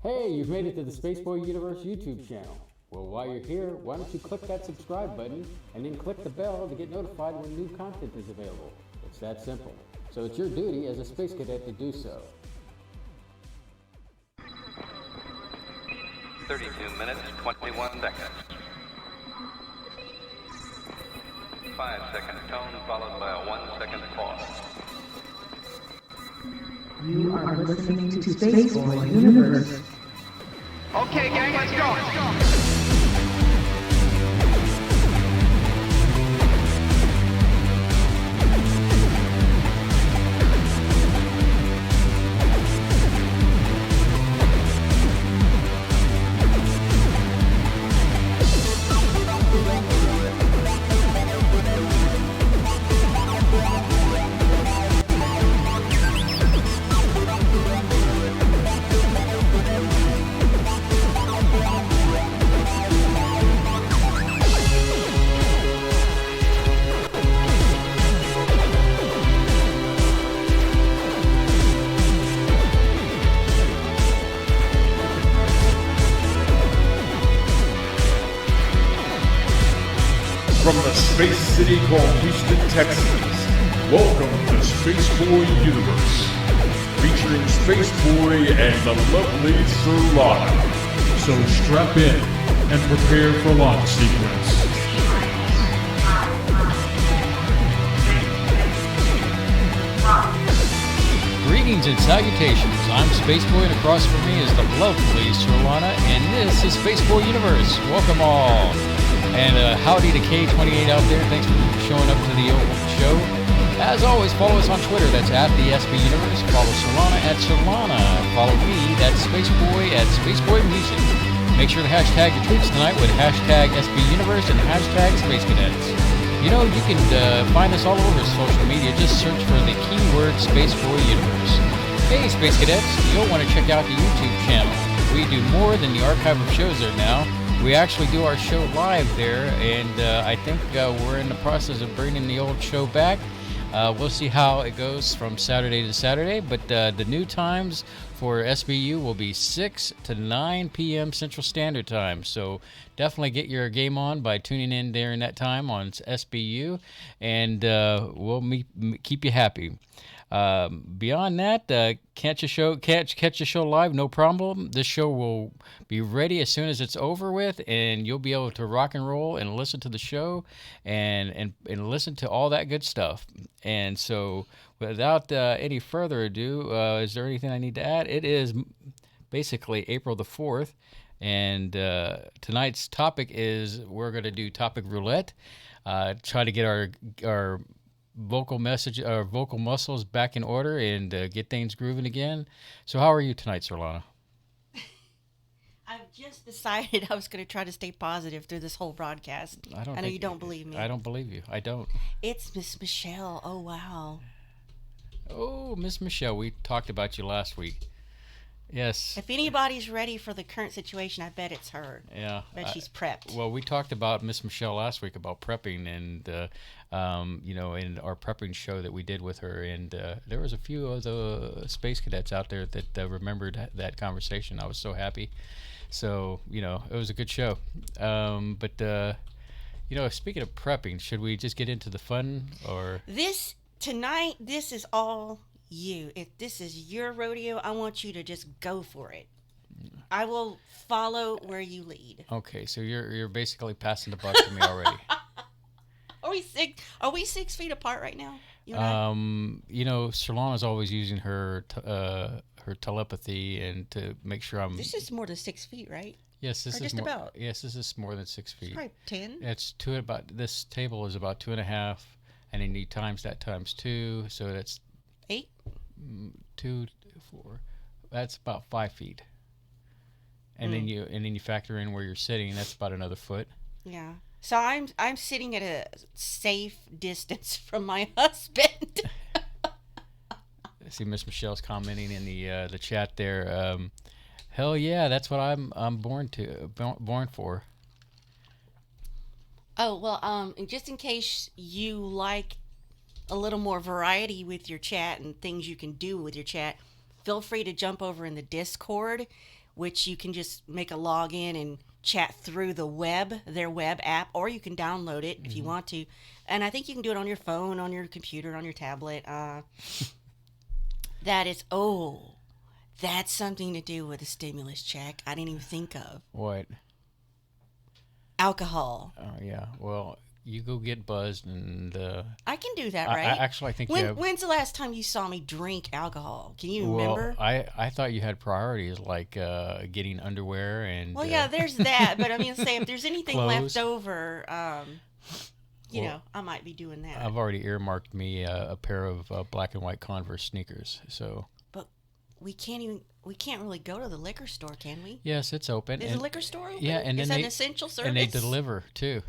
Hey, you've made it to the Spaceboy Universe YouTube channel. Well, while you're here, why don't you click that subscribe button and then click the bell to get notified when new content is available. It's that simple. So it's your duty as a space cadet to do so. 32 minutes, 21 seconds. 5-second tone followed by a 1-second pause. You are listening to Spaceboy Universe. Okay, gang, let's go. From the space city called Houston, Texas, welcome to Spaceboy Universe, featuring Spaceboy and the lovely Surlana. So strap in and prepare for launch sequence. Greetings and salutations. I'm Spaceboy, and across from me is the lovely Surlana, and this is Spaceboy Universe. Welcome all. And howdy to K28 out there. Thanks for showing up to the old show. As always, follow us on Twitter. That's at the SBU Universe. Follow Surlana at Surlana. Follow me, that's Spaceboy at Spaceboy Music. Make sure to hashtag your tweets tonight with hashtag SBU Universe and hashtag Space Cadets. You know, you can find us all over social media. Just search for the keyword Spaceboy Universe. Hey, Space Cadets, you'll want to check out the YouTube channel. We do more than the archive of shows there now. We actually do our show live there, and I think we're in the process of bringing the old show back. We'll see how it goes from Saturday to Saturday, but the new times for SBU will be 6 to 9 p.m. Central Standard Time. So definitely get your game on by tuning in during that time on SBU, and we'll keep you happy. Beyond that, catch a show live, no problem. This show will be ready as soon as it's over with, and you'll be able to rock and roll and listen to the show and listen to all that good stuff. And so without any further ado, is there anything I need to add? It is basically April the 4th, and tonight's topic is we're going to do topic roulette, try to get our vocal muscles back in order and get things grooving again. So how are you tonight, Surlana? I've just decided I was going to try to stay positive through this whole broadcast. I know you don't believe me. I don't believe you. I don't. It's Miss Michelle. Oh, wow. Oh, Miss Michelle, we talked about you last week. Yes. If anybody's ready for the current situation, I bet it's her. Yeah. I bet she's prepped. Well, we talked about Miss Michelle last week about prepping and, in our prepping show that we did with her. And there was a few of the space cadets out there that remembered that conversation. I was so happy. So, it was a good show. But speaking of prepping, should we just get into the fun or? This is all you. If this is your rodeo, I want you to just go for it. I will follow where you lead. Okay, so you're basically passing the buck to me already. Are we 6 feet apart right now? Surlana's always using her telepathy and to make sure I'm. This is more than 6 feet, right? Yes, this or is just more. About. Yes, this is more than 6 feet. It's probably 10. It's this table is about 2.5, and then you times that times 2, so that's 8. 2, 4. That's about 5 feet. And then you factor in where you're sitting. That's about another foot. Yeah. So I'm sitting at a safe distance from my husband. I see Miss Michelle's commenting in the chat there. Hell yeah, that's what I'm born for. Oh well, just in case you like a little more variety with your chat and things you can do with your chat, feel free to jump over in the Discord. which you can just make a login and chat through the their web app, or you can download it if you want to. And I think you can do it on your phone, on your computer, on your tablet. That's something to do with a stimulus check I didn't even think of. What? Alcohol. Oh, yeah. Well, you go get buzzed and... I can do that, right? I think you have... When's the last time you saw me drink alcohol? Can you remember? I thought you had priorities like getting underwear and... Well, yeah, there's that. But I mean, say if there's anything clothes. left over, you know, I might be doing that. I've already earmarked me a pair of black and white Converse sneakers, so... But we can't really go to the liquor store, can we? Yes, it's open. Is the liquor store open? Yeah, and is then that an essential service? And they deliver, too.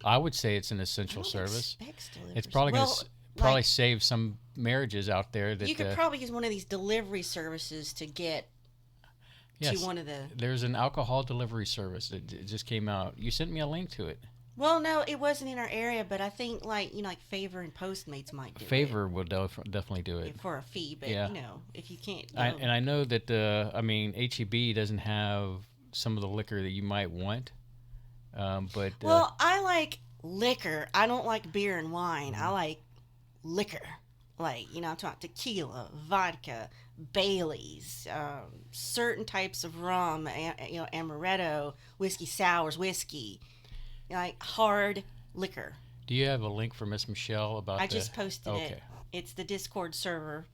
I would say it's an essential service. It's probably going to probably save some marriages out there. That you could probably use one of these delivery services to get to one of the... There's an alcohol delivery service that just came out. You sent me a link to it. Well, no, it wasn't in our area, but I think like Favor and Postmates might do Favor will definitely do it for a fee, but if you can't, and I know that HEB doesn't have some of the liquor that you might want, but I like liquor. I don't like beer and wine. I like liquor, like I'm talking tequila, vodka, Bailey's, certain types of rum, amaretto, whiskey sours, whiskey. Like hard liquor. Do you have a link for Miss Michelle about I just posted it. It's the Discord server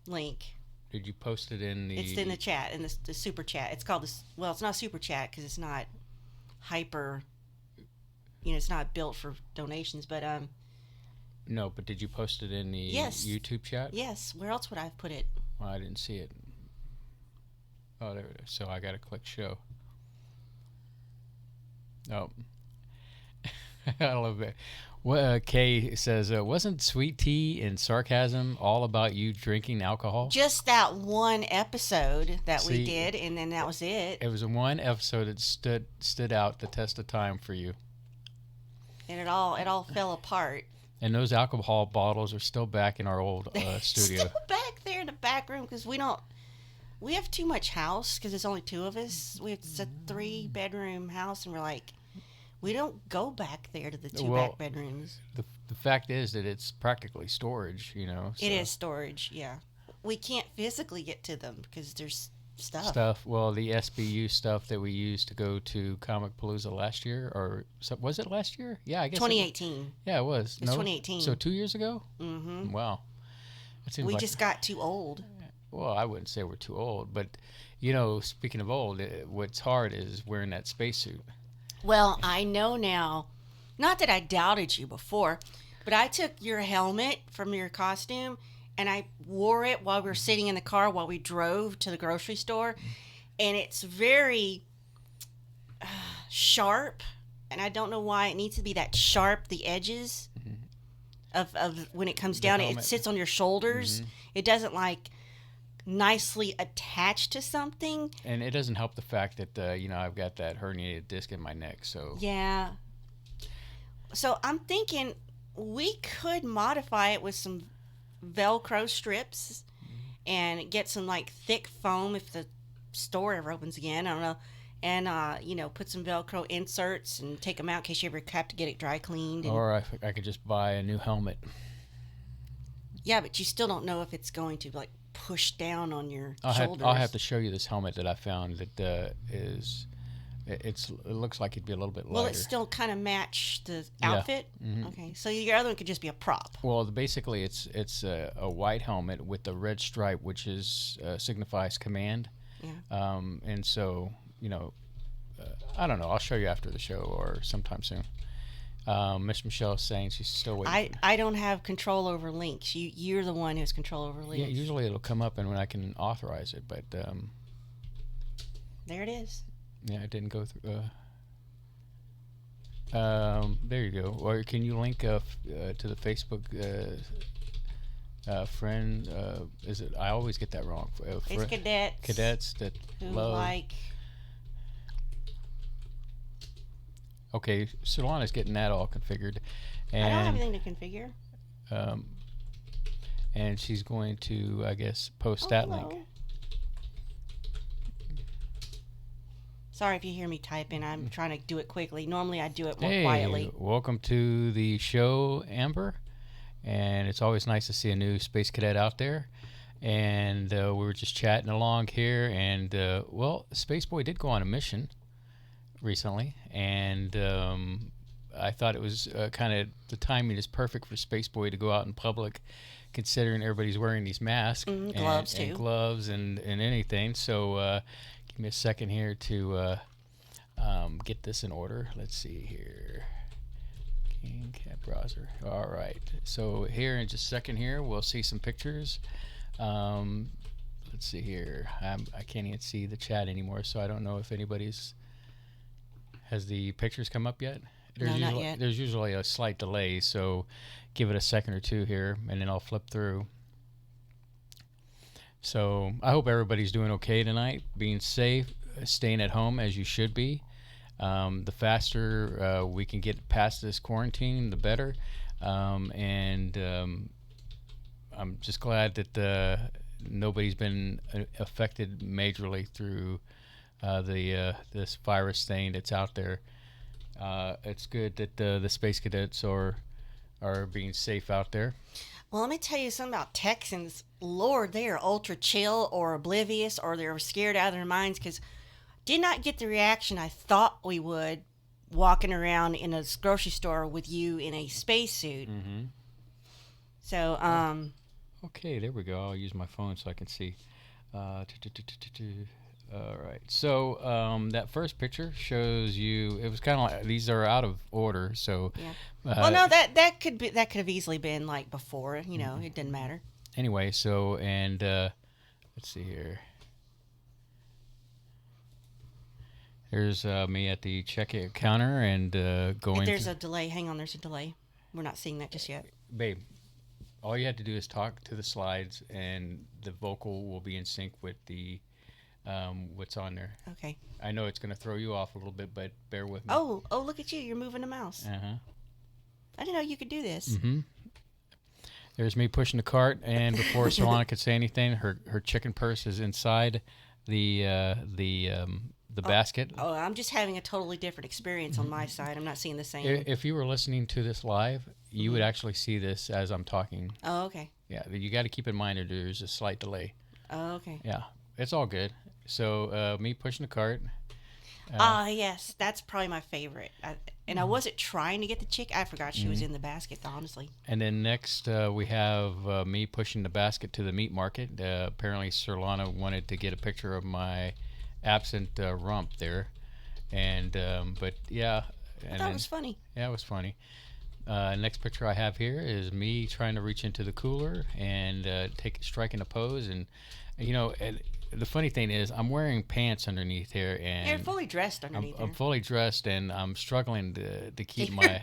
link. Did you post it in the... It's in the chat, in the super chat. It's called this... Well, it's not super chat because it's not hyper... it's not built for donations, but... No, but did you post it in the YouTube chat? Yes. Where else would I have put it? Well, I didn't see it. Oh, there it is. So I got to click show. Oh. I love it. Well, Kay says, wasn't Sweet Tea and Sarcasm all about you drinking alcohol? Just that one episode that we did, and then that was it. It was one episode that stood out the test of time for you. And it all fell apart. And those alcohol bottles are still back in our old studio. Still back there in the back room because we have too much house because there's only two of us. It's a 3-bedroom house, and we're like, we don't go back there to the two back bedrooms. The fact is that it's practically storage, So. It is storage, yeah. We can't physically get to them because there's stuff. Well, the SBU stuff that we used to go to Comic Palooza last year, or was it last year? Yeah, I guess 2018. Yeah, it was. It was 2018. So 2 years ago? Mm-hmm. Wow. We just got too old. Well, I wouldn't say we're too old, but, speaking of old, what's hard is wearing that spacesuit. Well, I know now, not that I doubted you before, but I took your helmet from your costume and I wore it while we were sitting in the car while we drove to the grocery store. And it's very sharp. And I don't know why it needs to be that sharp, the edges of when it comes down. It sits on your shoulders. Mm-hmm. It doesn't nicely attached to something. And it doesn't help the fact that, I've got that herniated disc in my neck, so... Yeah. So I'm thinking we could modify it with some Velcro strips and get some, thick foam if the store ever opens again. I don't know. And, put some Velcro inserts and take them out in case you ever have to get it dry cleaned. Or I could just buy a new helmet. Yeah, but you still don't know if it's going to, push down on your shoulders. I'll have to show you this helmet that I found that it looks like it'd be a little bit lighter. Will it still kind of match the outfit? Yeah. Mm-hmm. Okay, so your other one could just be a prop. Well, basically it's a white helmet with a red stripe, which signifies command. Yeah. And so, I don't know. I'll show you after the show or sometime soon. Miss Michelle is saying she's still waiting. I don't have control over links. You're the one who has control over links. Yeah, usually it'll come up and when I can authorize it, but there it is. Yeah, it didn't go through. There you go. Or can you link to the Facebook friend? Is it? I always get that wrong. It's cadets. Cadets that love. Okay, Surlana's getting that all configured. And, I don't have anything to configure. And she's going to, I guess, post that link. Sorry if you hear me typing. I'm trying to do it quickly. Normally I do it more Hey, quietly. welcome to the show, Amber. And it's always nice to see a new space cadet out there. And we were just chatting along here. And, well, Spaceboy did go on a mission recently. And I thought it was kind of the timing is perfect for Spaceboy to go out in public, considering everybody's wearing these masks. Gloves, too. And gloves and anything. So give me a second here to get this in order. Let's see here. King Cat Browser. All right. So here in just a second here, we'll see some pictures. Let's see here. I can't even see the chat anymore, so I don't know if anybody's... Has the pictures come up yet? Not yet. There's usually a slight delay, so give it a second or two here, and then I'll flip through. So I hope everybody's doing okay tonight, being safe, staying at home as you should be. The faster we can get past this quarantine, the better. And I'm just glad that nobody's been affected majorly through this virus thing that's out there. It's good that the space cadets are being safe out there. Well, let me tell you something about Texans. Lord, they are ultra chill or oblivious, or they're scared out of their minds, because did not get the reaction I thought we would walking around in a grocery store with you in a spacesuit. Mm-hmm. So, Okay, there we go. I'll use my phone so I can see. All right. So that first picture shows you. It was kind of like these are out of order. So. yeah. Well, no, that could have easily been like before. You know, it didn't matter. Anyway, so and let's see here. There's me at the checkout counter and going. There's a delay. Hang on, there's a delay. We're not seeing that just yet. Babe, all you have to do is talk to the slides, and the vocal will be in sync with the what's on there. Okay. I know it's going to throw you off a little bit, but bear with me. Oh, look at you. You're moving the mouse. Uh-huh. I didn't know you could do this. Mm-hmm. There's me pushing the cart, and before Surlana could say anything, her chicken purse is inside the basket. Oh, I'm just having a totally different experience on my side. I'm not seeing the same. If you were listening to this live, you would actually see this as I'm talking. Oh, okay. Yeah, you got to keep in mind that there's a slight delay. Oh, okay. Yeah, it's all good. So me pushing the cart. Yes, that's probably my favorite. I wasn't trying to get the chick. I forgot she was in the basket, honestly. And then next we have me pushing the basket to the meat market. Apparently Surlana wanted to get a picture of my absent rump there. And but yeah. And That was funny. Yeah, it was funny. Next picture I have here is me trying to reach into the cooler and striking a pose. And, you know, the funny thing is I'm wearing pants underneath here. And You're fully dressed underneath I'm fully dressed, and I'm struggling to keep Your my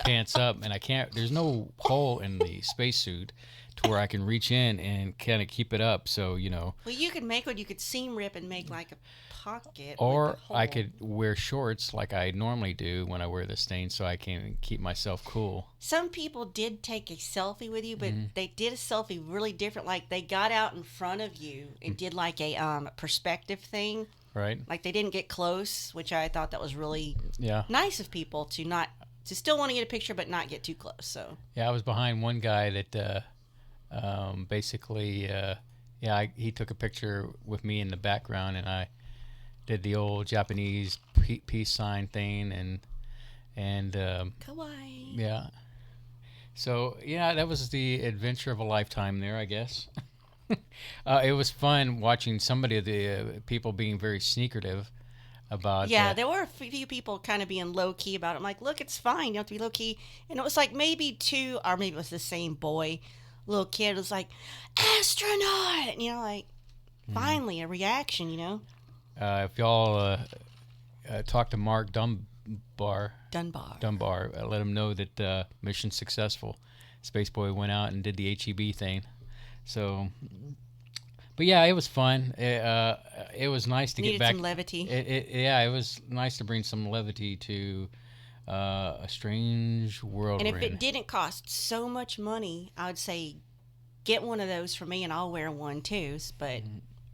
pants up. and I can't. There's no hole in the spacesuit to where I can reach in and kind of keep it up. So you know. Well, you could make one. You could seam rip and make like a pocket. Or with a I hole. could wear shorts like I normally do when I wear this thing, so I can keep myself cool. Some people did take a selfie with you, but they did a selfie really different. Like they got out in front of you and did like a perspective thing. Right. Like they didn't get close, which I thought that was really Yeah. nice of people to still want to get a picture but not get too close. So Yeah, I was behind one guy that basically, he took a picture with me in the background, and I did the old Japanese peace sign thing, and kawaii. yeah. So yeah, that was the adventure of a lifetime there, I guess. It was fun watching somebody of the people being very secretive about. Yeah, there were a few people kind of being low key about it. I'm like, look, it's fine. You don't have to be low key. And it was like maybe two, or maybe it was the same boy, little kid was like, astronaut. And, you know, like finally a reaction. You know. If y'all talk to Mark Dunbar, let him know that mission successful. Spaceboy went out and did the HEB thing. So, but yeah, it was fun. It was nice to Needed get back. some levity. It was nice to bring some levity to a strange world. And if we're it in. didn't cost so much money, I would say get one of those for me, and I'll wear one too. But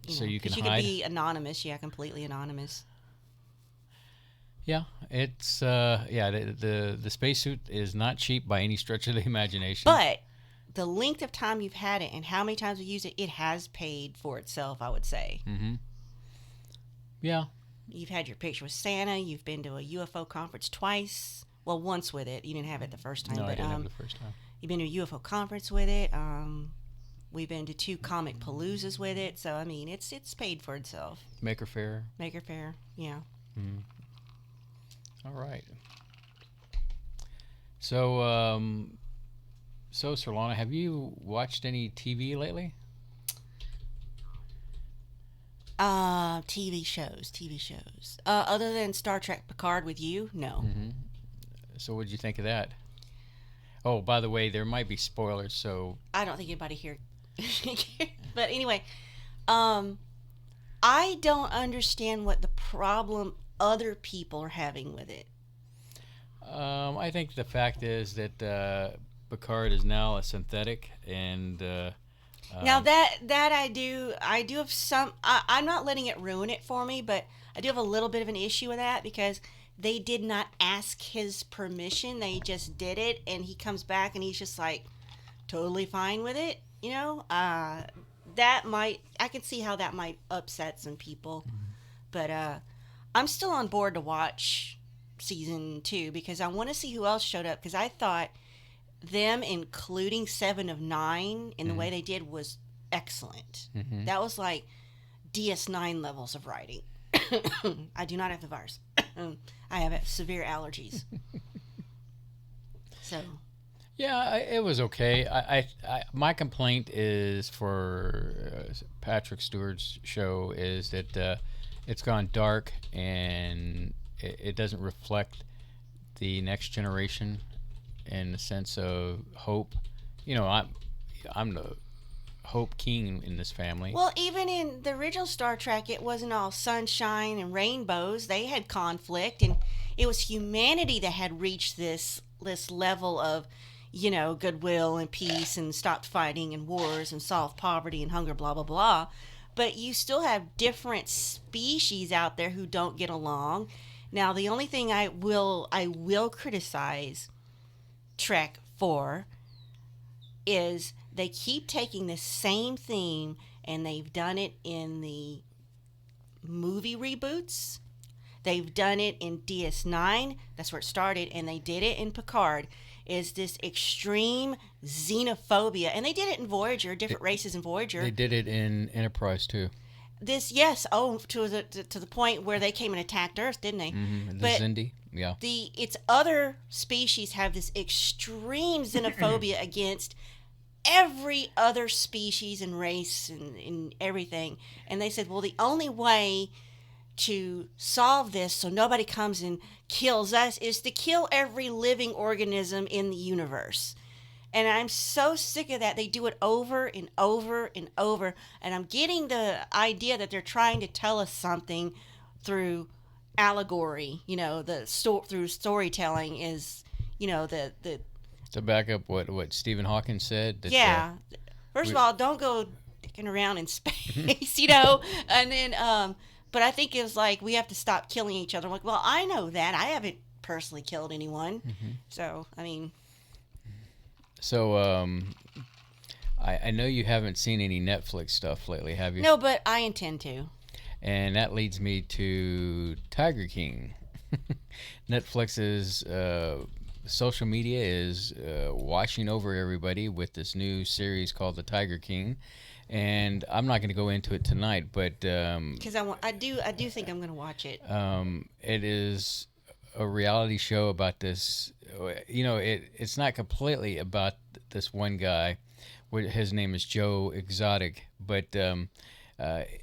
So you can 'cause hide. could be anonymous. Yeah, completely anonymous. Yeah, it's the spacesuit is not cheap by any stretch of the imagination. But the length of time you've had it and how many times you use it, it has paid for itself, I would say. Mm-hmm. Yeah. You've had your picture with Santa. You've been to a UFO conference twice. Well, once with it. You didn't have it the first time. No, but, I didn't have it the first time. You've been to a UFO conference with it. We've been to 2 comic paloozas with it. So, I mean, it's paid for itself. Maker Faire. Maker Faire, yeah. Mm. All right. So, Surlana, have you watched any TV lately? TV shows. Other than Star Trek Picard with you, no. Mm-hmm. So what did you think of that? Oh, by the way, there might be spoilers, so... I don't think anybody here... But anyway, I don't understand what the problem other people are having with it. I think the fact is that Picard is now a synthetic, and... now that I do have some... I'm not letting it ruin it for me, but I do have a little bit of an issue with that because... They did not ask his permission. They just did it, and he comes back, and he's just like totally fine with it. You know, I can see how that might upset some people, but I'm still on board to watch season 2 because I want to see who else showed up. Because I thought them including 7 of 9 in the way they did was excellent. Mm-hmm. That was like DS9 levels of writing. I do not have the virus. I have severe allergies. So. Yeah, it was okay. I my complaint is for Patrick Stewart's show is that it's gone dark and it doesn't reflect the next generation in the sense of hope. You know, I'm the Hope King in this family. Well, even in the original Star Trek, it wasn't all sunshine and rainbows. They had conflict, and it was humanity that had reached this level of, you know, goodwill and peace and stopped fighting and wars and solved poverty and hunger, blah, blah, blah. But you still have different species out there who don't get along. Now, the only thing I will criticize Trek for is they keep taking the same theme, and they've done it in the movie reboots. They've done it in DS9. That's where it started, and they did it in Picard. Is this extreme xenophobia, and they did it in Voyager, different races in Voyager. They did it in Enterprise too. This, yes, to the point where they came and attacked Earth, didn't they? Mm-hmm. The but Xindi, yeah. Its other species have this extreme xenophobia against every other species and race and everything. And they said, well, the only way to solve this so nobody comes and kills us is to kill every living organism in the universe. And I'm so sick of that. They do it over and over and over. And I'm getting the idea that they're trying to tell us something through allegory, you know, through storytelling is, you know, the to back up what Stephen Hawking said. That, yeah. First of all, don't go dicking around in space, you know. And then, but I think it was like we have to stop killing each other. I'm like, well, I know that. I haven't personally killed anyone. Mm-hmm. So, I mean. So, I know you haven't seen any Netflix stuff lately, have you? No, but I intend to. And that leads me to Tiger King. Netflix's social media is washing over everybody with this new series called The Tiger King. And I'm not going to go into it tonight, but because I do think I'm going to watch it. It is a reality show about this. You know, it's not completely about this one guy. His name is Joe Exotic, but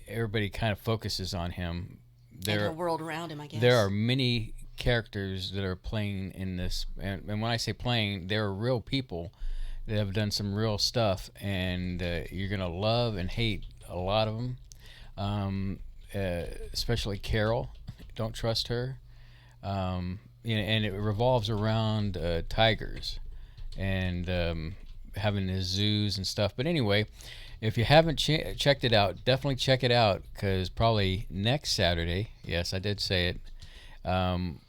everybody kind of focuses on him. And the world around him, I guess. There are many characters that are playing in this, and when I say playing, there are real people that have done some real stuff, and you're gonna love and hate a lot of them, especially Carol. Don't trust her. And it revolves around tigers and having the zoos and stuff. But anyway, if you haven't checked it out, definitely check it out, because probably next Saturday, yes, I did say it,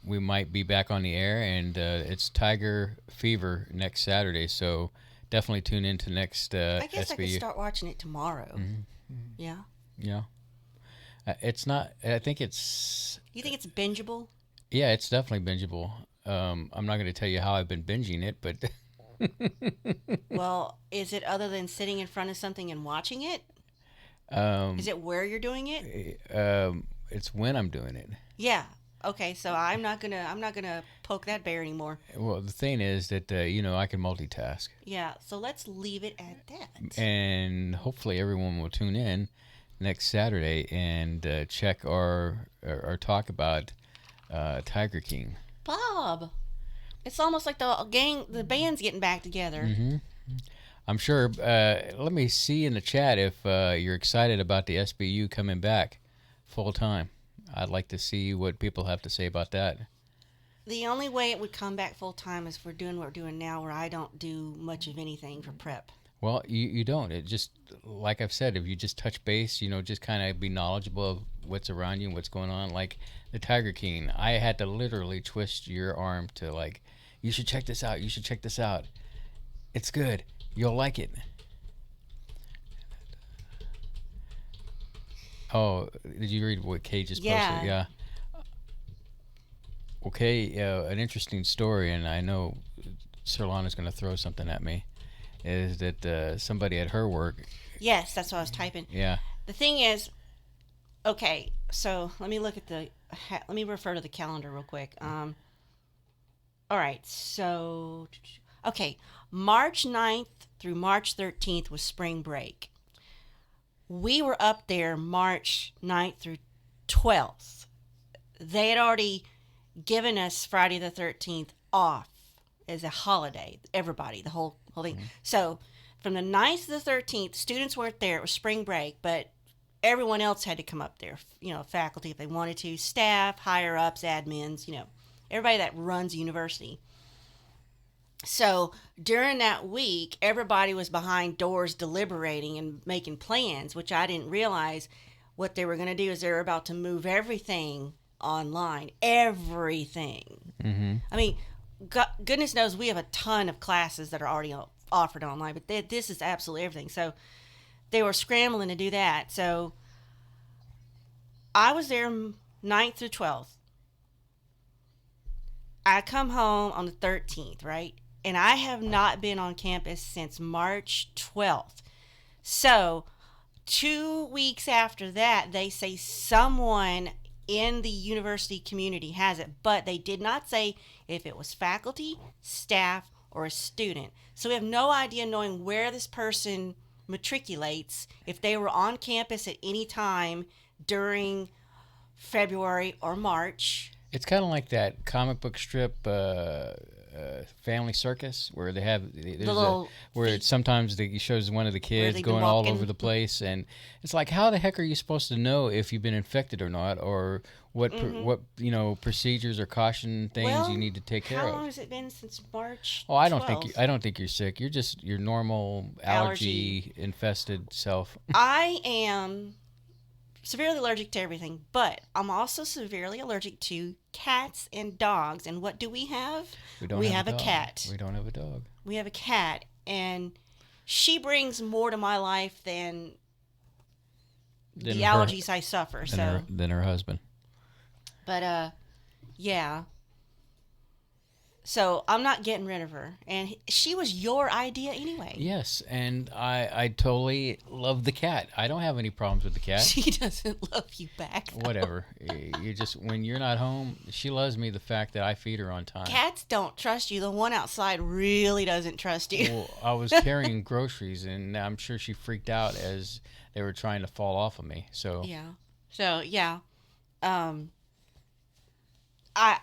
we might be back on the air, and it's Tiger Fever next Saturday, so definitely tune in to next I guess SBU. I could start watching it tomorrow. Yeah. Yeah. It's not, I think it's... You think it's bingeable? Yeah, it's definitely bingeable. I'm not going to tell you how I've been binging it, but... Well, is it other than sitting in front of something and watching it? Is it where you're doing it? It's when I'm doing it. Yeah. Okay, so I'm not gonna poke that bear anymore. Well, the thing is that I can multitask, Yeah. So let's leave it at that. and hopefully everyone will tune in next Saturday and check our talk about Tiger King. Bob, it's almost like the band's getting back together. Mm-hmm. I'm sure. Let me see in the chat if you're excited about the SBU coming back full time. I'd like to see what people have to say about that. The only way it would come back full time is if we're doing what we're doing now, where I don't do much of anything for prep. Well, you don't. It just, like I've said, if you just touch base, just kind of be knowledgeable of what's around you and what's going on. Like the Tiger King, I had to literally twist your arm to like, you should check this out. You should check this out. It's good. You'll like it. Oh, did you read what Kay just posted? Yeah. Okay, an interesting story, and I know Surlana's going to throw something at me, is that somebody at her work... Yes, that's what I was typing. Yeah. The thing is, okay, so let me look at let me refer to the calendar real quick. All right, so, okay, March 9th through March 13th was spring break. We were up there March 9th through 12th. They had already given us Friday the 13th off as a holiday. Everybody, the whole thing. Mm-hmm. So from the 9th to the 13th, students weren't there. It was spring break, but everyone else had to come up there. Faculty if they wanted to, staff, higher ups, admins, everybody that runs the university. So during that week, everybody was behind doors deliberating and making plans, which I didn't realize what they were going to do is they were about to move everything online. Everything. Mm-hmm. I mean, goodness knows we have a ton of classes that are already offered online, but this is absolutely everything. So they were scrambling to do that. So I was there 9th through 12th. I come home on the 13th, right? And I have not been on campus since March 12th. So 2 weeks after that, they say someone in the university community has it, but they did not say if it was faculty, staff, or a student. So we have no idea knowing where this person matriculates, if they were on campus at any time during February or March. It's kind of like that comic book strip, Family Circus, where they have sometimes it shows one of the kids going all over the place, and it's like, how the heck are you supposed to know if you've been infected or not, or what procedures or caution things you need to take care of? How long has it been since March? Oh, I don't think you're sick. You're just your normal allergy infested self. I am severely allergic to everything, but I'm also severely allergic to cats and dogs. And what do we have? We have a cat. We don't have a dog. We have a cat, and she brings more to my life than the allergies I suffer. Than her husband. But yeah. So I'm not getting rid of her. And she was your idea anyway. Yes, and I totally love the cat. I don't have any problems with the cat. She doesn't love you back, though. Whatever. You just, when you're not home, she loves me the fact that I feed her on time. Cats don't trust you. The one outside really doesn't trust you. Well, I was carrying groceries, and I'm sure she freaked out as they were trying to fall off of me. So yeah.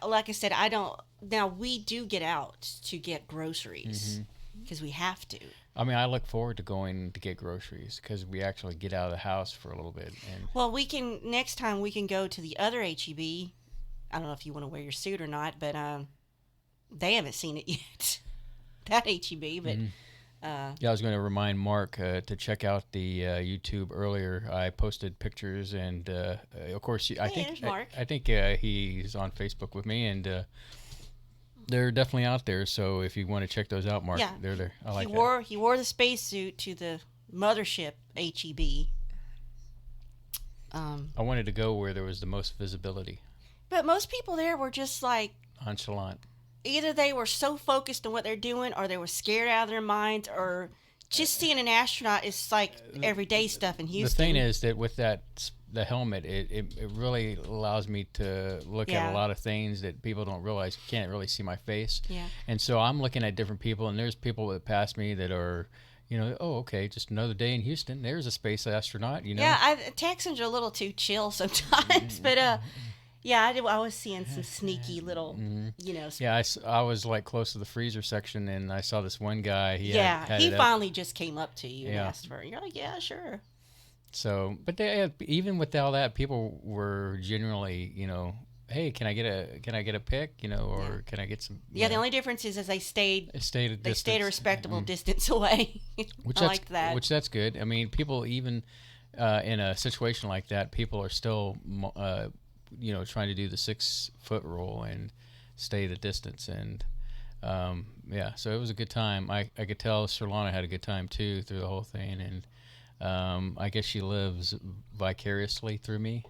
Like I said, I don't. Now we do get out to get groceries because we have to. I mean, I look forward to going to get groceries because we actually get out of the house for a little bit. Well, next time we can go to the other HEB. I don't know if you want to wear your suit or not, but they haven't seen it yet. That HEB, but Yeah, I was going to remind Mark to check out the YouTube earlier. I posted pictures, and of course, I think Mark. I think he's on Facebook with me, and they're definitely out there. So if you want to check those out, Mark, they're there. I like that. He wore the spacesuit to the mothership HEB. I wanted to go where there was the most visibility. But most people there were just like nonchalant. Either they were so focused on what they're doing, or they were scared out of their minds, or just seeing an astronaut is like everyday stuff in Houston. The thing is that with the helmet, it really allows me to look at a lot of things that people don't realize. You can't really see my face. Yeah. And so I'm looking at different people, and there's people that pass me that are, oh, okay, just another day in Houston. There's a space astronaut, Yeah, Texans are a little too chill sometimes, but yeah, I was seeing some sneaky little, Yeah, I was like close to the freezer section, and I saw this one guy. He finally just came up to you and asked for it. You're like, yeah, sure. So, but even with all that, people were generally, hey, can I get a pic, or can I get some? Yeah, the only difference is they stayed a respectable Mm-hmm. distance away. I liked that. Which that's good. I mean, people even in a situation like that, people are still. Trying to do the 6-foot rule and stay the distance. And, so it was a good time. I could tell Surlana had a good time, too, through the whole thing. And I guess she lives vicariously through me.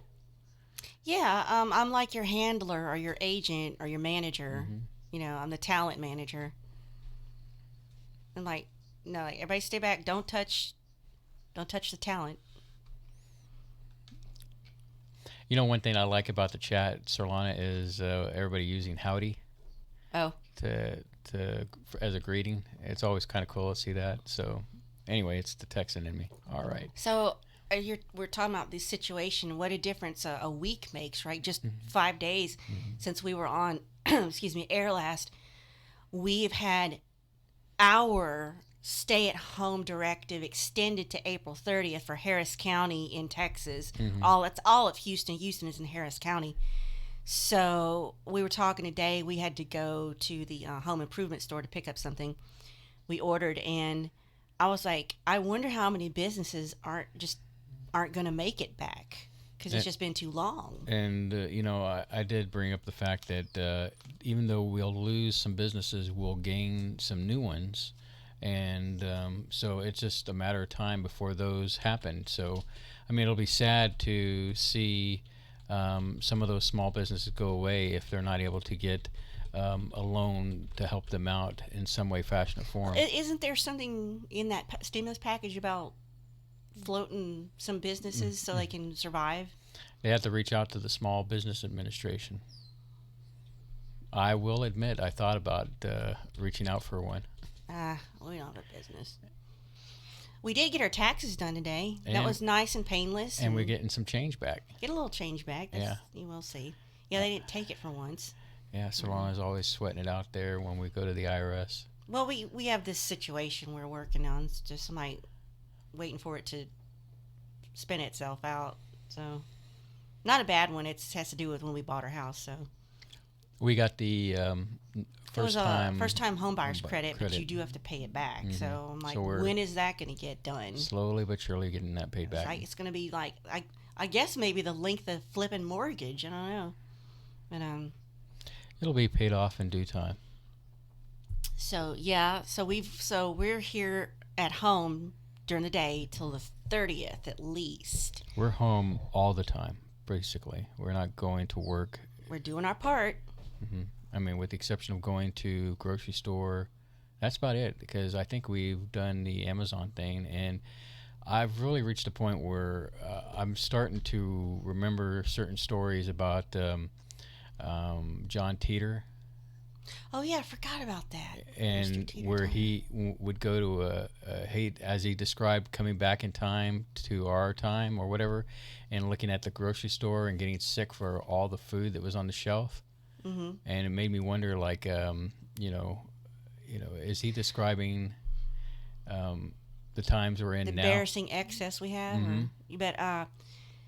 Yeah, I'm like your handler or your agent or your manager. Mm-hmm. I'm the talent manager. And, no, everybody stay back. Don't touch the talent. One thing I like about the chat, Surlana, is everybody using howdy. Oh. As a greeting. It's always kind of cool to see that. So, anyway, it's the Texan in me. All right. So, we're talking about this situation. What a difference a week makes, right? Just 5 days since we were on, air last. We've had our stay-at-home directive extended to April 30th for Harris County in Texas. That's all of Houston. Houston is in Harris County. So we were talking today. We had to go to the home improvement store to pick up something we ordered, and I was like, I wonder how many businesses aren't going to make it back because it's just been too long. And I did bring up the fact that even though we'll lose some businesses, we'll gain some new ones. And so it's just a matter of time before those happen. So, I mean, it'll be sad to see some of those small businesses go away if they're not able to get a loan to help them out in some way, fashion, or form. Isn't there something in that stimulus package about floating some businesses so they can survive? They have to reach out to the Small Business Administration. I will admit I thought about reaching out for one. We don't have a business. We did get our taxes done today. That was nice and painless. And we're getting some change back. Get a little change back. You will see. Yeah, they didn't take it for once. Yeah, Solana's always sweating it out there when we go to the IRS. Well, we have this situation we're working on. It's just somebody waiting for it to spin itself out. So, not a bad one. It has to do with when we bought our house. So, we got the first time home buyer's credit, but you do have to pay it back. So I'm like, when is that going to get done? Slowly but surely getting that paid back. It's going to be like I guess maybe the length of flipping mortgage. I don't know, but it'll be paid off in due time. So yeah, so we're here at home during the day till the 30th at least. We're home all the time, basically. We're not going to work. We're doing our part. Mm-hmm. I mean, with the exception of going to grocery store, that's about it, because I think we've done the Amazon thing, and I've really reached a point where I'm starting to remember certain stories about John Teeter. Oh yeah, I forgot about that. And where he would go to as he described, coming back in time to our time or whatever, and looking at the grocery store and getting sick for all the food that was on the shelf. Mm-hmm. And it made me wonder, like, is he describing the times we're in now? The embarrassing excess we have? Mm-hmm. You bet.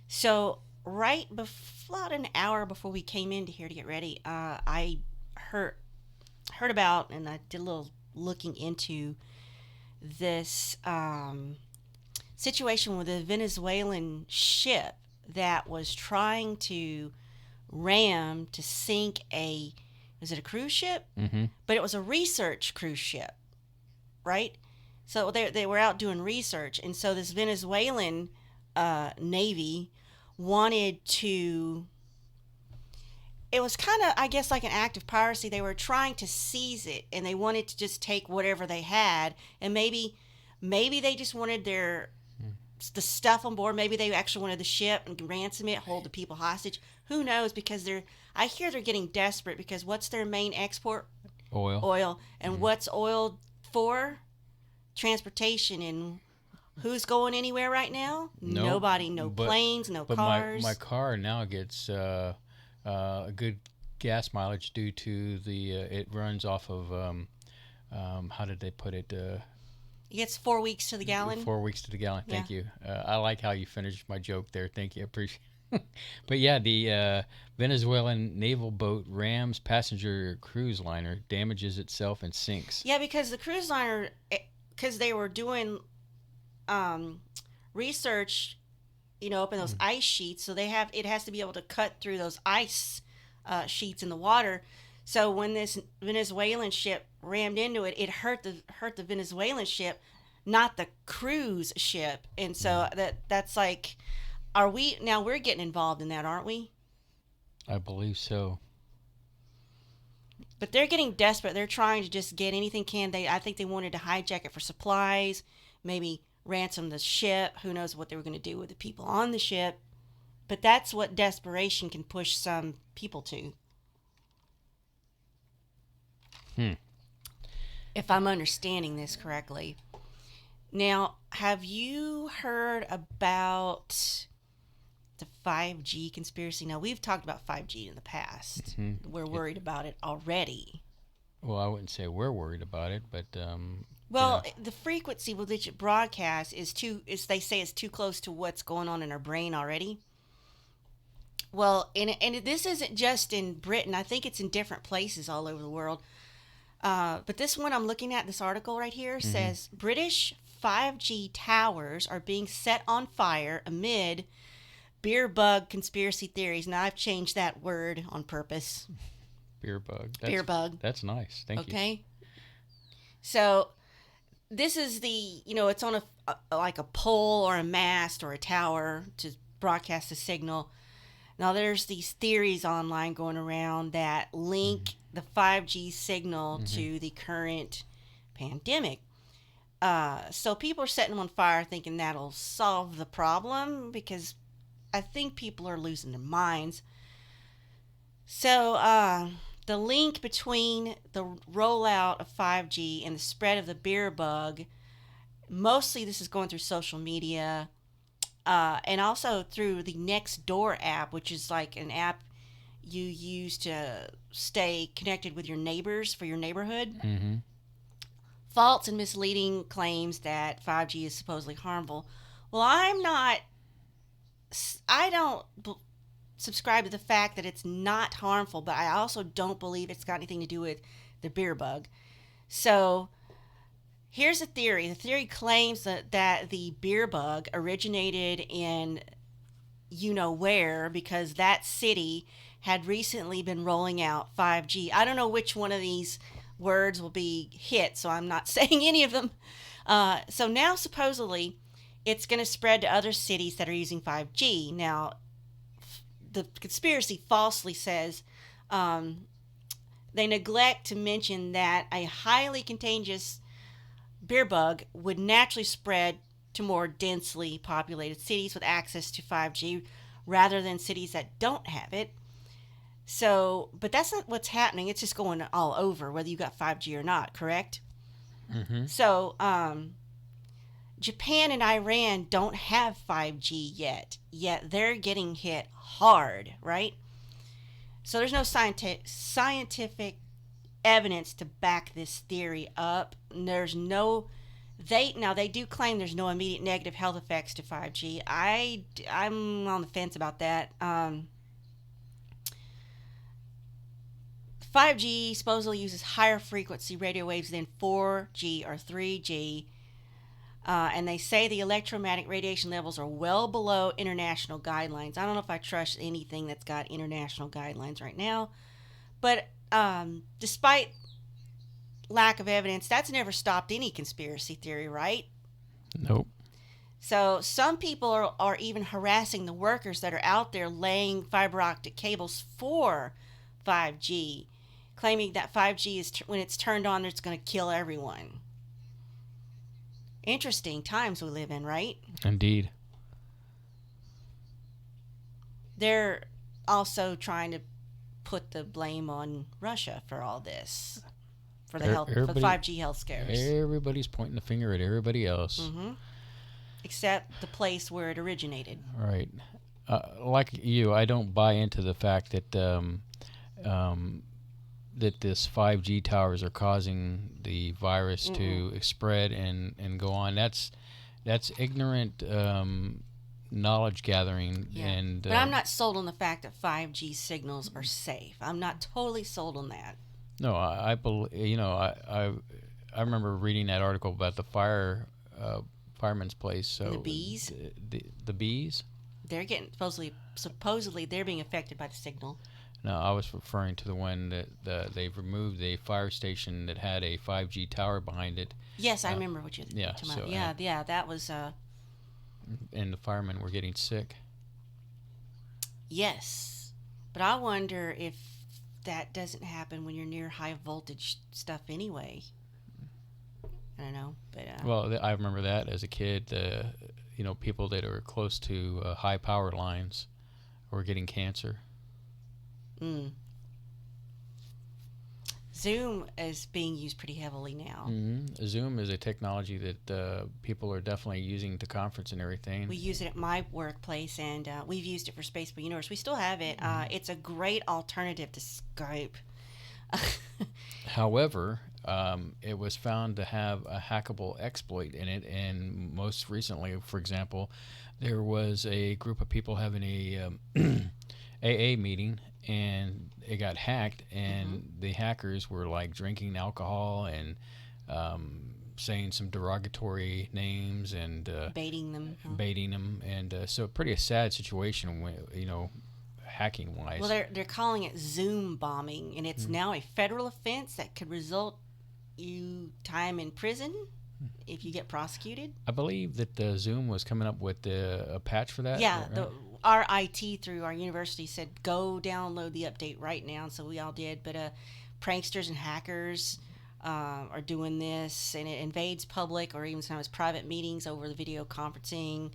So right about an hour before we came in here to get ready, I heard about, and I did a little looking into this situation with a Venezuelan ship that was trying to ram to sink was it a cruise ship? Mm-hmm. But it was a research cruise ship, right? So they were out doing research, and so this Venezuelan Navy wanted to. It was kind of, I guess, like an act of piracy. They were trying to seize it, and they wanted to just take whatever they had, and maybe they just wanted the stuff on board. Maybe they actually wanted the ship and ransom it, hold the people hostage. Who knows? Because I hear they're getting desperate because what's their main export? Oil. And what's oil for? Transportation. And who's going anywhere right now? Nope. Nobody. No planes, no cars. My car now gets a good gas mileage due to it runs off of how did they put it? It gets 4 weeks to the gallon. 4 weeks to the gallon. Thank Yeah. you. I like how you finished my joke there. Thank you. I appreciate it. But yeah, the Venezuelan naval boat rams passenger cruise liner, damages itself, and sinks. Yeah, because the cruise liner, because they were doing research, up in those ice sheets, so it has to be able to cut through those ice sheets in the water. So when this Venezuelan ship rammed into it, it hurt the Venezuelan ship, not the cruise ship. And so that's like, we're getting involved in that, aren't we? I believe so. But they're getting desperate. They're trying to just get anything I think they wanted to hijack it for supplies, maybe ransom the ship. Who knows what they were going to do with the people on the ship. But that's what desperation can push some people to. If I'm understanding this correctly. Now, have you heard about the 5G conspiracy? Now, we've talked about 5G in the past. Mm-hmm. We're worried about it already. Well, I wouldn't say we're worried about it, but the frequency with which it broadcasts they say it's too close to what's going on in our brain already. Well, and this isn't just in Britain. I think it's in different places all over the world. But this one I'm looking at, this article right here, says British 5G towers are being set on fire amid beer bug conspiracy theories. Now, I've changed that word on purpose. Beer bug. Beer bug. That's nice. Thank you. Okay. So this is it's on like a pole or a mast or a tower to broadcast a signal. Now, there's these theories online going around that link the 5G signal to the current pandemic. So people are setting them on fire thinking that'll solve the problem because I think people are losing their minds. So the link between the rollout of 5G and the spread of the beer bug, mostly this is going through social media, and also through the Nextdoor app, which is like an app you use to stay connected with your neighbors for your neighborhood. Mm-hmm. False and misleading claims that 5G is supposedly harmful. Well, I don't subscribe to the fact that it's not harmful, but I also don't believe it's got anything to do with the beer bug. So here's a theory. The theory claims that the beer bug originated in where because that city had recently been rolling out 5G. I don't know which one of these words will be hit, so I'm not saying any of them. So now supposedly it's going to spread to other cities that are using 5G. Now, the conspiracy falsely says they neglect to mention that a highly contagious beer bug would naturally spread to more densely populated cities with access to 5G rather than cities that don't have it. So, but that's not what's happening. It's just going all over, whether you got 5G or not, correct? Mm-hmm. So, Japan and Iran don't have 5G yet they're getting hit hard, right? So there's no scientific evidence to back this theory up. They do claim there's no immediate negative health effects to 5G. I'm on the fence about that. 5G supposedly uses higher frequency radio waves than 4G or 3G, And they say the electromagnetic radiation levels are well below international guidelines. I don't know if I trust anything that's got international guidelines right now. But despite lack of evidence, that's never stopped any conspiracy theory, right? Nope. So some people are even harassing the workers that are out there laying fiber optic cables for 5G, claiming that 5G is when it's turned on, it's going to kill everyone. Interesting times we live in, right? Indeed. They're also trying to put the blame on Russia for all this, for the for the 5G health scares. Everybody's pointing the finger at everybody else. Mm-hmm. Except the place where it originated. Right. Like you, I don't buy into the fact that that this 5G towers are causing the virus to spread and go on. That's ignorant knowledge gathering. Yeah. And but I'm not sold on the fact that 5G signals are safe. I'm not totally sold on that. No, I believe. I remember reading that article about the fireman's place. So the bees. The bees. They're getting supposedly they're being affected by the signal. No, I was referring to the one that they've removed a fire station that had a 5G tower behind it. Yes, I remember what you're talking about. Yeah, that was. And the firemen were getting sick. Yes, but I wonder if that doesn't happen when you're near high voltage stuff anyway. I don't know, but. Well, I remember that as a kid. People that are close to high power lines were getting cancer. Zoom is being used pretty heavily now. Mm-hmm. Zoom is a technology that people are definitely using to conference and everything. We use it at my workplace, and we've used it for Spaceboy Universe. We still have it. It's a great alternative to Skype. However, it was found to have a hackable exploit in it, and most recently, for example, there was a group of people having a AA meeting, and it got hacked, and the hackers were like drinking alcohol and saying some derogatory names and baiting them, and so pretty a sad situation when hacking wise. Well, they're calling it Zoom bombing, and it's now a federal offense that could result you time in prison if you get prosecuted. I believe that Zoom was coming up with a patch for that. Yeah, right? Our IT through our university said go download the update right now, and so we all did. But pranksters and hackers are doing this, and it invades public or even sometimes private meetings over the video conferencing.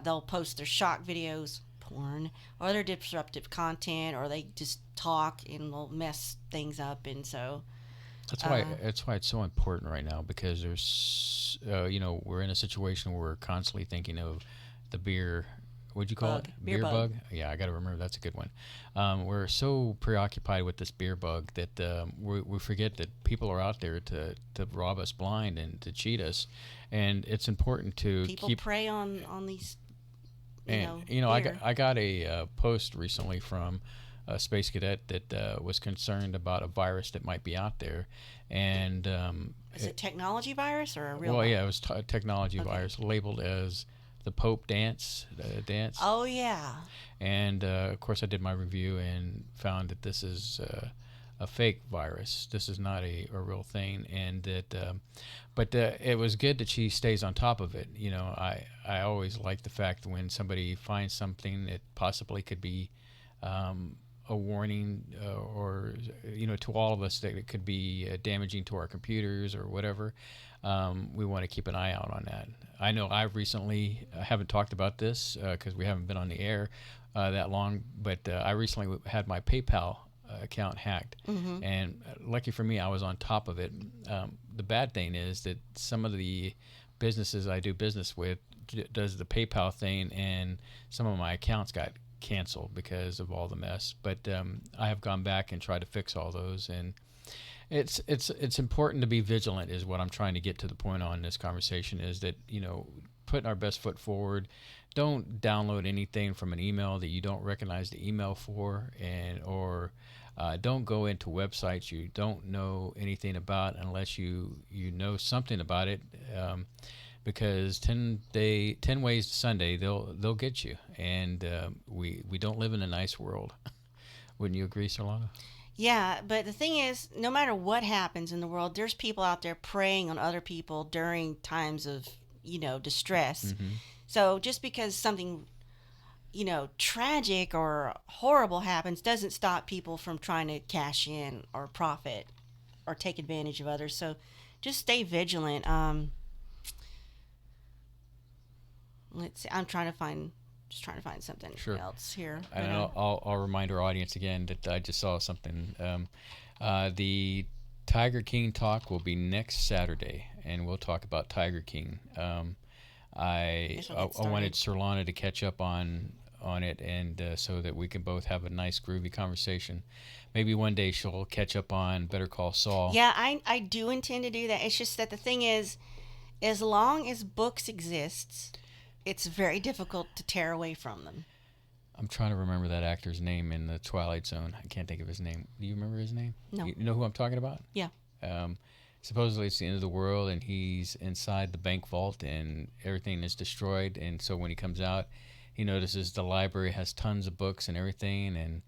They'll post their shock videos, porn, or other disruptive content, or they just talk and they'll mess things up, and so. That's why it's so important right now, because there's we're in a situation where we're constantly thinking of the beer. What'd you call it? Beer bug. Yeah, I got to remember. That's a good one. We're so preoccupied with this beer bug that we forget that people are out there to rob us blind and to cheat us, and it's important to people keep prey on these. I got a post recently from a space cadet that was concerned about a virus that might be out there, and is it technology virus or a real? Well, virus? yeah, it was a technology virus labeled as the Pope dance. Oh yeah. And of course, I did my review and found that this is a fake virus. This is not a real thing, and that. But it was good that she stays on top of it. I always like the fact that when somebody finds something that possibly could be a warning or to all of us that it could be damaging to our computers or whatever, we want to keep an eye out on that. I know I haven't talked about this because we haven't been on the air that long, but I recently had my PayPal account hacked, and lucky for me, I was on top of it. The bad thing is that some of the businesses I do business with does the PayPal thing, and some of my accounts got canceled because of all the mess. But I have gone back and tried to fix all those, and it's important to be vigilant is what I'm trying to get to the point on this conversation, is that putting our best foot forward. Don't download anything from an email that you don't recognize the email for, or don't go into websites you don't know anything about unless you know something about it. because 10 ways to Sunday, they'll get you, and we don't live in a nice world. Wouldn't you agree, Surlana? Yeah, but the thing is, no matter what happens in the world, there's people out there preying on other people during times of, distress. Mm-hmm. So just because something, tragic or horrible happens doesn't stop people from trying to cash in or profit or take advantage of others. So just stay vigilant. Let's see. I'm trying to find something else here. And I'll remind our audience again that I just saw something. The Tiger King talk will be next Saturday, and we'll talk about Tiger King. I wanted Surlana to catch up on it, and so that we can both have a nice groovy conversation. Maybe one day she'll catch up on Better Call Saul. Yeah, I do intend to do that. It's just that the thing is, as long as books exists, it's very difficult to tear away from them. I'm trying to remember that actor's name in the Twilight Zone. I can't think of his name. Do you remember his name? No. You know who I'm talking about? Yeah. Supposedly it's the end of the world, and he's inside the bank vault, and everything is destroyed. And so when he comes out, he notices the library has tons of books and everything, and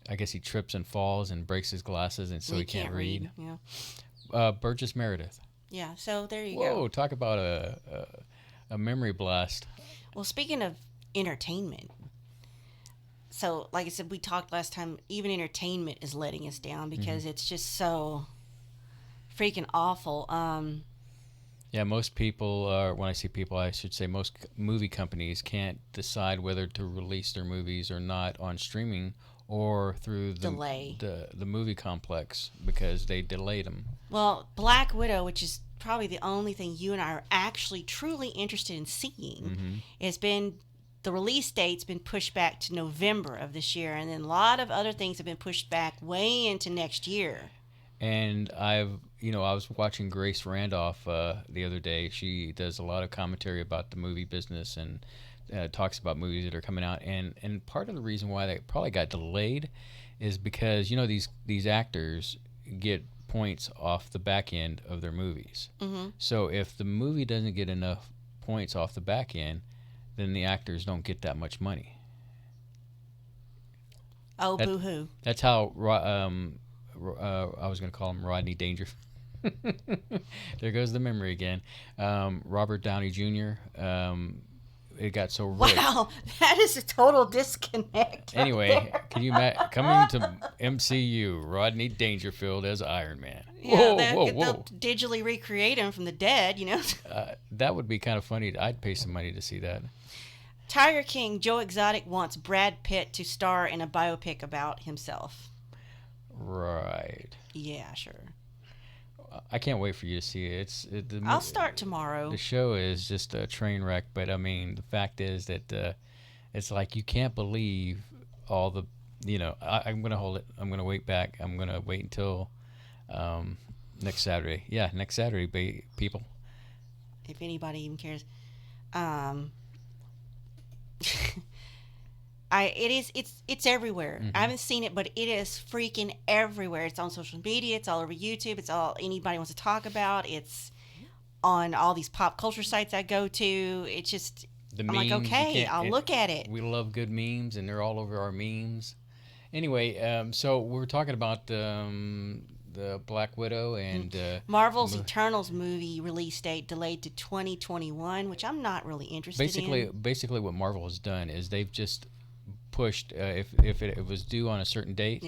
I guess he trips and falls and breaks his glasses, and so he can't read. Yeah. Burgess Meredith. Yeah. So there you Whoa! go. Talk about a memory blast. Well, speaking of entertainment, so like I said, we talked last time, even entertainment is letting us down because it's just so freaking awful. Yeah, most people, when I see people, I should say most movie companies can't decide whether to release their movies or not on streaming or through the movie complex because they delayed them. Well, Black Widow, which is probably the only thing you and I are actually truly interested in seeing, has been, the release date's been pushed back to November of this year, and then a lot of other things have been pushed back way into next year. And I was watching Grace Randolph the other day. She does a lot of commentary about the movie business and talks about movies that are coming out. And part of the reason why they probably got delayed is because, these actors get points off the back end of their movies. So if the movie doesn't get enough points off the back end, then the actors don't get that much money. Oh, boo-hoo. That's how I was going to call him Rodney Dangerfield. There goes the memory again. Robert Downey Jr. It got so rich. Wow, that is a total disconnect. Anyway, can you coming to MCU, Rodney Dangerfield as Iron Man? Yeah, they'll digitally recreate him from the dead, That would be kind of funny. I'd pay some money to see that. Tiger King, Joe Exotic wants Brad Pitt to star in a biopic about himself. Right. Yeah, sure. I can't wait for you to see it. I'll start tomorrow. The show is just a train wreck, but I mean, the fact is that it's like you can't believe all the, I'm going to hold it. I'm going to wait back. I'm going to wait until next Saturday. Yeah, next Saturday, people. If anybody even cares. It's everywhere. I haven't seen it, but it is freaking everywhere. It's on social media. It's all over YouTube. It's all anybody wants to talk about. It's on all these pop culture sites I go to. It's just, I'm like, okay, I'll look at it. We love good memes, and they're all over our memes. Anyway, so we're talking about the Black Widow and Marvel's Eternals movie release date delayed to 2021, which I'm not really interested in. Basically, what Marvel has done is they've just pushed if it was due on a certain date,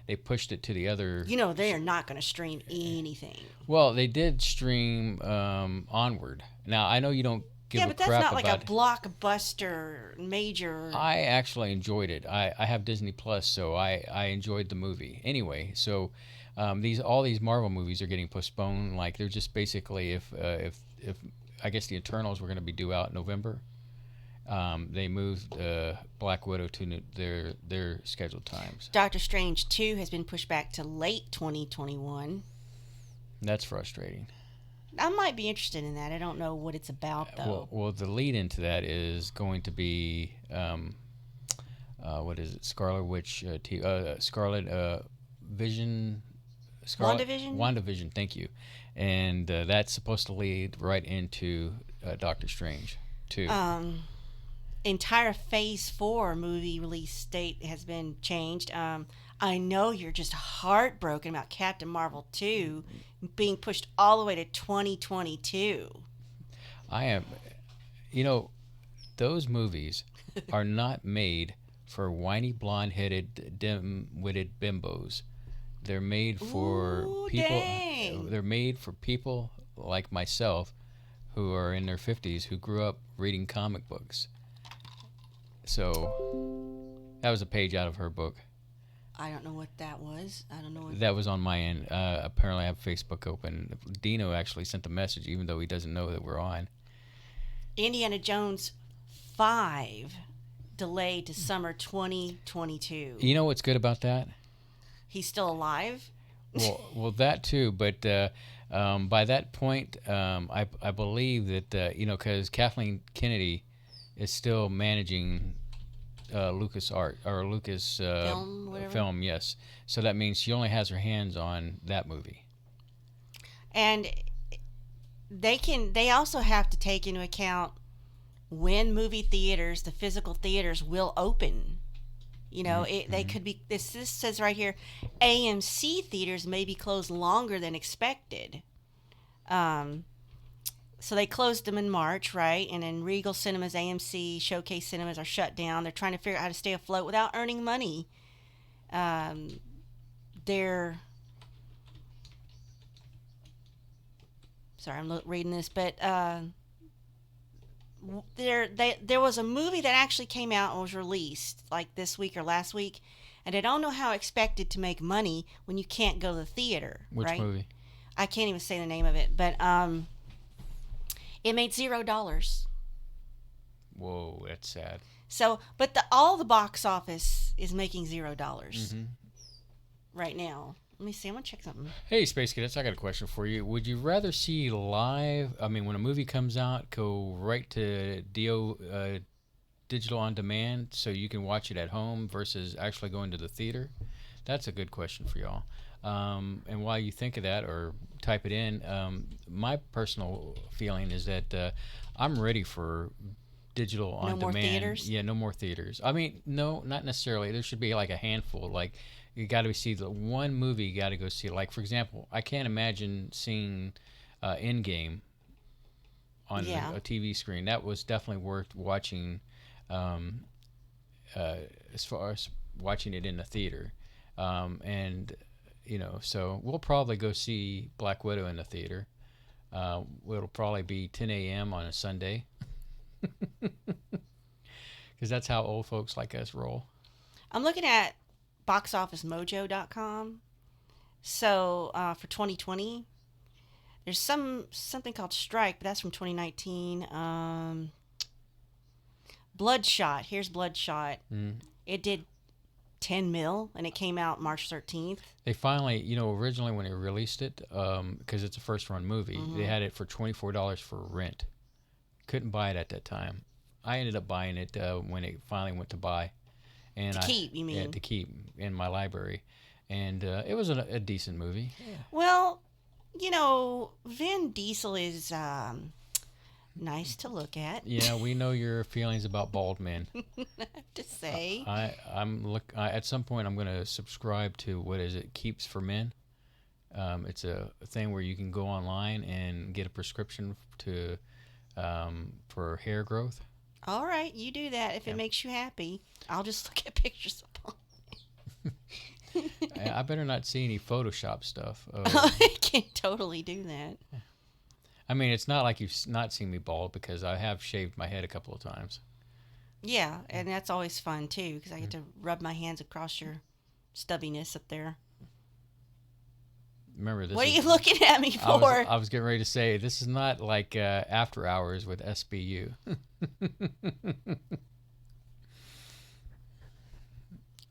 they pushed it to the other. They are not going to stream anything. Well, they did stream Onward. Now I know you don't give a crap about. Yeah, but that's not like a blockbuster major. I actually enjoyed it. I have Disney Plus, so I enjoyed the movie. Anyway, so all these Marvel movies are getting postponed. Like they're just basically if I guess the Eternals were going to be due out in November. They moved Black Widow to their scheduled times. Doctor Strange 2 has been pushed back to late 2021. That's frustrating. I might be interested in that. I don't know what it's about, though. Well, the lead into that is going to be, what is it? Scarlet Witch, Scarlet Vision WandaVision? WandaVision, thank you. And that's supposed to lead right into Doctor Strange, too. Entire Phase 4 movie release date has been changed. I know you're just heartbroken about Captain Marvel 2 being pushed all the way to 2022. I am. Those movies are not made for whiny, blonde-headed, dim-witted bimbos. They're made for people. Dang. They're made for people like myself, who are in their 50s, who grew up reading comic books. So that was a page out of her book. I don't know what that was. I don't know what That was on my end. Apparently, I have Facebook open. Dino actually sent the message, even though he doesn't know that we're on. Indiana Jones 5 delayed to summer 2022. You know what's good about that? He's still alive? Well, that too. But by that point, I believe that because Kathleen Kennedy is still managing Lucas Art or Lucas Film, whatever. Film, yes. So that means she only has her hands on that movie. And they also have to take into account when movie theaters, the physical theaters, will open. They could be. This says right here, AMC theaters may be closed longer than expected. So they closed them in March, right? And then Regal Cinemas, AMC, Showcase Cinemas are shut down. They're trying to figure out how to stay afloat without earning money. Sorry, I'm reading this, but there was a movie that actually came out and was released like this week or last week, and I don't know how expected to make money when you can't go to the theater. Which right? movie? I can't even say the name of it, but it made $0. Whoa, that's sad. So, but all the box office is making $0 right now. Let me see. I'm gonna check something. Hey, Space Cadets, I got a question for you. Would you rather see live? I mean, when a movie comes out, go right to digital on demand, so you can watch it at home, versus actually going to the theater? That's a good question for y'all. And while you think of that or type it in, my personal feeling is that I'm ready for digital on demand. No more theaters? Yeah, no more theaters. I mean, no, not necessarily. There should be like a handful. Like, you got to see the one movie you got to go see. Like, for example, I can't imagine seeing Endgame on a TV screen. That was definitely worth watching as far as watching it in the theater. And so we'll probably go see Black Widow in the theater. It'll probably be 10 a.m. on a Sunday. Because that's how old folks like us roll. I'm looking at boxofficemojo.com. So for 2020, there's something called Strike, but that's from 2019. Bloodshot. Here's Bloodshot. It did 10 mil, and it came out March 13th. They finally, originally when they released it, because it's a first run movie, they had it for $24 for rent. Couldn't buy it at that time. I ended up buying it when it finally went to buy. And keep, you mean? Yeah, to keep in my library. And it was a decent movie. Yeah. Well, Vin Diesel is nice to look at. Yeah, we know your feelings about bald men. I have to say. At some point, I'm going to subscribe to, what is it, Keeps for Men. It's a thing where you can go online and get a prescription for hair growth. All right, you do that if it makes you happy. I'll just look at pictures of them. I better not see any Photoshop stuff. I can totally do that. I mean, it's not like you've not seen me bald, because I have shaved my head a couple of times. Yeah, and that's always fun, too, because I get to rub my hands across your stubbiness up there. Remember this? What are you looking at me for? I was getting ready to say, this is not like After Hours with SBU.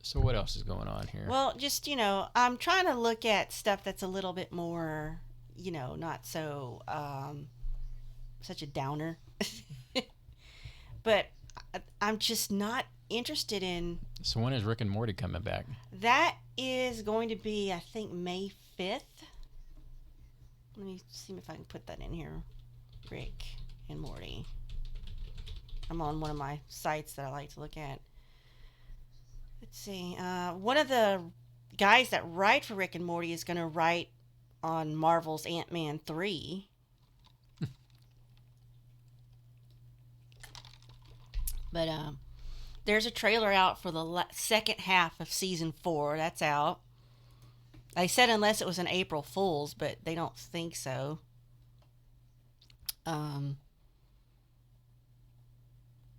So what else is going on here? Well, just, I'm trying to look at stuff that's a little bit more, not so, such a downer. But I'm just not interested in... So when is Rick and Morty coming back? That is going to be, I think, May 5th. Let me see if I can put that in here. Rick and Morty. I'm on one of my sites that I like to look at. Let's see. One of the guys that write for Rick and Morty is going to write on Marvel's Ant-Man 3. But there's a trailer out for the second half of season 4. That's out. I said unless it was an April Fool's, but they don't think so.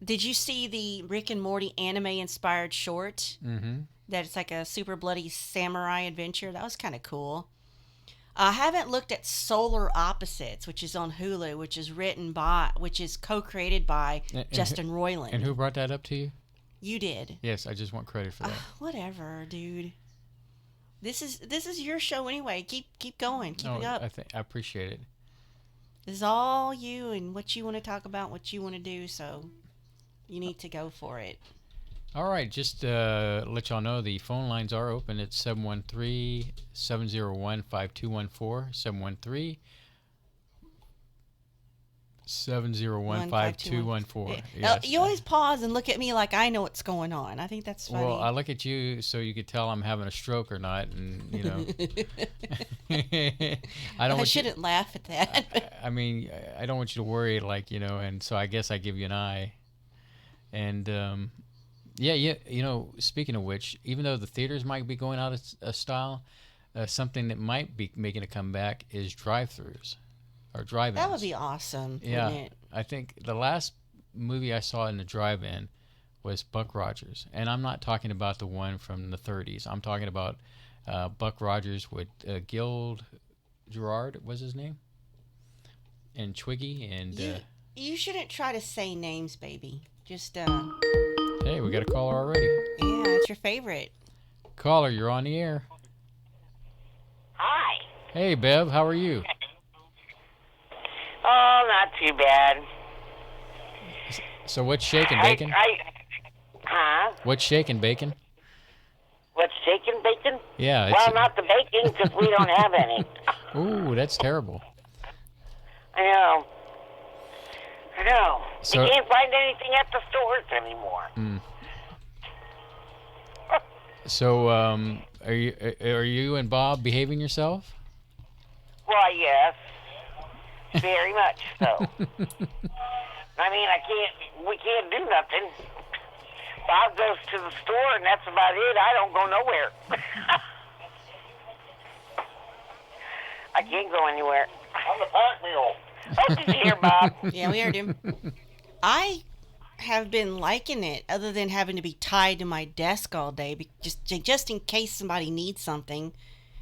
Did you see the Rick and Morty anime-inspired short? Mm-hmm. That it's like a super bloody samurai adventure? That was kind of cool. I haven't looked at Solar Opposites, which is on Hulu, which is co-created by Justin Roiland. And who brought that up to you? You did. Yes, I just want credit for that. Whatever, dude. This is your show anyway. Keep going. Keep it up. I appreciate it. This is all you and what you want to talk about, what you want to do, so you need to go for it. All right, just let y'all know the phone lines are open at 713-701-5214, 701-5214. Yes. You always pause and look at me like I know what's going on. I think that's funny. Well, I look at you so you could tell I'm having a stroke or not, and I shouldn't laugh at that. I mean, I don't want you to worry, and so I guess I give you an eye. And speaking of which, even though the theaters might be going out of style, something that might be making a comeback is drive-thrus or drive-ins. That would be awesome. Yeah, wouldn't it? I think the last movie I saw in the drive-in was Buck Rogers, and I'm not talking about the one from the 30s. I'm talking about Buck Rogers with Gil Gerard was his name, and Twiggy, and you shouldn't try to say names, baby. Just Hey, we got a caller already. Yeah, it's your favorite. Caller, you're on the air. Hi. Hey, Bev, how are you? Oh, not too bad. So what's shaking, bacon? Huh? What's shaking, bacon? What's shaking, bacon? Yeah. Well, not the bacon, because we don't have any. Ooh, that's terrible. I know. So, we can't find anything at the stores anymore. So, are you and Bob behaving yourself? Why, yes. Very much so. I mean, we can't do nothing. Bob goes to the store, and that's about it. I don't go nowhere. I can't go anywhere. I'm the pack mule. Oh, did you hear, Bob? Yeah, we heard him. I have been liking it, other than having to be tied to my desk all day, just in case somebody needs something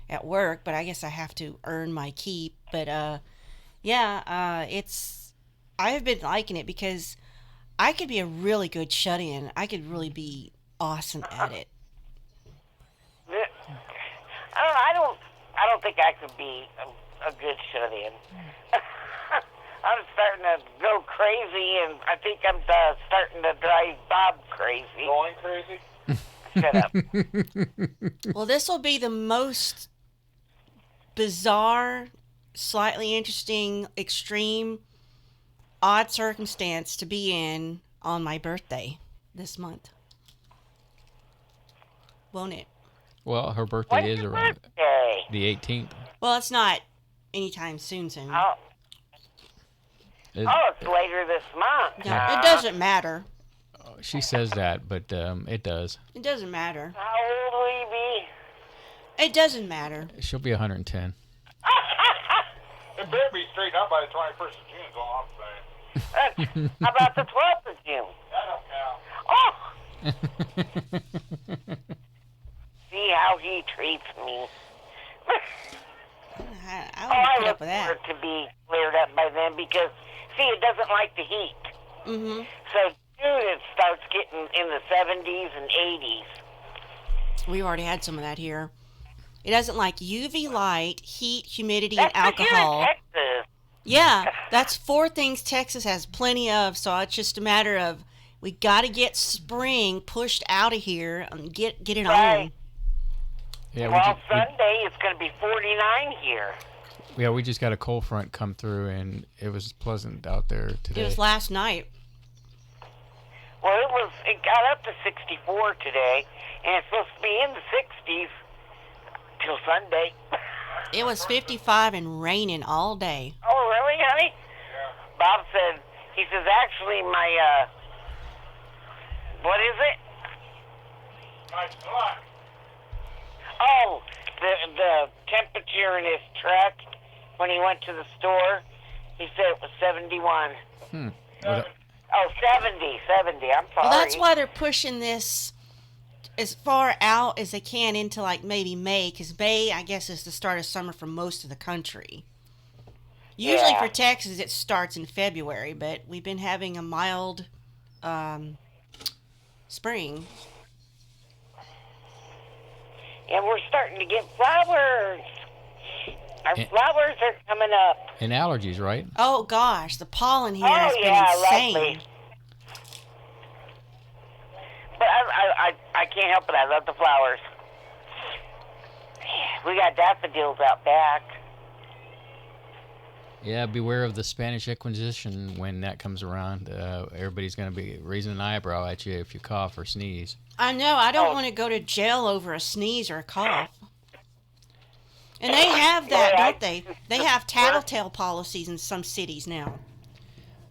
at work. But I guess I have to earn my keep. But I have been liking it because I could be a really good shut-in. I could really be awesome at it. I don't think I could be a good shut-in. I'm starting to go crazy, and I think I'm starting to drive Bob crazy. Going crazy? Shut up. Well, this will be the most bizarre, slightly interesting, extreme, odd circumstance to be in on my birthday this month. Won't it? Well, her birthday When's is your around birthday? the 18th. Well, it's not anytime soon. Oh, it's later this month. No, it doesn't matter. She says that, but it does. It doesn't matter. How old will you be? It doesn't matter. She'll be 110. It better be straight up by the 21st of June, is all I'm saying. How about the 12th of June? That don't count. Oh! See how he treats me. I would put up with that. I look for it to be cleared up by then because, see, it doesn't like the heat. Mm-hmm. So June it starts getting in the 70s and 80s. We've already had some of that here. It doesn't like UV light, heat, humidity, That's and alcohol. Here in Texas. Yeah, that's 4 things Texas has plenty of, so it's just a matter of we got to get spring pushed out of here and get it Right. on. Yeah, Well, Sunday it's going to be 49 here. we just got a cold front come through, and it was pleasant out there today. It was last night. Well, it got up to 64 today, and it's supposed to be in the 60s till Sunday. It was 55 and raining all day. Oh, really, honey? Yeah. Bob said, he says, actually, my, what is it? My clock. Oh, the temperature in his truck when he went to the store, he said it was 71. Oh, 70. I'm sorry. Well, that's why they're pushing this as far out as they can into like maybe May, because May, I guess, is the start of summer for most of the country. Usually for Texas, it starts in February, but we've been having a mild spring. And we're starting to get flowers. Our flowers are coming up. And allergies, right? Oh gosh, the pollen here has been insane. Lovely. But I can't help it. I love the flowers. We got daffodils out back. Yeah, beware of the Spanish Inquisition when that comes around. Everybody's going to be raising an eyebrow at you if you cough or sneeze. I know. I don't want to go to jail over a sneeze or a cough. And they have that, don't they? They have tattletale policies in some cities now.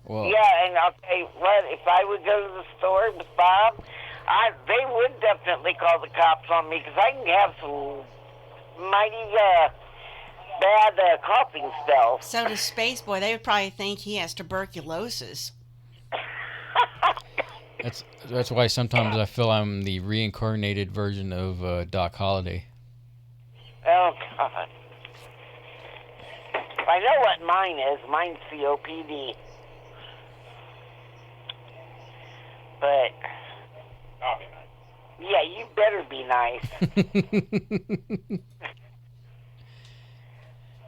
Well, yeah, and I'll tell you what, if I would go to the store with Bob, they would definitely call the cops on me because I can have some mighty bad coughing spells. So does Spaceboy. They would probably think he has tuberculosis. That's why sometimes I feel I'm the reincarnated version of Doc Holliday. Oh, God. I know what mine is. Mine's COPD. But, I'll be nice. yeah, you better be nice.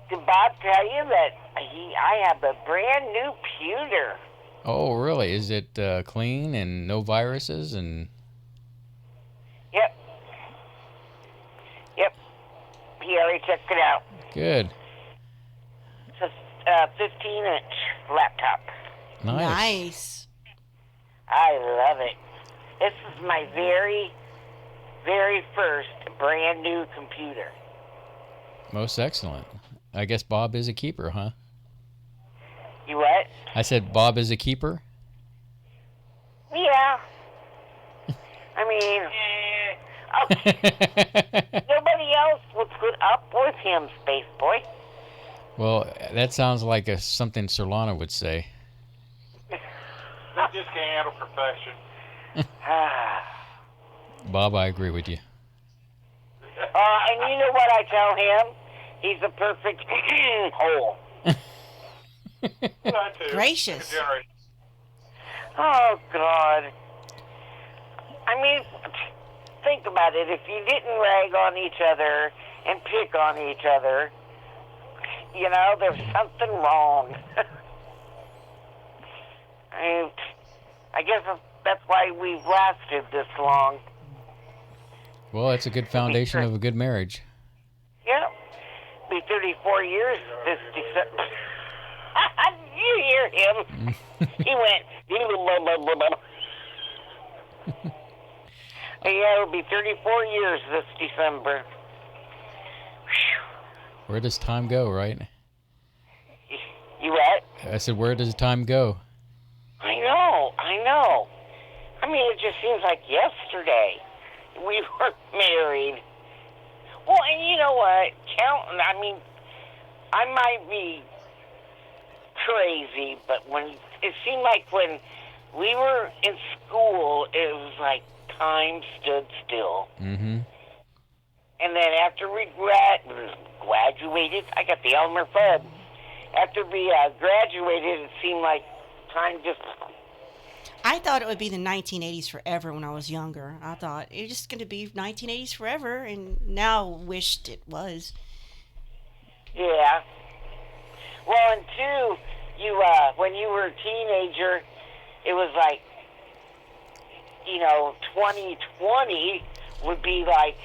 Did Bob tell you that I have a brand new pewter? Oh, really? Is it clean and no viruses? And Yep. He already checked it out. good. It's a 15-inch laptop. Nice. I love it. This is my very, very first brand new computer. Most excellent. I guess Bob is a keeper, huh? You what? I said Bob is a keeper. Yeah. I mean, nobody else would put up with him, Spaceboy. Well, that sounds like something Surlana would say. They just can't handle perfection. Bob, I agree with you. And you know what I tell him? He's a perfect hole. That too. Gracious. Generation. Oh, God. I mean, think about it. If you didn't rag on each other and pick on each other, you know, there's something wrong. I guess that's why we've lasted this long. Well, it's a good foundation of a good marriage. Yeah. Be 34 years this December. You hear him? He went. Yeah, it'll be 34 years this December. Where does time go, right? You what? I said, where does time go? I know. I mean, it just seems like yesterday we were married. Well, and you know what? I mean, I might be crazy, but it seemed like when we were in school, it was like time stood still. Mm-hmm. And then after we graduated, I got the Elmer Fudd. After we graduated, it seemed like time just... I thought it would be the 1980s forever when I was younger. I thought it's just going to be 1980s forever, and now wished it was. Yeah. Well, and two, when you were a teenager, it was like, 2020 would be like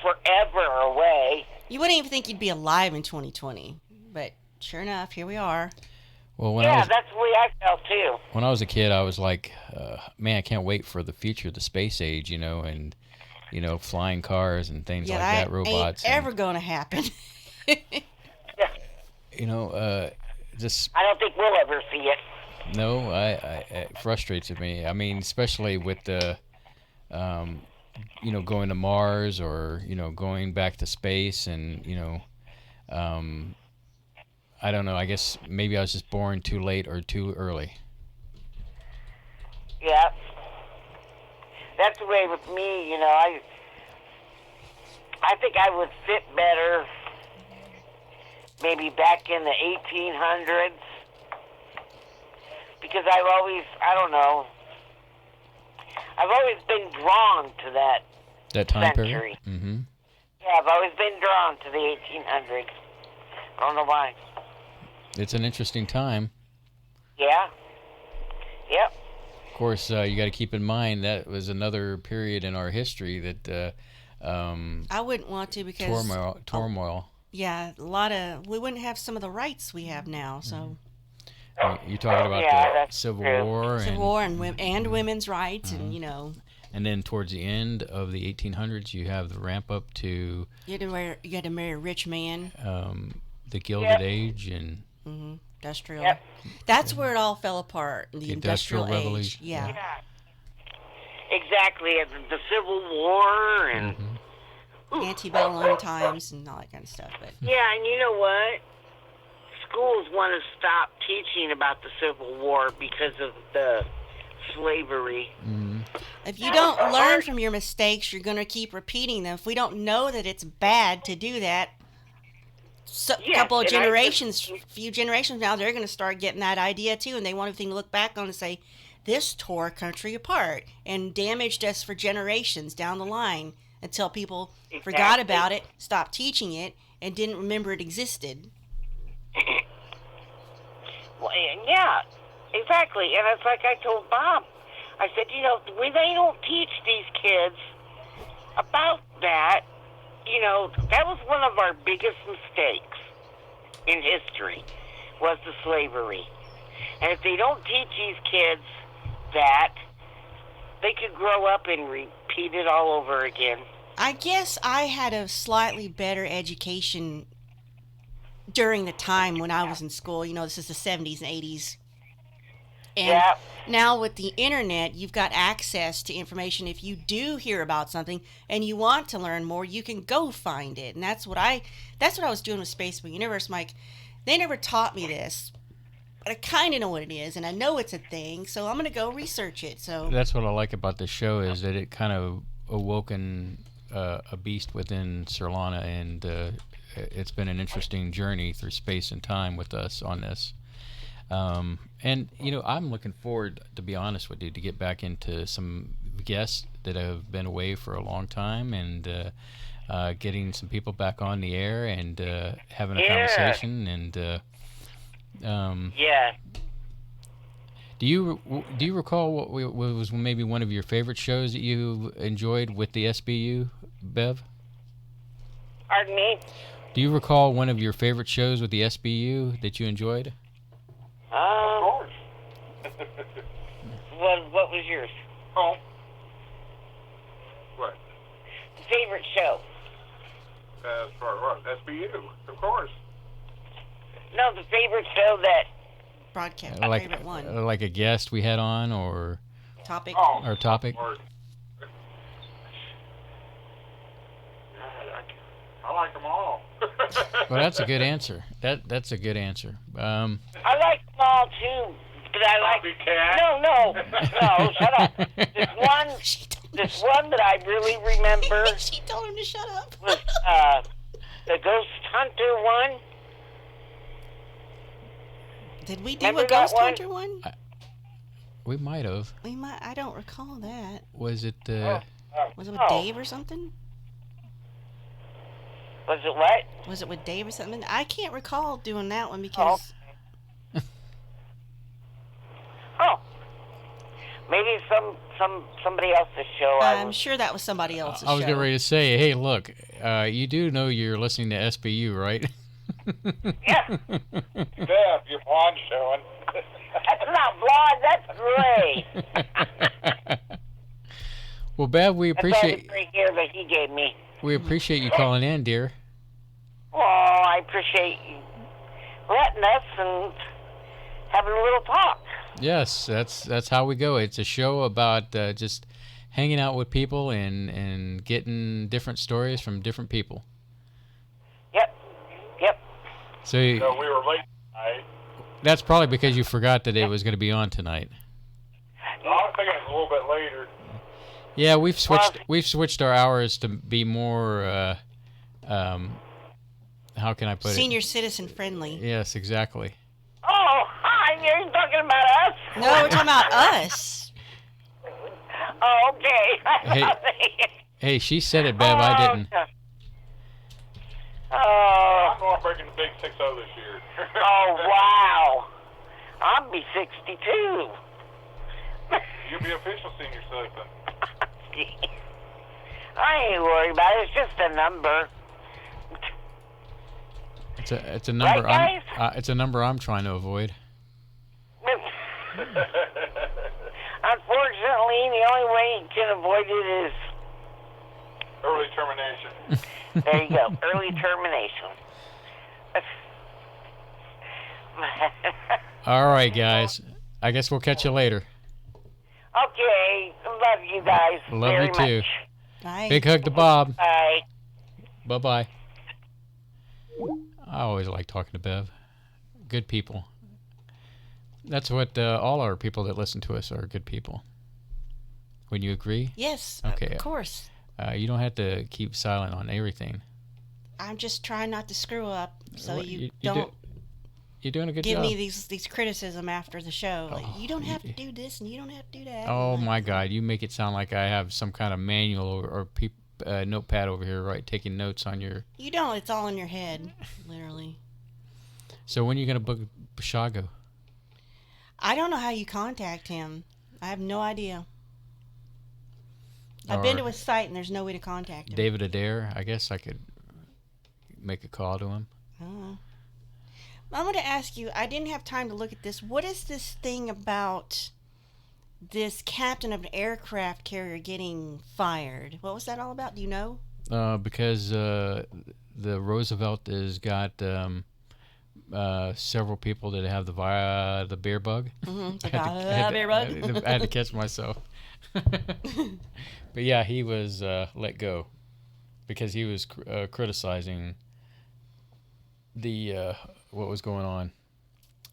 forever away. You wouldn't even think you'd be alive in 2020, but sure enough, here we are. Well, That's the way I felt too. When I was a kid, I was like, man, I can't wait for the future, the space age, and flying cars and things like that, robots. Ain't ever gonna happen. Just. I don't think we'll ever see it. No, it frustrates me. I mean, especially with the, going to Mars or going back to space, and I don't know. I guess maybe I was just born too late or too early. Yeah, that's the way with me. I think I would fit better maybe back in the 1800s. Because I've always been drawn to that time century. period. Mm-hmm. Yeah, I've always been drawn to the 1800s. I don't know why. It's an interesting time. Yeah. Yep. Of course, you got to keep in mind that was another period in our history that. I wouldn't want to because turmoil. Yeah, we wouldn't have some of the rights we have now. So. You're talking about the Civil War. Civil War and women's rights, and And then towards the end of the 1800s, you have the ramp up to. You had to marry a rich man. The Gilded Age and. Industrial. Yep. That's where it all fell apart. The industrial Revolution. Age. Yeah. Exactly. The Civil War and. Antebellum times and all that kind of stuff. But. Yeah, and you know what? Schools want to stop teaching about the Civil War because of the slavery. Mm-hmm. If you don't learn from your mistakes, you're going to keep repeating them. If we don't know that it's bad to do that, few generations now, they're going to start getting that idea too, and they want everything to look back on and say, this tore our country apart and damaged us for generations down the line until people forgot about it, stopped teaching it, and didn't remember it existed. Well, yeah, exactly. And it's like I told Bob. I said, they don't teach these kids about that. That was one of our biggest mistakes in history, was the slavery. And if they don't teach these kids that, they could grow up and repeat it all over again. I guess I had a slightly better education during the time when I was in school. This is the 70s and 80s. And now with the internet, you've got access to information. If you do hear about something and you want to learn more, you can go find it. And that's what I was doing with Spaceboy Universe, Mike. They never taught me this, but I kind of know what it is, and I know it's a thing, so I'm going to go research it. So that's what I like about this show, is that it kind of awoken a beast within Surlana, and it's been an interesting journey through space and time with us on this. And I'm looking forward, to be honest with you, to get back into some guests that have been away for a long time, and getting some people back on the air and having a conversation. And do you recall what was maybe one of your favorite shows that you enjoyed with the SBU, Bev? Pardon me? Do you recall one of your favorite shows with the SBU that you enjoyed? Of course. What was yours? Oh. What? Favorite show? As far as what? SBU, of course. No, the favorite show that... Broadcast, favorite one. Like a guest we had on, or... Topic. Oh, or topic. I like them all. Well, that's a good answer. That's a good answer. I like them all too, but I like... No, shut up. This one that I really remember... She told him to shut up. Was the Ghost Hunter one. Did we do a Ghost Hunter one? We might have. I don't recall that. Was it... Was it with Dave or something? Was it what? Was it with Dave or something? I can't recall doing that one because... Maybe somebody else's show. I'm sure that was somebody else's I was show. getting ready to say, hey, look, you do know you're listening to SBU, right? Yeah. Deb, your blonde showing. That's not blonde. That's gray. Well, Bev, we appreciate That's gray hair that he gave me. you calling in, dear. Well, I appreciate you letting us and having a little talk. Yes, that's how we go. It's a show about just hanging out with people and getting different stories from different people. Yep. So So we were late tonight. that's probably because you forgot that it was going to be on tonight. No, I was thinking it was a little bit later. Yeah, we've switched our hours to be more how can I put Senior it? citizen friendly. Yes, exactly. Oh, hi, you're talking about us? No, we're talking about us. Oh, okay. Hey, she said it, Bev. I didn't. Oh, I'm going breaking the big 6-0 this year. oh, wow. I'll be 62. You'll be official senior citizen. I ain't worried about it. It's just a number. It's a number. Right, It's a number I'm trying to avoid. Unfortunately, the only way you can avoid it is... Early termination. There you go. Early termination. All right, guys. I guess we'll catch you later. Okay. Love you guys Love very you too. much. Bye. Big hug to Bob. Bye. Bye-bye. I always like talking to Bev. Good people. That's what all our people that listen to us are, good people. Wouldn't you agree? Yes, Okay. of course. You don't have to keep silent on everything. I'm just trying not to screw up, so Well, you don't you're doing a good give job. me these criticism after the show. Like, you don't have to do this and you don't have to do that. Oh And, my God! You make it sound like I have some kind of manual or notepad over here, right? Taking notes on your. You don't. It's all in your head, literally. So when are you gonna book Bashago? I don't know how you contact him. I have no idea. I've been to his site and there's no way to contact him. David Adair. I guess I could make a call to him. I'm going to ask you, I didn't have time to look at this. What is this thing about this captain of an aircraft carrier getting fired? What was that all about? Do you know? Because the Roosevelt has got several people that have the bear bug. Mm-hmm. Bear bug. I had to catch myself. But yeah, he was let go because he was criticizing the what was going on.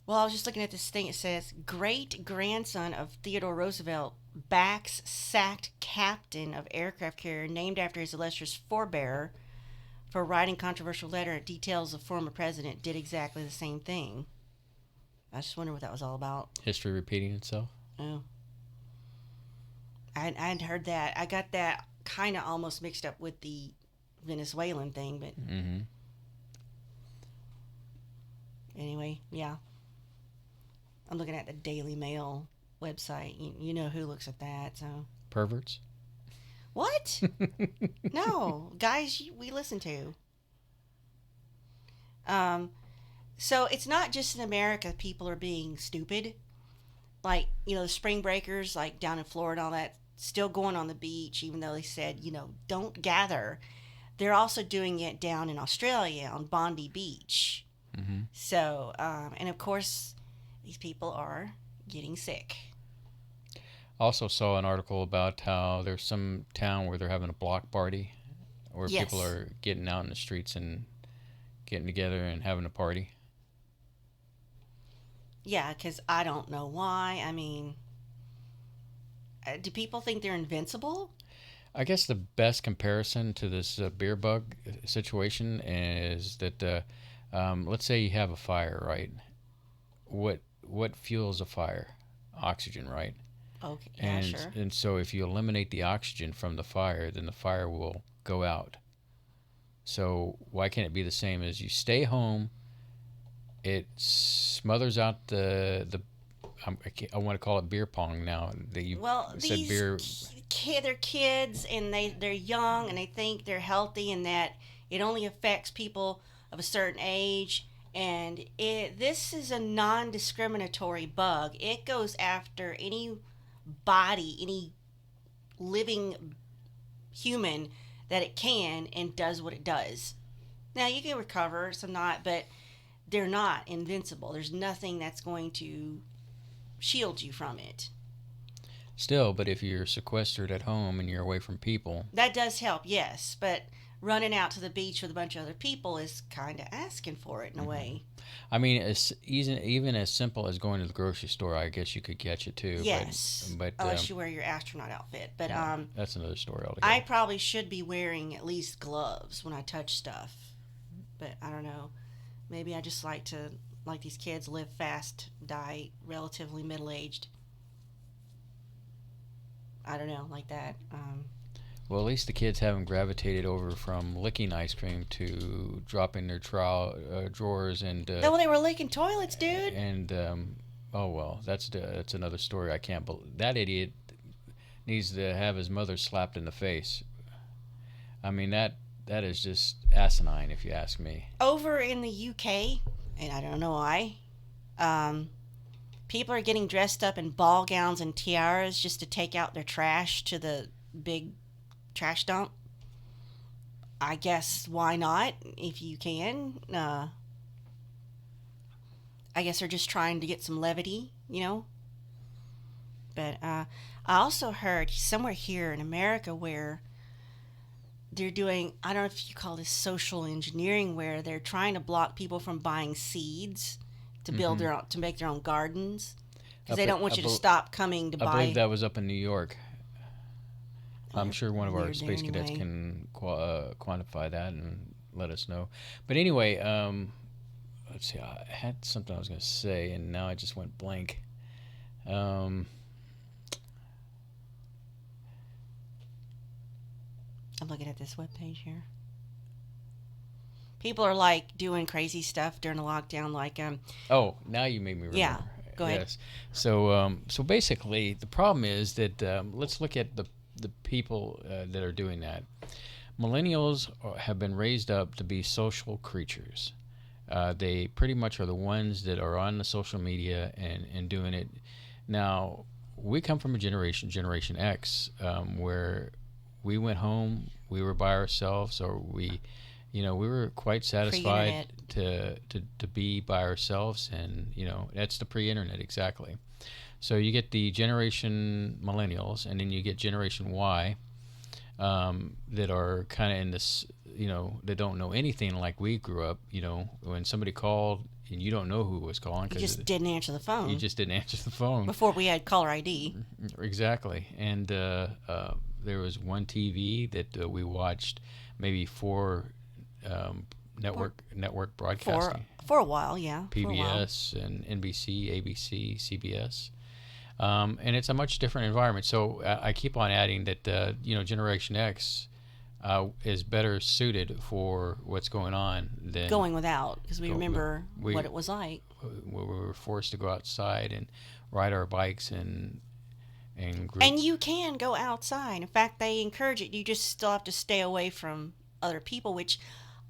Well, I was just looking at this thing. It says, great-grandson of Theodore Roosevelt backs sacked captain of aircraft carrier named after his illustrious forebearer for writing controversial letter. It details the former president did exactly the same thing. I just wonder what that was all about. History repeating itself. Oh. I hadn't heard that. I got that kind of almost mixed up with the Venezuelan thing, but Mm-hmm. anyway, yeah. I'm looking at the Daily Mail website. You know who looks at that, so. Perverts. What? No, guys we listen to. So it's not just in America people are being stupid. Like, the spring breakers, like down in Florida and all that, still going on the beach, even though they said, don't gather. They're also doing it down in Australia on Bondi Beach. Mm-hmm. So, and of course, these people are getting sick. Also saw an article about how there's some town where they're having a block party where Yes. people are getting out in the streets and getting together and having a party. Yeah, because I don't know why. I mean, do people think they're invincible? I guess the best comparison to this beer bug situation is that let's say you have a fire, right? What fuels a fire? Oxygen, right? Okay, yeah, sure. And so if you eliminate the oxygen from the fire, then the fire will go out. So why can't it be the same as you stay home? It smothers out the I want to call it beer pong now. You Well, said these beer. they're kids and they're young and they think they're healthy and that it only affects people of a certain age. And this is a non-discriminatory bug. It goes after any body, any living human that it can and does what it does. Now, you can recover, some not, but they're not invincible. There's nothing that's going to shield you from it. Still, but if you're sequestered at home and you're away from people. That does help, yes. But running out to the beach with a bunch of other people is kind of asking for it in a way. I mean, even as simple as going to the grocery store, I guess you could catch it too. Yes, but unless you wear your astronaut outfit. But that's another story altogether. I probably should be wearing at least gloves when I touch stuff. But I don't know. Maybe I just like these kids, live fast, die relatively middle-aged. I don't know, like that. Well, at least the kids haven't gravitated over from licking ice cream to dropping their drawers and. No, they were licking toilets, dude. And oh well, that's another story. I can't believe that idiot needs to have his mother slapped in the face. I mean that is just asinine, if you ask me. Over in the UK, and I don't know why, people are getting dressed up in ball gowns and tiaras just to take out their trash to the big trash dump. I guess why not, if you can. I guess they're just trying to get some levity, you know. But I also heard somewhere here in America where they're doing, I don't know if you call this social engineering, where they're trying to block people from buying seeds to build their own, to make their own gardens, because they don't want you to stop coming to buy. I believe that was up in New York. I'm sure one of our space cadets can quantify that and let us know. But anyway, let's see. I had something I was going to say, and now I just went blank. I'm looking at this webpage here. People are like doing crazy stuff during the lockdown, like Oh, now you made me remember. Yeah, go ahead. Yes. So basically, the problem is that let's look at the people that are doing that. Millennials have been raised up to be social creatures. They pretty much are the ones that are on the social media and doing it. Now, we come from a Generation X, where we went home, we were by ourselves, or we were quite satisfied to be by ourselves, and that's the pre-internet exactly. So you get the Generation Millennials, and then you get Generation Y, that are kind of in this, they don't know anything like we grew up. When somebody called and you don't know who was calling, you just didn't answer the phone. You just didn't answer the phone before we had caller ID. Exactly, and there was one TV that we watched, maybe 4 network broadcasting for a while, yeah. PBS and NBC, ABC, CBS. And it's a much different environment. So I keep on adding that Generation X is better suited for what's going on than going without, because we remember what it was like. We were forced to go outside and ride our bikes and group. And you can go outside. In fact, they encourage it. You just still have to stay away from other people, which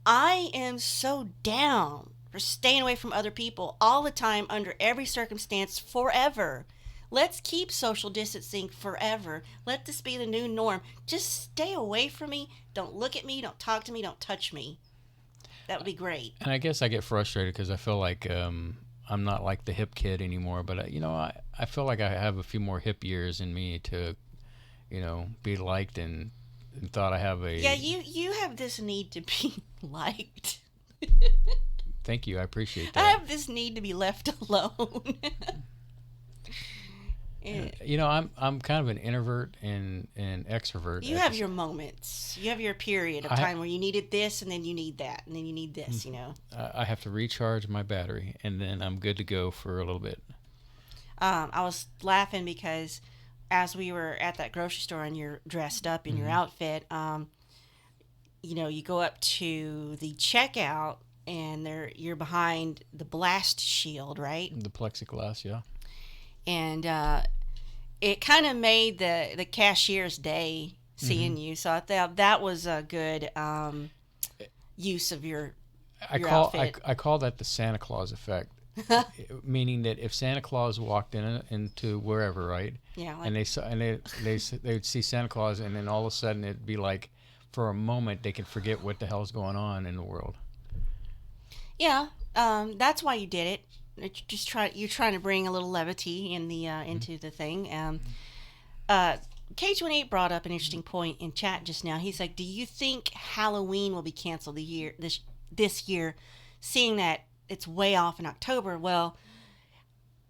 I am so down for staying away from other people all the time, under every circumstance, forever. Let's keep social distancing forever. Let this be the new norm. Just stay away from me. Don't look at me. Don't talk to me. Don't touch me. That would be great. And I guess I get frustrated because I feel like I'm not like the hip kid anymore. But, I feel like I have a few more hip years in me to, be liked and thought I have a... Yeah, you have this need to be liked. Thank you. I appreciate that. I have this need to be left alone. I'm kind of an introvert and extrovert. You have your moments. You have your period of time where you needed this, and then you need that, and then you need this, I have to recharge my battery, and then I'm good to go for a little bit. I was laughing because as we were at that grocery store and you're dressed up in your outfit, you go up to the checkout, and you're behind the blast shield, right? The plexiglass, yeah. and it kind of made the cashier's day seeing you. So I thought that was a good use of your outfit. I call that the Santa Claus effect. Meaning that if Santa Claus walked into wherever, right? Yeah. And they would see Santa Claus, and then all of a sudden it'd be like, for a moment, they could forget what the hell's going on in the world. Yeah, that's why you did it. You're trying to bring a little levity in the into the thing. K28 brought up an interesting point in chat just now. He's like, "Do you think Halloween will be canceled this year, seeing that it's way off in October?" Well,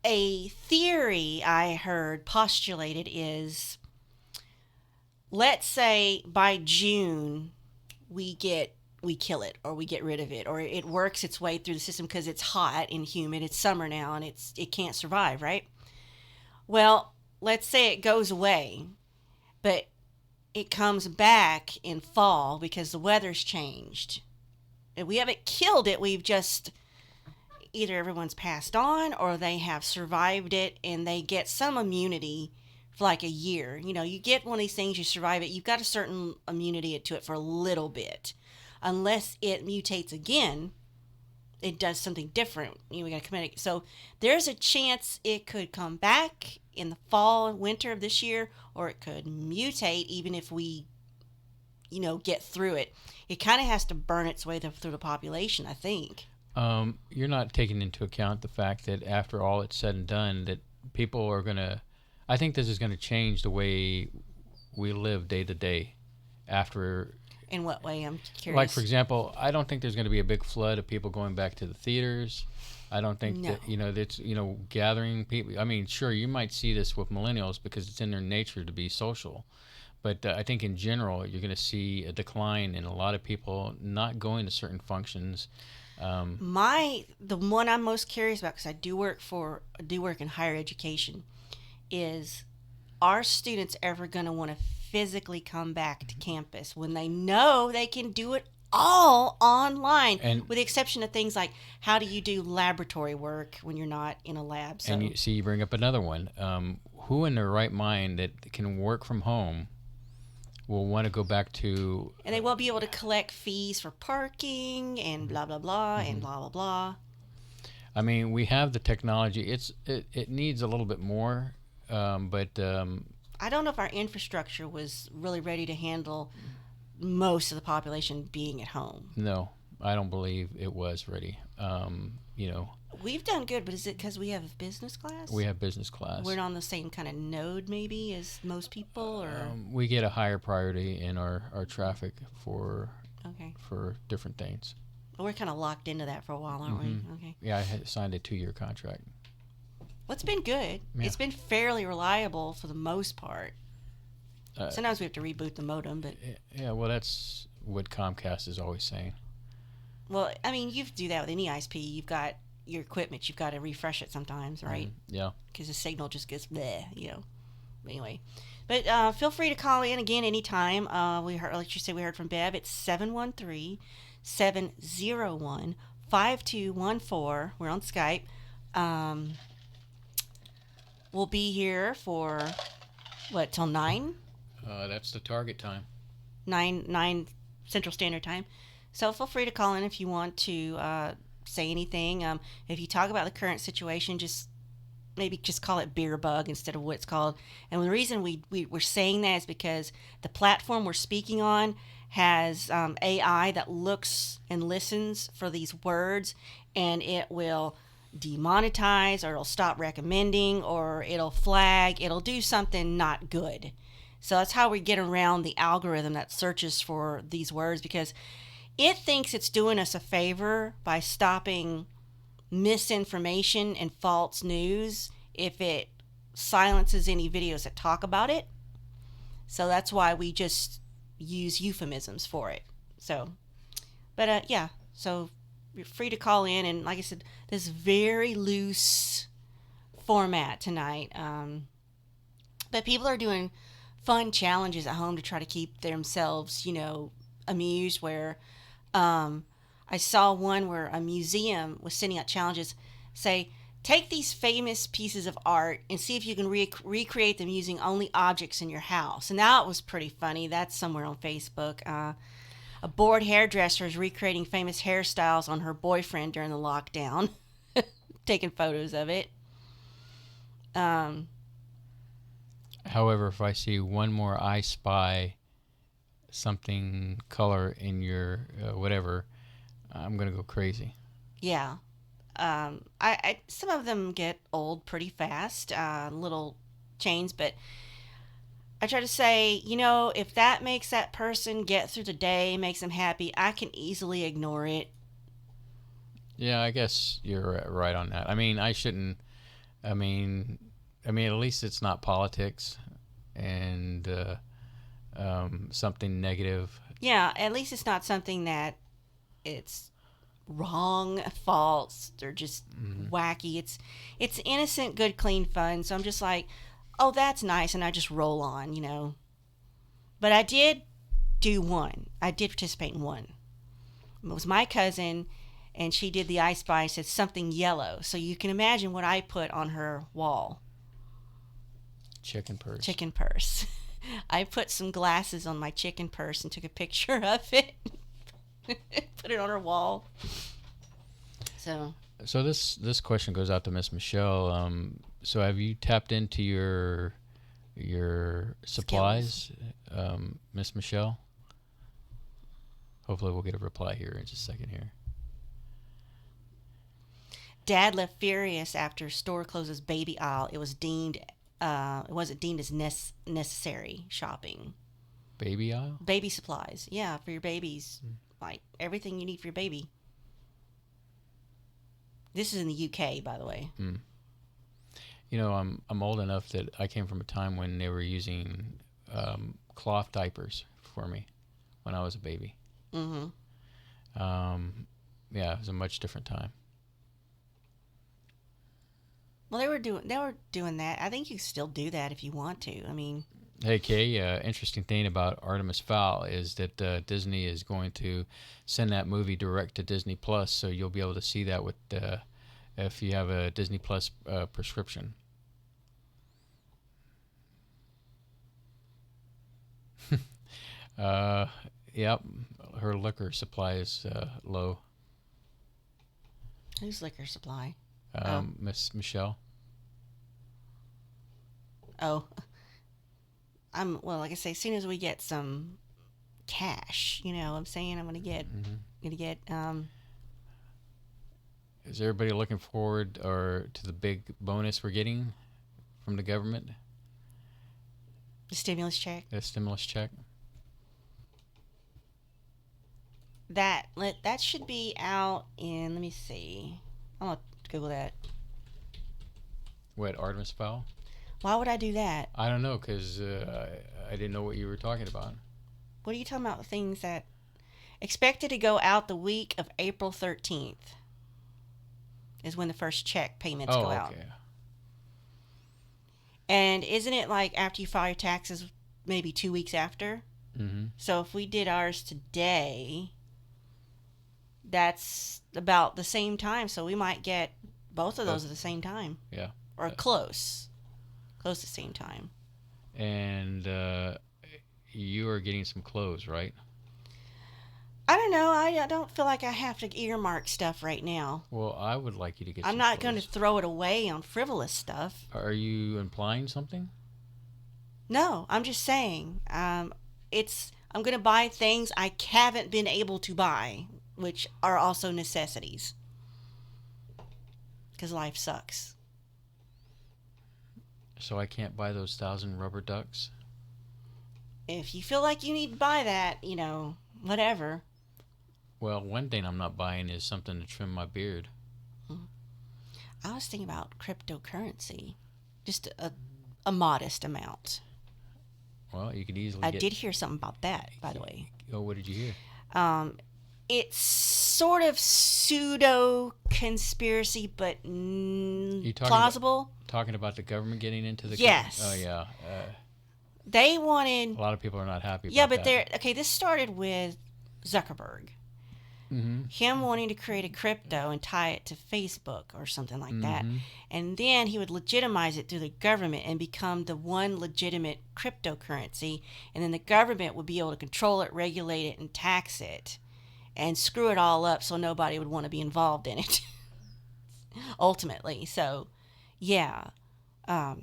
a theory I heard postulated is, let's say by June we kill it, or we get rid of it, or it works its way through the system because it's hot and humid. It's summer now, and it can't survive, right? Well, let's say it goes away, but it comes back in fall because the weather's changed. And we haven't killed it. We've just either everyone's passed on, or they have survived it and they get some immunity for like a year. You know, you get one of these things, you survive it, you've got a certain immunity to it for a little bit. Unless it mutates again, it does something different. We got to commit it. So there's a chance it could come back in the fall and winter of this year, or it could mutate even if we, get through it. It kind of has to burn its way through the population, I think. You're not taking into account the fact that after all it's said and done, that people are going to, I think this is going to change the way we live day to day after. In what way? I'm curious. Like, for example, I don't think there's going to be a big flood of people going back to the theaters. I don't think that, that's, gathering people. I mean, sure, you might see this with millennials because it's in their nature to be social. But I think in general, you're going to see a decline in a lot of people not going to certain functions. The one I'm most curious about, because I do work in higher education, is, are students ever going to want to physically come back to campus when they know they can do it all online, and with the exception of things like, how do you do laboratory work when you're not in a lab? So. And you bring up another one. Who in their right mind that can work from home will want to go back to... And they won't be able to collect fees for parking and blah, blah, blah, and blah, blah, blah. I mean, we have the technology. It needs a little bit more, but... I don't know if our infrastructure was really ready to handle most of the population being at home. No, I don't believe it was ready. We've done good, but is it because we have business class? We have business class. We're on the same kind of node, maybe, as most people, or we get a higher priority in our traffic for different things. We're kind of locked into that for a while, aren't we? Okay. Yeah, I had signed a 2-year contract. Well, it's been good. Yeah. It's been fairly reliable for the most part. Sometimes we have to reboot the modem, but... Yeah, well, that's what Comcast is always saying. Well, I mean, you do that with any ISP. You've got your equipment. You've got to refresh it sometimes, right? Yeah. Because the signal just gets bleh, Anyway. But feel free to call in again anytime. We heard from Bev. It's 713-701-5214. We're on Skype. We'll be here for, till 9? That's the target time. 9 Central Standard Time. So feel free to call in if you want to say anything. If you talk about the current situation, just call it beer bug instead of what it's called. And the reason we're saying that is because the platform we're speaking on has AI that looks and listens for these words, and it will demonetize, or it'll stop recommending, or it'll flag, it'll do something not good. So that's how we get around the algorithm that searches for these words, because it thinks it's doing us a favor by stopping misinformation and false news if it silences any videos that talk about it. So that's why we just use euphemisms for it. So, but so you're free to call in, and like I said, this very loose format tonight. But people are doing fun challenges at home to try to keep themselves, amused, where I saw one where a museum was sending out challenges. Say, take these famous pieces of art and see if you can recreate them using only objects in your house. And that was pretty funny. That's somewhere on Facebook. A bored hairdresser is recreating famous hairstyles on her boyfriend during the lockdown, taking photos of it. However, if I see one more I Spy something color in your whatever, I'm going to go crazy. Yeah. I some of them get old pretty fast, little chains, but I try to say, if that makes that person get through the day, makes them happy, I can easily ignore it. Yeah, I guess you're right on that. I mean, I shouldn't. I mean, at least it's not politics and something negative. Yeah, at least it's not something that it's wrong, false, or just wacky. It's innocent, good, clean fun. So I'm just like, oh, that's nice, and I just roll on, But I did do one. I did participate in one. It was my cousin, and she did the I Spy, said something yellow. So you can imagine what I put on her wall. Chicken purse. Chicken purse. I put some glasses on my chicken purse and took a picture of it. Put it on her wall. So this question goes out to Miss Michelle. So have you tapped into your supplies, Miss Michelle? Hopefully we'll get a reply here in just a second here. Dad left furious after store closes baby aisle. It wasn't deemed as necessary shopping. Baby aisle? Baby supplies. Yeah, for your babies. Like everything you need for your baby. This is in the UK, by the way. I'm old enough that I came from a time when they were using cloth diapers for me when I was a baby. Yeah, it was a much different time. Well, they were doing that. I think you still do that if you want to. I mean. Hey Kay, interesting thing about Artemis Fowl is that Disney is going to send that movie direct to Disney Plus, so you'll be able to see that with if you have a Disney Plus prescription. Yep, her liquor supply is low. Whose liquor supply? Miss Michelle. Oh. Like I say, as soon as we get some cash, I'm saying I'm gonna get Is everybody looking forward to the big bonus we're getting from the government? The stimulus check. The stimulus check. That should be out in. Let me see. I'm gonna Google that. What, Artemis Fowl? Why would I do that? I don't know, because I didn't know what you were talking about. What are you talking about? Things that expected to go out the week of April 13th is when the first check payments go out. Okay. And isn't it like after you file your taxes, maybe 2 weeks after? Mm-hmm. So if we did ours today, that's about the same time. So we might get both of those at the same time. Yeah. Or close the same time. And you are getting some clothes, right? I don't know. I don't feel like I have to earmark stuff right now. Well, I would like you to get I'm some not clothes. going to throw it away on frivolous stuff. Are you implying something? No, I'm just saying. I'm going to buy things I haven't been able to buy, which are also necessities. Because life sucks. So I can't buy those 1,000 rubber ducks? If you feel like you need to buy that, whatever. Well, one thing I'm not buying is something to trim my beard. I was thinking about cryptocurrency. Just a modest amount. Well, you could easily I did hear something about that, by the way. Oh, what did you hear? It's sort of pseudo-conspiracy, but plausible. Talking about the government getting into the... Yes. Oh, yeah. They wanted... A lot of people are not happy about that. Yeah, but this started with Zuckerberg. him wanting to create a crypto and tie it to Facebook or something like that. And then he would legitimize it through the government and become the one legitimate cryptocurrency. And then the government would be able to control it, regulate it, and tax it and screw it all up so nobody would want to be involved in it ultimately. So, yeah, I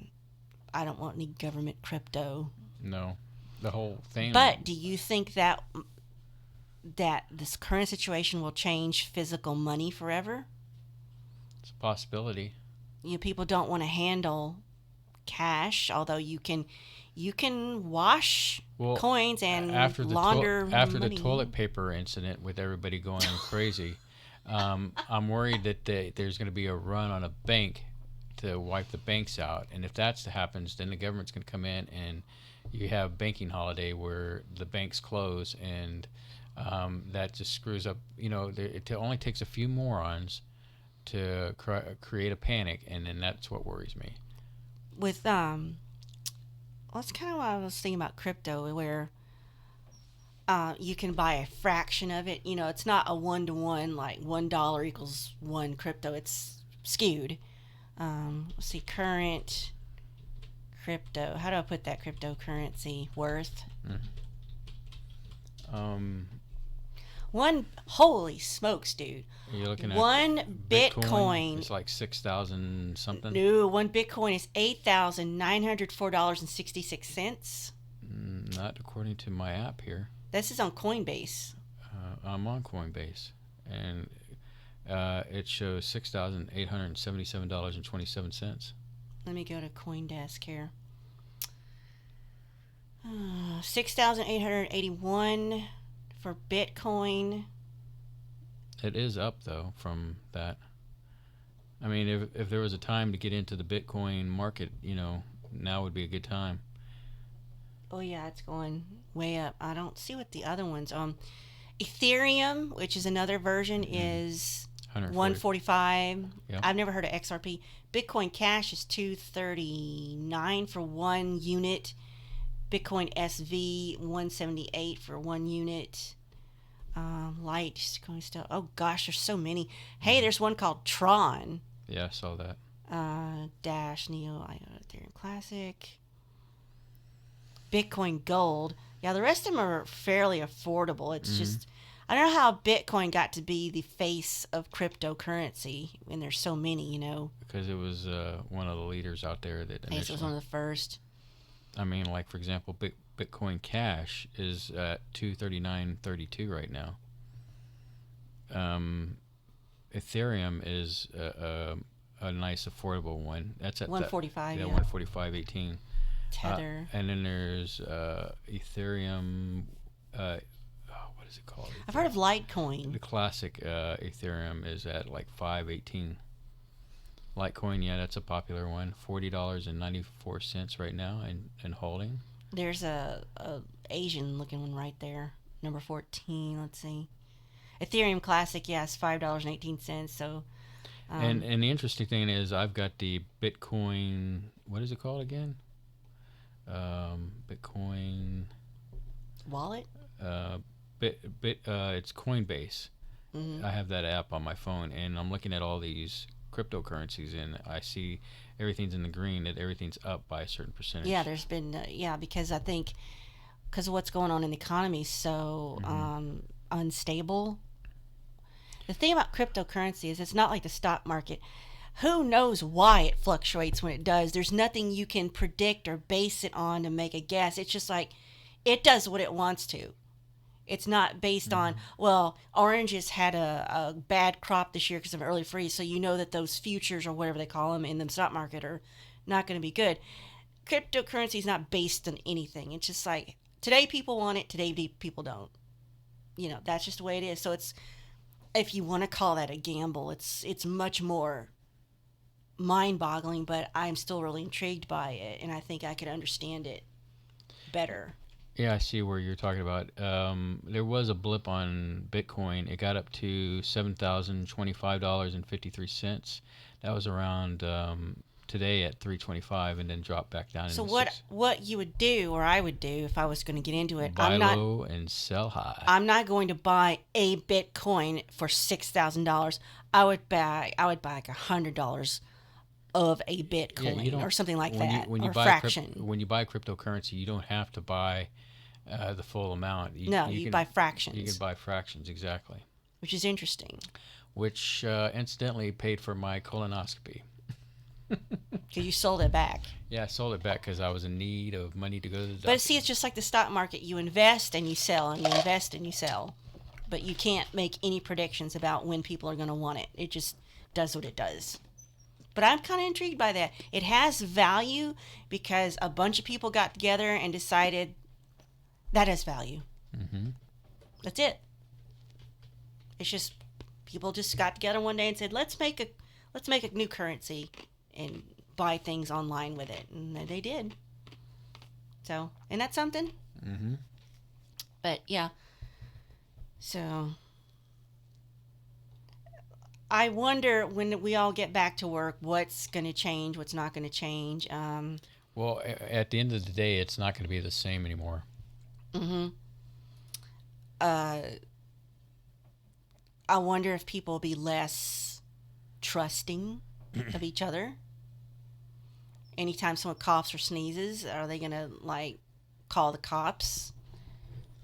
don't want any government crypto. No, the whole thing. But do you think that this current situation will change physical money forever? It's a possibility. People don't want to handle cash, although you can wash coins and launder after money. the toilet paper incident with everybody going crazy. I'm worried that there's going to be a run on a bank to wipe the banks out, and if that happens, then the government's going to come in and you have banking holiday where the banks close, and that just screws up. It only takes a few morons to create a panic, and then that's what worries me. With that's kind of what I was thinking about crypto, where you can buy a fraction of it. It's not a 1-to-1 like $1 equals 1 crypto. It's skewed. Let's see, current crypto. How do I put that cryptocurrency worth? Holy smokes, dude. You're looking at one Bitcoin. It's like 6,000 something. No, one Bitcoin is $8,904.66. Not according to my app here. This is on Coinbase. I'm on Coinbase, and it shows $6,877.27. Let me go to CoinDesk here. 6,881 for Bitcoin. It is up though from that. I mean, if there was a time to get into the Bitcoin market, now would be a good time. Oh yeah, it's going way up. I don't see what the other ones. Ethereum, which is another version, is 145. Yep. I've never heard of XRP. Bitcoin Cash is $239 for 1 unit. Bitcoin SV 178 for 1 unit. Litecoin still. Oh gosh, there's so many. Hey, there's one called Tron. Yeah, I saw that. Dash Neo Ethereum Classic. Bitcoin Gold. Yeah, the rest of them are fairly affordable. It's just, I don't know how Bitcoin got to be the face of cryptocurrency when there's so many, Because it was one of the leaders out there that initially. It was one of the first. I mean, like, for example, Bitcoin Cash is at $239.32 right now. Ethereum is a nice affordable one. That's at 145. Yeah, 145.18. Tether. And then there's Ethereum. What is it called? I've heard of Litecoin. The classic Ethereum is at like 5.18. Litecoin, yeah, that's a popular one. $40.94 right now, and holding. There's a Asian looking one right there, number 14. Let's see, Ethereum Classic. Yes, $5.18. So. And the interesting thing is, I've got the Bitcoin. What is it called again? Bitcoin wallet. It's Coinbase. I have that app on my phone, and I'm looking at all these cryptocurrencies, and I see everything's in the green, that everything's up by a certain percentage. Yeah, there's been because I think because of what's going on in the economy, so unstable. The thing about cryptocurrency is it's not like the stock market. Who knows why it fluctuates when it does? There's nothing you can predict or base it on to make a guess. It's just like it does what it wants to. It's not based on, well, oranges had a bad crop this year because of an early freeze, so you know that those futures or whatever they call them in the stock market are not going to be good. Cryptocurrency is not based on anything. It's just like today people want it, today people don't. That's just the way it is. So it's, if you want to call that a gamble, it's much more mind-boggling, but I'm still really intrigued by it, and I think I could understand it better. Yeah, I see where you're talking about. There was a blip on Bitcoin. It got up to $7,025.53. That was around today at 325 and then drop back down. So into what you would do, or I would do if I was going to get into it, buy low and sell high. I'm not going to buy a Bitcoin for $6,000. I would buy like $100 of a Bitcoin or something like that, when you or buy fraction. when you buy cryptocurrency, you don't have to buy the full amount. You can buy fractions. You can buy fractions, exactly. Which is interesting. Which incidentally paid for my colonoscopy. Because you sold it back. Yeah, I sold it back because I was in need of money to go to the doctor. But see, it's just like the stock market. You invest and you sell, and you invest and you sell. But you can't make any predictions about when people are going to want it. It just does what it does. But I'm kind of intrigued by that. It has value because a bunch of people got together and decided that has value. Mm-hmm. That's it. It's just people just got together one day and said, let's make a new currency and buy things online with it, and they did. So, isn't that something? Mm-hmm. But yeah. So I wonder when we all get back to work, what's going to change, what's not going to change. Well, at the end of the day, it's not going to be the same anymore. Mm-hmm. I wonder if people will be less trusting of each other. Anytime someone coughs or sneezes, are they going to, like, call the cops?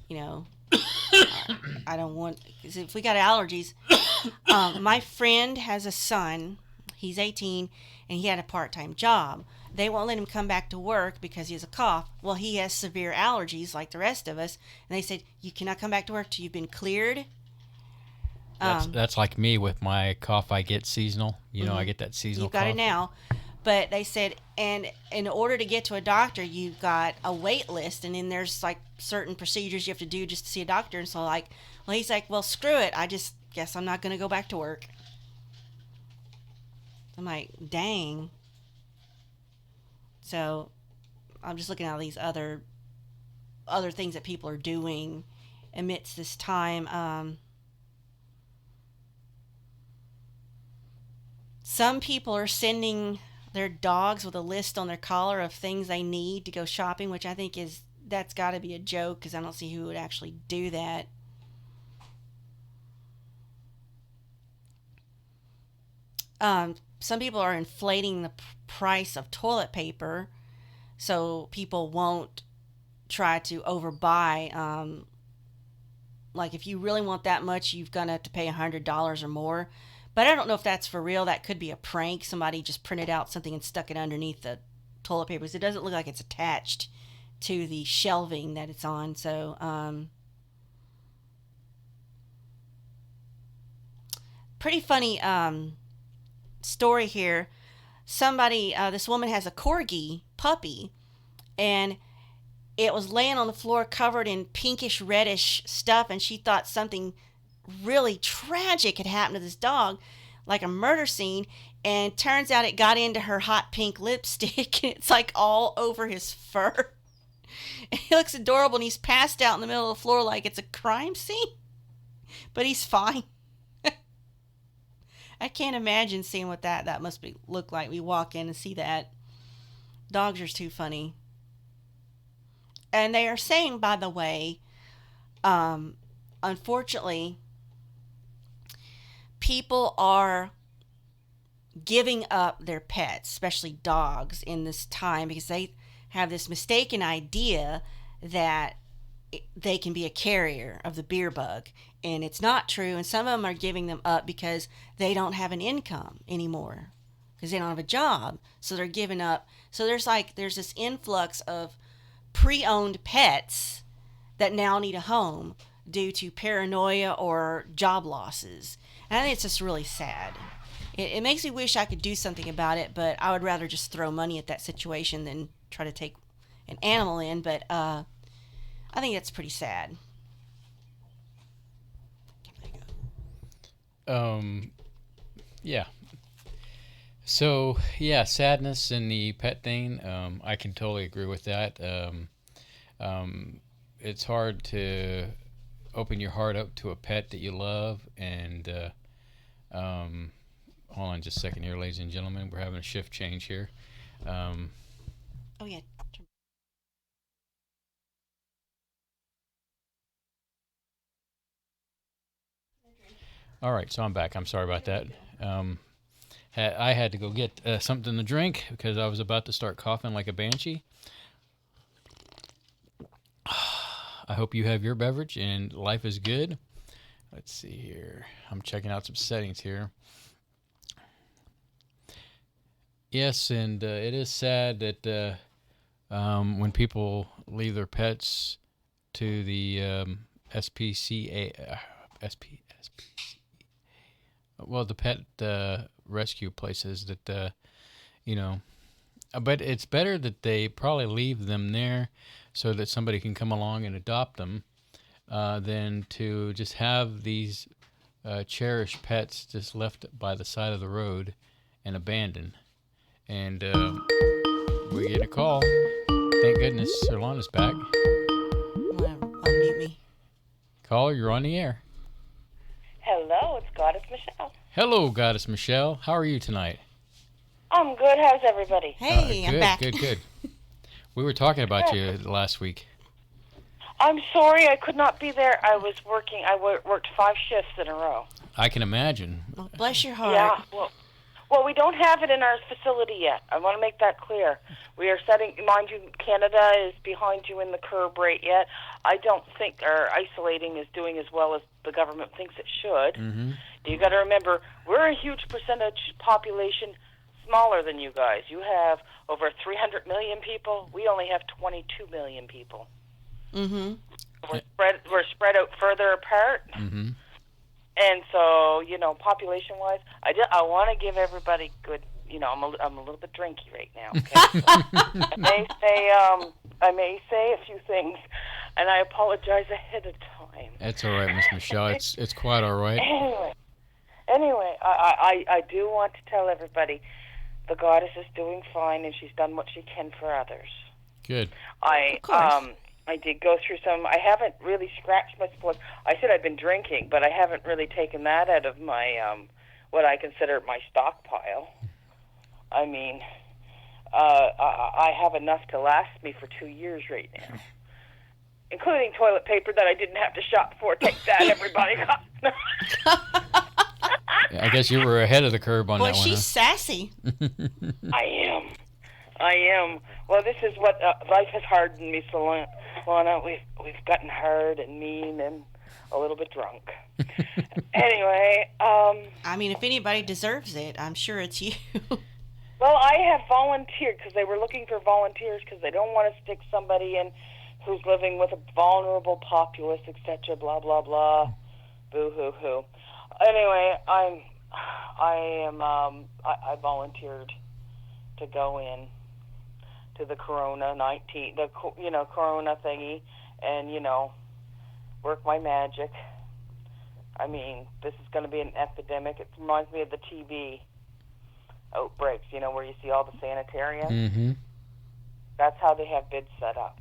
You know, I don't want, because if we got allergies, my friend has a son, he's 18, and he had a part-time job. They won't let him come back to work because he has a cough. Well, he has severe allergies like the rest of us, and they said, you cannot come back to work till you've been cleared. That's like me with my cough. I get seasonal. You know, Mm-hmm. I get that seasonal You've got cough. it now. But they said, and in order to get to a doctor, you've got a wait list, and then there's like certain procedures you have to do just to see a doctor. And so, like, well, he's like, well, screw it. I just guess I'm not going to go back to work. I'm like, dang. So I'm just looking at all these other things that people are doing amidst this time. Some people are sending their dogs with a list on their collar of things they need to go shopping, which I think that's got to be a joke because I don't see who would actually do that. Some people are inflating the price of toilet paper so people won't try to overbuy. Like if you really want that much, you're going to have to pay $100 or more. But I don't know if that's for real. That could be a prank. Somebody just printed out something and stuck it underneath the toilet paper. It doesn't look like it's attached to the shelving that it's on. So, pretty funny story here. Somebody, this woman has a corgi puppy, and it was laying on the floor covered in pinkish reddish stuff, and she thought something really tragic had happened to this dog, like a murder scene, and turns out it got into her hot pink lipstick, and it's like all over his fur. And he looks adorable, and he's passed out in the middle of the floor like it's a crime scene, but he's fine. I can't imagine seeing what that must look like. We walk in and see that. Dogs are too funny. And they are saying, by the way, unfortunately, people are giving up their pets, especially dogs, in this time because they have this mistaken idea that they can be a carrier of the beer bug, and it's not true. And some of them are giving them up because they don't have an income anymore because they don't have a job, so they're giving up. So there's this influx of pre-owned pets that now need a home due to paranoia or job losses. And I think it's just really sad. It makes me wish I could do something about it, but I would rather just throw money at that situation than try to take an animal in. But I think that's pretty sad. Yeah. So, yeah, sadness in the pet thing, I can totally agree with that. It's hard to open your heart up to a pet that you love and hold on just a second here, ladies and gentlemen. We're having a shift change here. Oh, yeah. All right, so I'm back. I'm sorry about that. I had to go get something to drink because I was about to start coughing like a banshee. I hope you have your beverage and life is good. Let's see here. I'm checking out some settings here. Yes, and it is sad that when people leave their pets to the SPCA, well, the pet rescue places that, but it's better that they probably leave them there so that somebody can come along and adopt them than to just have these cherished pets just left by the side of the road and abandoned. And we get a call. Thank goodness Surlana's back. Unmute me. Caller, you're on the air. Hello, it's Goddess Michelle. Hello, Goddess Michelle. How are you tonight? I'm good. How's everybody? Hey, good, I'm back. Good. We were talking about you last week. I'm sorry I could not be there. I was working. I worked 5 shifts in a row. I can imagine. Well, bless your heart. Yeah. Well, we don't have it in our facility yet. I want to make that clear. We are setting, mind you, Canada is behind you in the curb rate yet. I don't think our isolating is doing as well as the government thinks it should. Mm-hmm. You got to remember, we're a huge percentage population smaller than you guys. You have over 300 million people. We only have 22 million people. Mm-hmm. We're spread out further apart. Mm-hmm. And so, population-wise, I want to give everybody good. I'm a little bit drinky right now. Okay? I may say a few things, and I apologize ahead of time. That's all right, Miss Michelle. It's quite all right. Anyway, I do want to tell everybody the goddess is doing fine, and she's done what she can for others. Good. I did go through some. I haven't really scratched my spleen. I said I've been drinking, but I haven't really taken that out of my what I consider my stockpile. I mean, I have enough to last me for 2 years right now, including toilet paper that I didn't have to shop for. Take that, everybody. I guess you were ahead of the curve on that one. Well, she's sassy. I am. Well, this is what life has hardened me, Solana. We've gotten hard and mean and a little bit drunk. Anyway, I mean, if anybody deserves it, I'm sure it's you. Well, I have volunteered because they were looking for volunteers because they don't want to stick somebody in who's living with a vulnerable populace, etc. Blah blah blah. Boo hoo hoo. Anyway, I volunteered to go in to the Corona-19, Corona thingy, and work my magic. I mean, this is going to be an epidemic. It reminds me of the TB outbreaks, where you see all the sanitariums. Mm-hmm. That's how they have bids set up.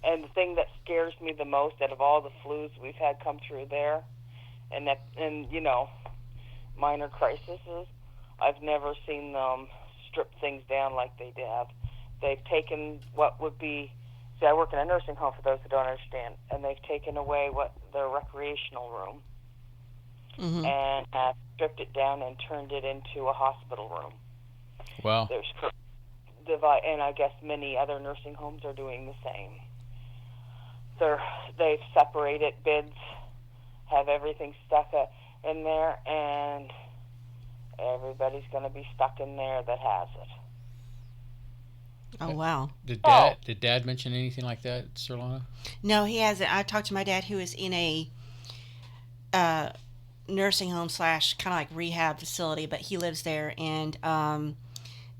And the thing that scares me the most out of all the flus we've had come through there, and minor crises, I've never seen them strip things down like they have. They've taken what would be, I work in a nursing home for those who don't understand, and they've taken away their recreational room Mm-hmm. and have stripped it down and turned it into a hospital room. Wow. And I guess many other nursing homes are doing the same. They've separated bids, have everything stuck in there, and everybody's going to be stuck in there that has it. Oh, wow. Did Dad mention anything like that, Surlana? No, he hasn't. I talked to my dad, who is in a nursing home / kind of like rehab facility, but he lives there, and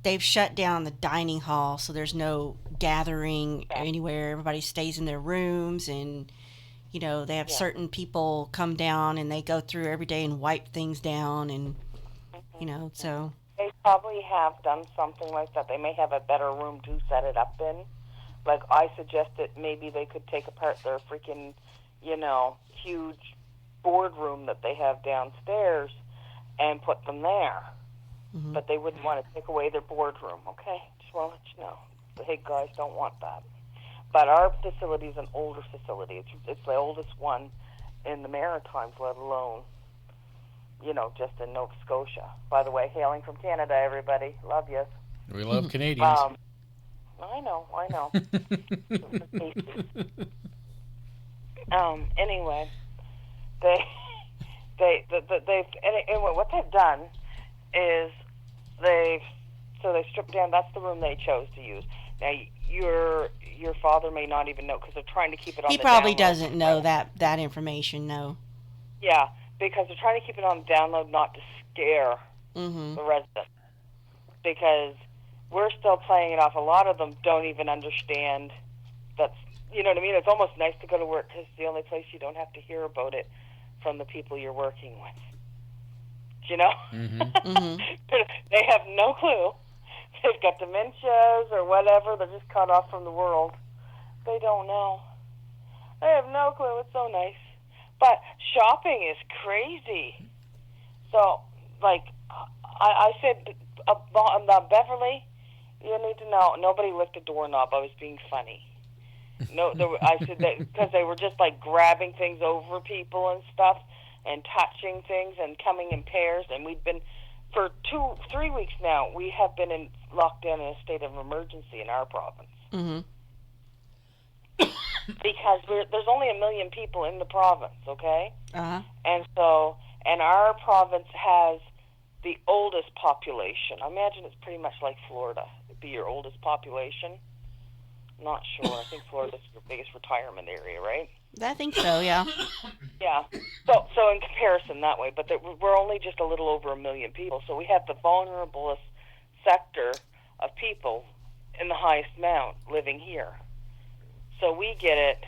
they've shut down the dining hall, so there's no gathering anywhere. Everybody stays in their rooms, and they have certain people come down and they go through every day and wipe things down, and so they probably have done something like that. They may have a better room to set it up in. Like I suggested, maybe they could take apart their freaking huge boardroom that they have downstairs and put them there. But they wouldn't want to take away their boardroom, okay? Just want to let you know. The Hague guys don't want that. But our facility is an older facility. It's the oldest one in the Maritimes, let alone, just in Nova Scotia. By the way, hailing from Canada, everybody. Love you. We love Canadians. I know. Anyway, what they've done is they stripped down. That's the room they chose to use. Now your father may not even know because they're trying to keep it on. He the probably download. doesn't know that information. No. Yeah, because they're trying to keep it on the download, not to scare the residents. Because we're still playing it off. A lot of them don't even understand. That's what I mean. It's almost nice to go to work because it's the only place you don't have to hear about it from the people you're working with. They have no clue. They've got dementias or whatever. They're just cut off from the world. They don't know. They have no clue. It's so nice. But shopping is crazy. So, I said, Beverly, you need to know, nobody licked a doorknob. I was being funny. No, I said that because they were just grabbing things over people and stuff and touching things and coming in pairs. And we've been, for 3 weeks now, we have been in lockdown in a state of emergency in our province. Because there's only 1 million people in the province, okay? And our province has the oldest population. I imagine it's pretty much like Florida. It'd be your oldest population. Not sure. I think Florida's your biggest retirement area, right? I think so, yeah. Yeah. So in comparison that way, but we're only just a little over 1 million people, so we have the vulnerablest sector of people in the highest amount living here. So we get it.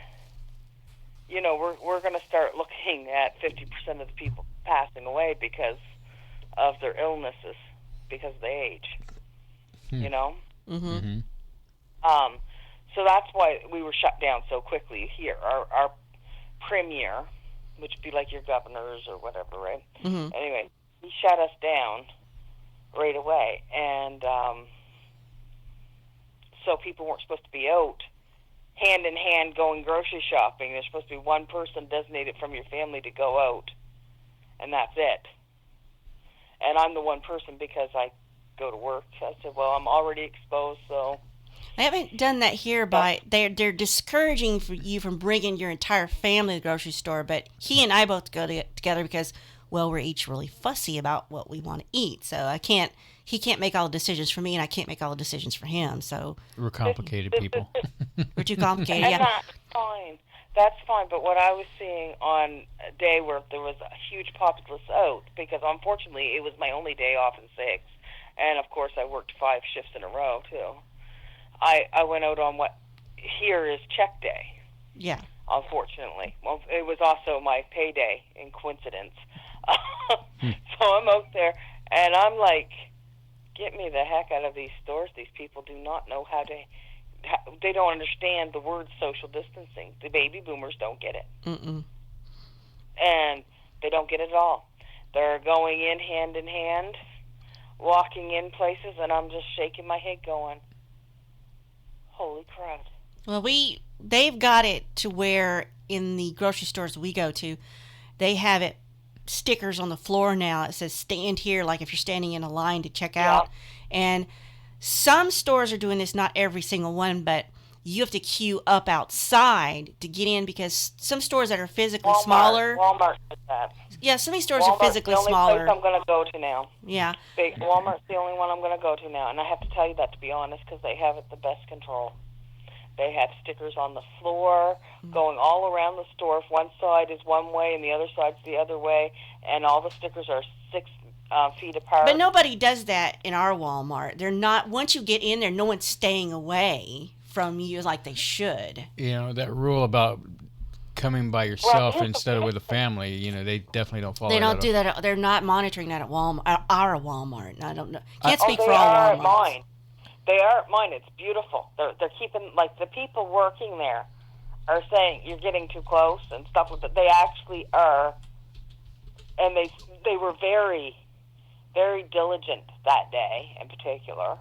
We're going to start looking at 50% of the people passing away because of their illnesses, because of the age. So that's why we were shut down so quickly here. Our premier, which would be like your governors or whatever, right? Anyway, he shut us down right away. And so people weren't supposed to be out hand in hand going grocery shopping. There's supposed to be one person designated from your family to go out, and that's it. And I'm the one person because I go to work. So I said, well, I'm already exposed, so... They haven't done that here, but they're discouraging you from bringing your entire family to the grocery store. But he and I both go together because, well, we're each really fussy about what we want to eat. So he can't make all the decisions for me, and I can't make all the decisions for him. So we're complicated people. We're too complicated. And Yeah, that's fine. That's fine. But what I was seeing on a day where there was a huge populace out, because unfortunately it was my only day off in 6, and of course I worked 5 shifts in a row too. I went out on what here is check day. Yeah. Unfortunately. Well, it was also my payday in coincidence. So I'm out there, and I'm like, get me the heck out of these stores. These people do not know they don't understand the word social distancing. The baby boomers don't get it. And they don't get it at all. They're going in hand, walking in places, and I'm just shaking my head going, holy crap. Well, they've got it to where in the grocery stores we go to, they have it stickers on the floor now. It says stand here, like if you're standing in a line to check out. And some stores are doing this, not every single one, but you have to queue up outside to get in because some stores that are physically smaller. Walmart does that. Yeah, some of these stores are physically smaller. Walmart's the only place I'm going to go to now. Yeah. Walmart's the only one I'm going to go to now. And I have to tell you that, to be honest, because they have it the best control. They have stickers on the floor going all around the store. If one side is one way and the other side's the other way, and all the stickers are 6 feet apart. But nobody does that in our Walmart. They're not. Once you get in there, no one's staying away from you like they should. That rule about coming by yourself instead of with a family, they definitely don't follow that. They don't do that. They're not monitoring that at Walmart. Our Walmart. I don't know. Can't speak they for all are Walmarts. At mine. They are at mine. It's beautiful. They're keeping, the people working there are saying you're getting too close and stuff like that. They actually are, and they were very very diligent that day in particular.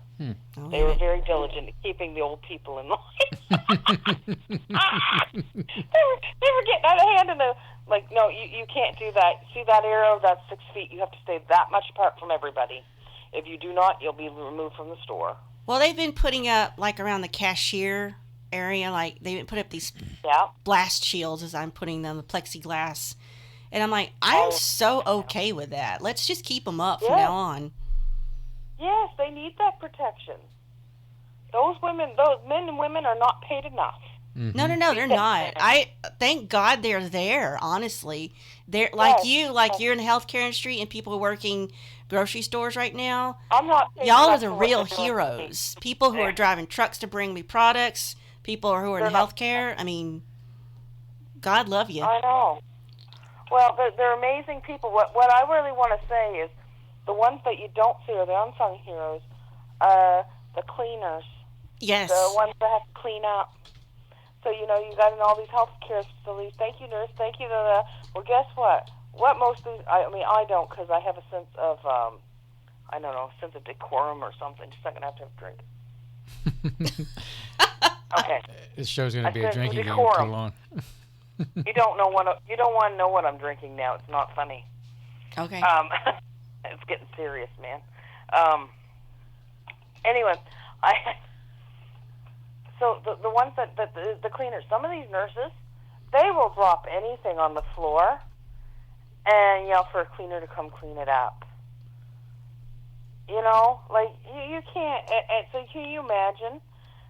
Oh, They were very diligent at keeping the old people in line. They were getting out of hand, and they're like, no, you can't do that. See that arrow? That's 6 feet. You have to stay that much apart from everybody. If you do not, you'll be removed from the store. Well, they've been putting up, like, around the cashier area, like, they've put up these blast shields, as I'm putting them, the plexiglass. And I'm like, I'm so okay with that. Let's just keep them up from now on. Yes, they need that protection. Those men and women are not paid enough. Mm-hmm. No, they're not. I thank God they're there, honestly. They're like you're in the healthcare industry and people working grocery stores right now. I'm not. Y'all are the real heroes. People who are driving trucks to bring me products, people who are in healthcare. I mean, God love you. I know. Well, they're amazing people. What I really want to say is the ones that you don't see are the unsung heroes, the cleaners. Yes. The ones that have to clean up. So, you know, you got in all these healthcare facilities. Thank you, nurse. Thank you. Well, guess what? What most of these, I mean, I don't, because I have a sense of, I don't know, a sense of decorum or something. Just a second, I have to have a drink. Okay. This show's going to be a drinking game too long. You don't want to know what I'm drinking now. It's not funny. Okay. It's getting serious, man. Anyway, so the ones that the cleaners, some of these nurses, they will drop anything on the floor and yell for a cleaner to come clean it up. You know, like you can't. And so can you imagine?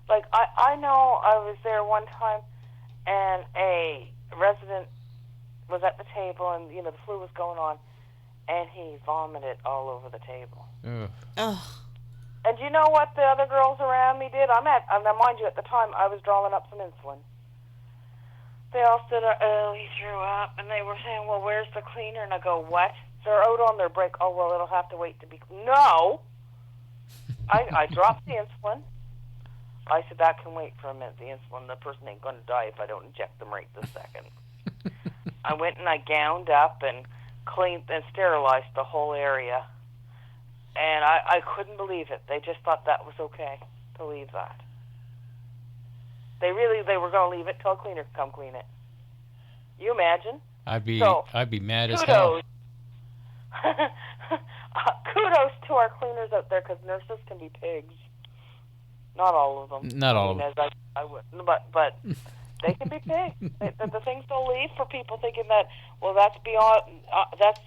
Like I know I was there one time, and a resident was at the table, and you know the flu was going on, and he vomited all over the table. Ugh. And do you know what the other girls around me did? Now, mind you, at the time I was drawing up some insulin. They all stood there, he threw up, and they were saying, well, where's the cleaner? And I go, what? They're out on their break. Oh, well, it'll have to wait to be... No! I dropped the insulin. I said, that can wait for a minute, the insulin. The person ain't going to die if I don't inject them right this second. I went and I gowned up and cleaned and sterilized the whole area. And I couldn't believe it. They just thought that was okay to leave that. They were going to leave it till a cleaner could come clean it. You imagine? I'd be mad as hell. Kudos to our cleaners out there, because nurses can be pigs. Not all of them. Not all of them. I would, but they can be pigs. The things they'll leave for people thinking that, well, that's beyond. That's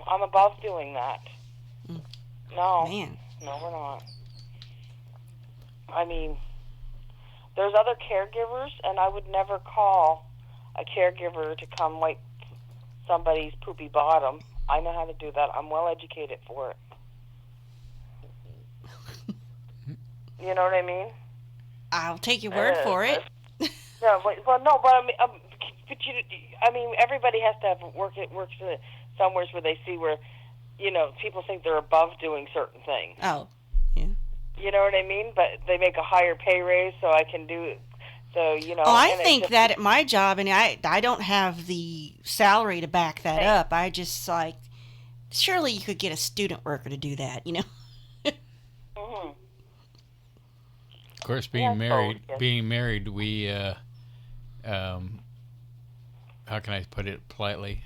I'm above doing that. No, Man. No, we're not. I mean, there's other caregivers, and I would never call a caregiver to come wipe somebody's poopy bottom. I know how to do that. I'm well educated for it. You know what I mean? I'll take your word for it. Yeah, well, no, but I mean, everybody has to have works somewhere where they see where, people think they're above doing certain things. Oh, yeah. You know what I mean? But they make a higher pay raise, so I can do it. So, Oh, I think that at my job, and I don't have the salary to back that up. I just surely you could get a student worker to do that, Mm-hmm. Of course, being married, we, how can I put it politely?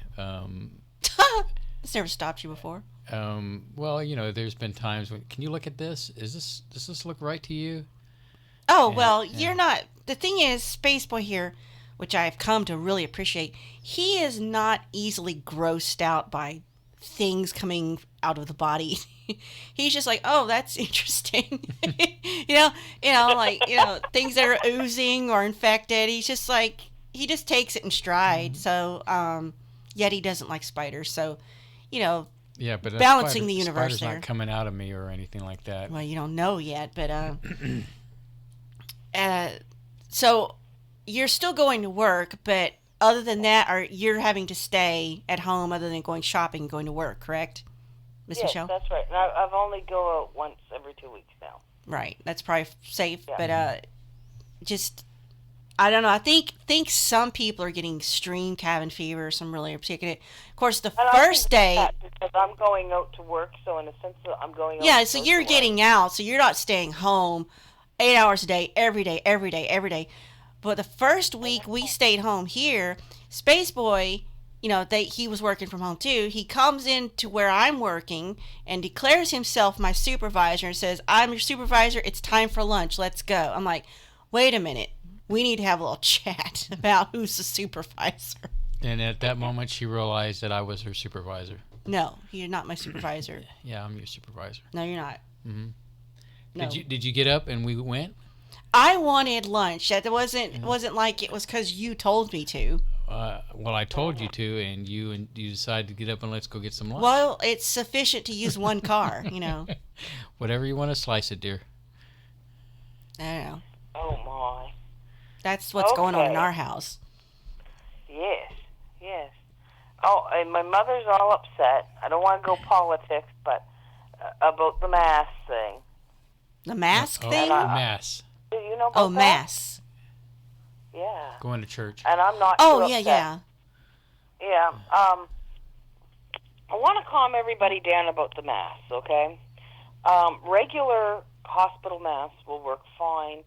This never stopped you before. Well, there's been times when, can you look at this? Does this look right to you? Oh, well, you're not. The thing is, Spaceboy here, which I've come to really appreciate, he is not easily grossed out by things coming out of the body. He's just like, oh, that's interesting. Things that are oozing or infected. He's just like, he just takes it in stride. Mm-hmm. So, yet he doesn't like spiders. So, yeah, but balancing the universe spider's there. Not coming out of me or anything like that. Well, you don't know yet, but so you're still going to work, but other than that, you're having to stay at home other than going shopping and going to work, correct, Miss Michelle? Yes, that's right. And I've only go out once every 2 weeks now. Right. That's probably safe, but I don't know. I think some people are getting extreme cabin fever. Some really are taking it. Of course, the And first day. Because I'm going out to work, so in a sense, I'm going out. Yeah, so you're getting out, so you're not staying home 8 hours a day, every day, every day, every day. But the first week we stayed home here, Spaceboy, he was working from home too. He comes in to where I'm working and declares himself my supervisor and says, "I'm your supervisor. It's time for lunch. Let's go." I'm like, wait a minute. We need to have a little chat about who's the supervisor. And at that moment, she realized that I was her supervisor. No, you're not my supervisor. Yeah, I'm your supervisor. No, you're not. Mm-hmm. No. Did you get up and we went? I wanted lunch. That wasn't like it was because you told me to. Well, I told you to, and you decided to get up and let's go get some lunch. Well, it's sufficient to use one car, Whatever you want to slice it, dear. I don't know. Oh, my. That's what's going on in our house. Yes. Oh, and my mother's all upset. I don't want to go politics, but about the mask thing. The mask thing? The mass. Do you know about that? Mass. Yeah. Going to church. And I'm not too upset. Yeah. Yeah. I want to calm everybody down about the masks, okay? Regular hospital masks will work fine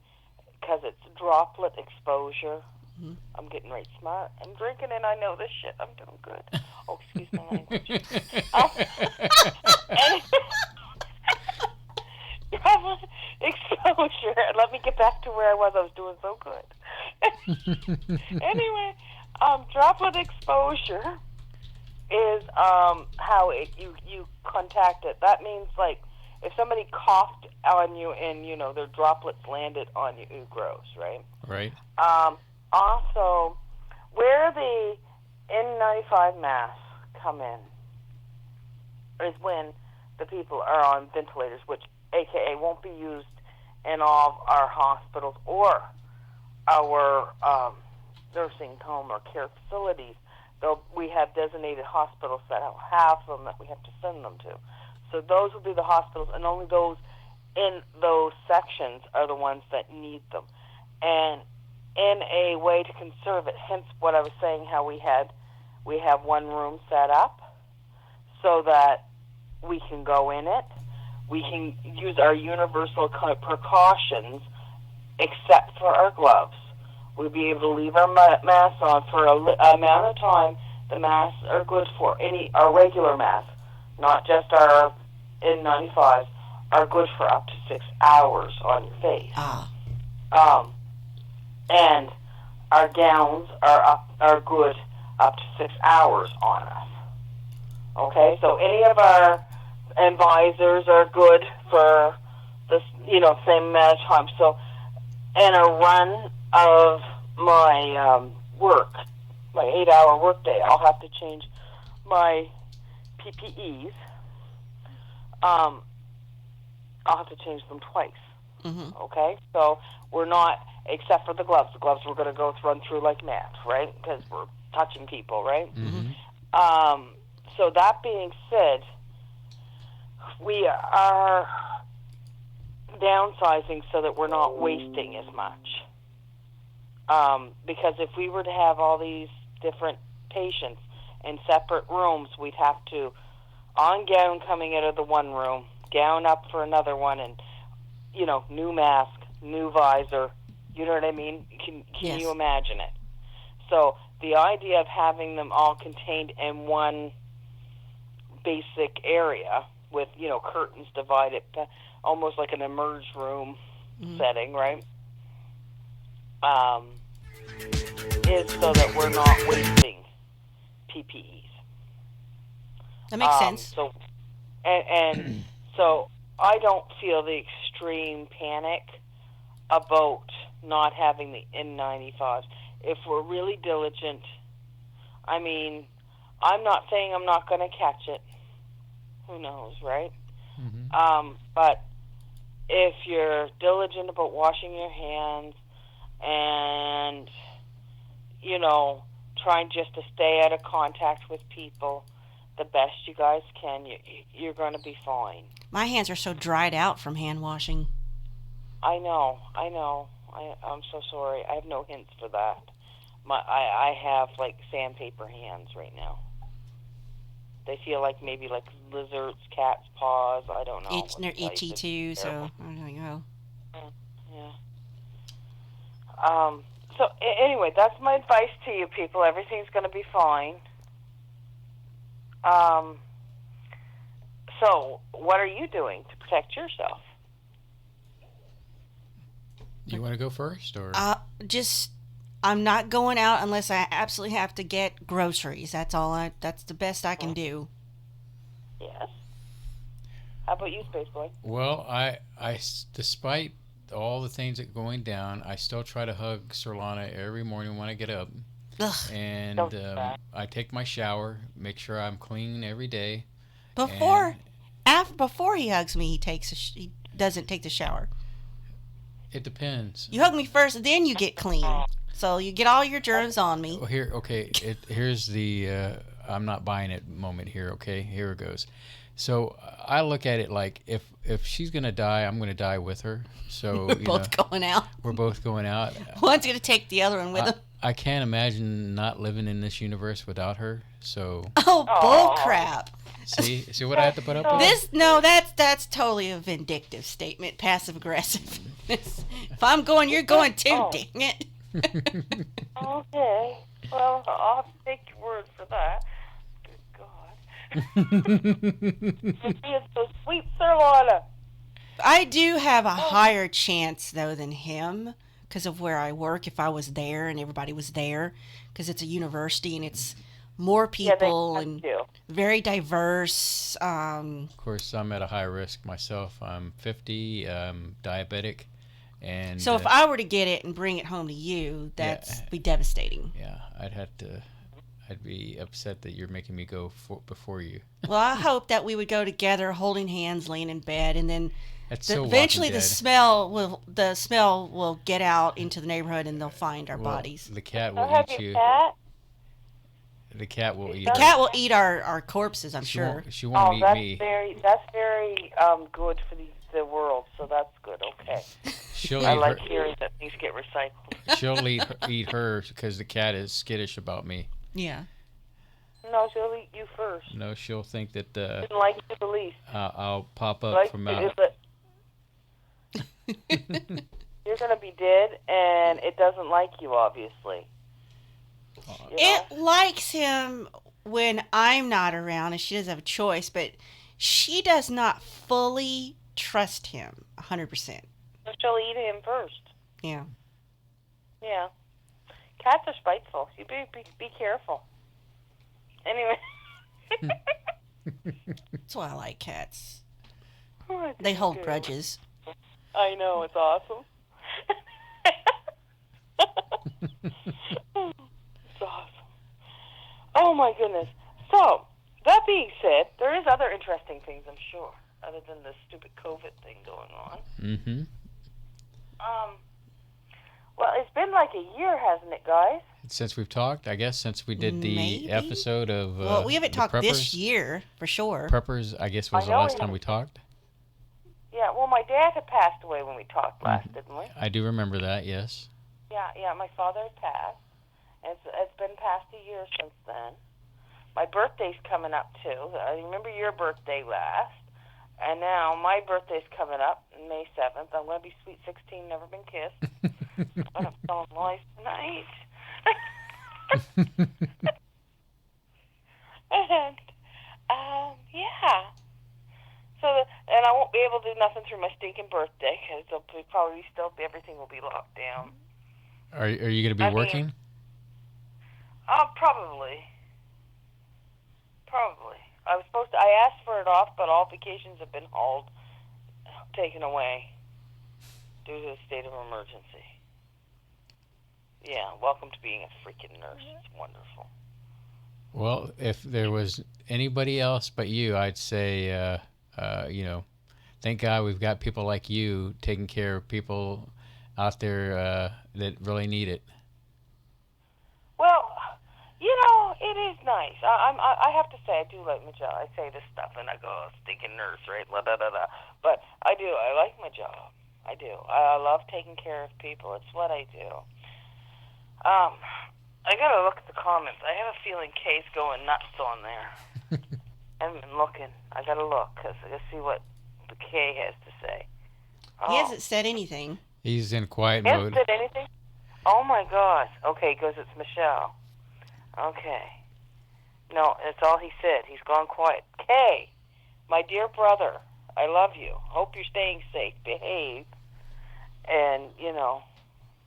because it's droplet exposure. Mm-hmm. I'm getting right smart. I'm drinking and I know this shit. I'm doing good. Oh, excuse my language. Droplet exposure. Let me get back to where I was. I was doing so good. Anyway, droplet exposure is how you contact it. That means, like, if somebody coughed on you and, their droplets landed on you, it grows, right? Right. Also, where the N95 masks come in is when the people are on ventilators, which AKA won't be used in all of our hospitals or our nursing home or care facilities. Though we have designated hospitals that have them that we have to send them to. So those will be the hospitals, and only those in those sections are the ones that need them. And in a way to conserve it, hence what I was saying, how we have one room set up so that we can go in it. We can use our universal precautions except for our gloves. We'll be able to leave our masks on for a amount of time. The masks are good for our regular masks, not just our N95s, are good for up to 6 hours on your face. And our gowns are good up to 6 hours on us. Okay, so any of our visors are good for this, same amount of time. So, in a run of my work, my 8-hour workday, I'll have to change my PPEs. I'll have to change them twice. Mm-hmm. Okay, so we're not, except for the gloves. The gloves we're going to run through like mad, right? Because we're touching people, right? Mm-hmm. So that being said, we are downsizing so that we're not wasting as much. Because if we were to have all these different patients in separate rooms, we'd have to on gown coming out of the one room, gown up for another one, and new mask, new visor. You know what I mean? Can Yes. you imagine it? So the idea of having them all contained in one basic area with curtains divided, almost like an emerge room setting, right? Is so that we're not wasting PPEs. That makes sense. So, and so I don't feel the extreme panic about not having the N95s. If we're really diligent, I mean, I'm not saying I'm not going to catch it. Who knows, right? Mm-hmm. But if you're diligent about washing your hands and, trying just to stay out of contact with people the best you guys can, you're going to be fine. My hands are so dried out from hand washing. I know. I'm so sorry. I have no hints for that. I have like sandpaper hands right now. They feel like maybe like lizards, cats' paws. I don't know. They're itchy too, so I don't know. Yeah. So anyway, that's my advice to you people. Everything's going to be fine. So what are you doing to protect yourself? You want to go first, or I'm not going out unless I absolutely have to get groceries. That's the best I can do. Yes. How about you, Spaceboy? Well, I despite all the things that are going down, I still try to hug Surlana every morning when I get up. Ugh. And I take my shower, make sure I'm clean every day. Before he hugs me, he doesn't take the shower. It depends. You hug me first, and then you get clean. So you get all your germs on me. Well, here's the I'm not buying it moment here. Okay, here it goes. So I look at it like if she's gonna die, I'm gonna die with her. So we're both going out. We're both going out. One's gonna take the other one with him. I can't imagine not living in this universe without her. So. Oh, bull crap. See what I have to put up with? That's totally a vindictive statement, passive aggressive. If I'm going, you're going too, dang it. Okay. Well, I'll have to take your word for that. Good God. She is so sweet, Surlana. I do have a higher chance, though, than him because of where I work. If I was there and everybody was there, because it's a university and it's more people and very diverse. Of course, I'm at a high risk myself. I'm 50, diabetic. And so if I were to get it and bring it home to you, that'd be devastating. Yeah, I'd be upset that you're making me go before you. Well, I hope that we would go together, holding hands, laying in bed, and then eventually the smell will get out into the neighborhood, and they'll find our bodies. The cat will eat you. The cat will eat. The cat will eat our corpses. I'm sure. She won't eat me. That's very good for the world. So that's good. Okay. I like hearing that things get recycled. She'll eat her because the cat is skittish about me. Yeah. No, she'll eat you first. No, she'll think that didn't like you the least. I'll pop up from out. You're gonna be dead, and it doesn't like you, obviously. It likes him when I'm not around, and she doesn't have a choice. But she does not fully trust him 100%. So she'll eat him first. Yeah. Yeah. Cats are spiteful. You be careful. Anyway. That's why I like cats. Oh, they hold grudges. I know, it's awesome. It's awesome. Oh my goodness. So, that being said, there is other interesting things, I'm sure, other than the stupid COVID thing going on. Mm-hmm. Well, it's been like a year, hasn't it, guys? Since we've talked, I guess, since we did the episode of well, we haven't talked this year, for sure. Preppers, I guess, was the last time we talked. Yeah, well, my dad had passed away when we talked last, didn't we? I do remember that, yes. Yeah, my father had passed. It's been past a year since then. My birthday's coming up, too. I remember your birthday last. And now my birthday's coming up, May 7th. I'm going to be sweet 16, never been kissed. I'm telling lies tonight. And, yeah. So, and I won't be able to do nothing through my stinking birthday, because everything will be locked down. Are you going to be working? Probably. I asked for it off, but all vacations have been taken away due to the state of emergency. Yeah, welcome to being a freaking nurse. It's wonderful. Well, if there was anybody else but you, I'd say, thank God we've got people like you taking care of people out there that really need it. Well, it is nice. I have to say, I do like my job. I say this stuff, and I go, stinking nurse, right? Blah, blah, blah, blah. But I do. I like my job. I do. I love taking care of people. It's what I do. I gotta look at the comments. I have a feeling Kay's going nuts on there. I haven't been looking. I gotta look, because I gotta see what the Kay has to say. He hasn't said anything. He's in quiet He hasn't mode. said anything? Oh my gosh. Okay, because it's Michelle. Okay. No, that's all he said. He's gone quiet. Kay, my dear brother, I love you. Hope you're staying safe. Behave. And,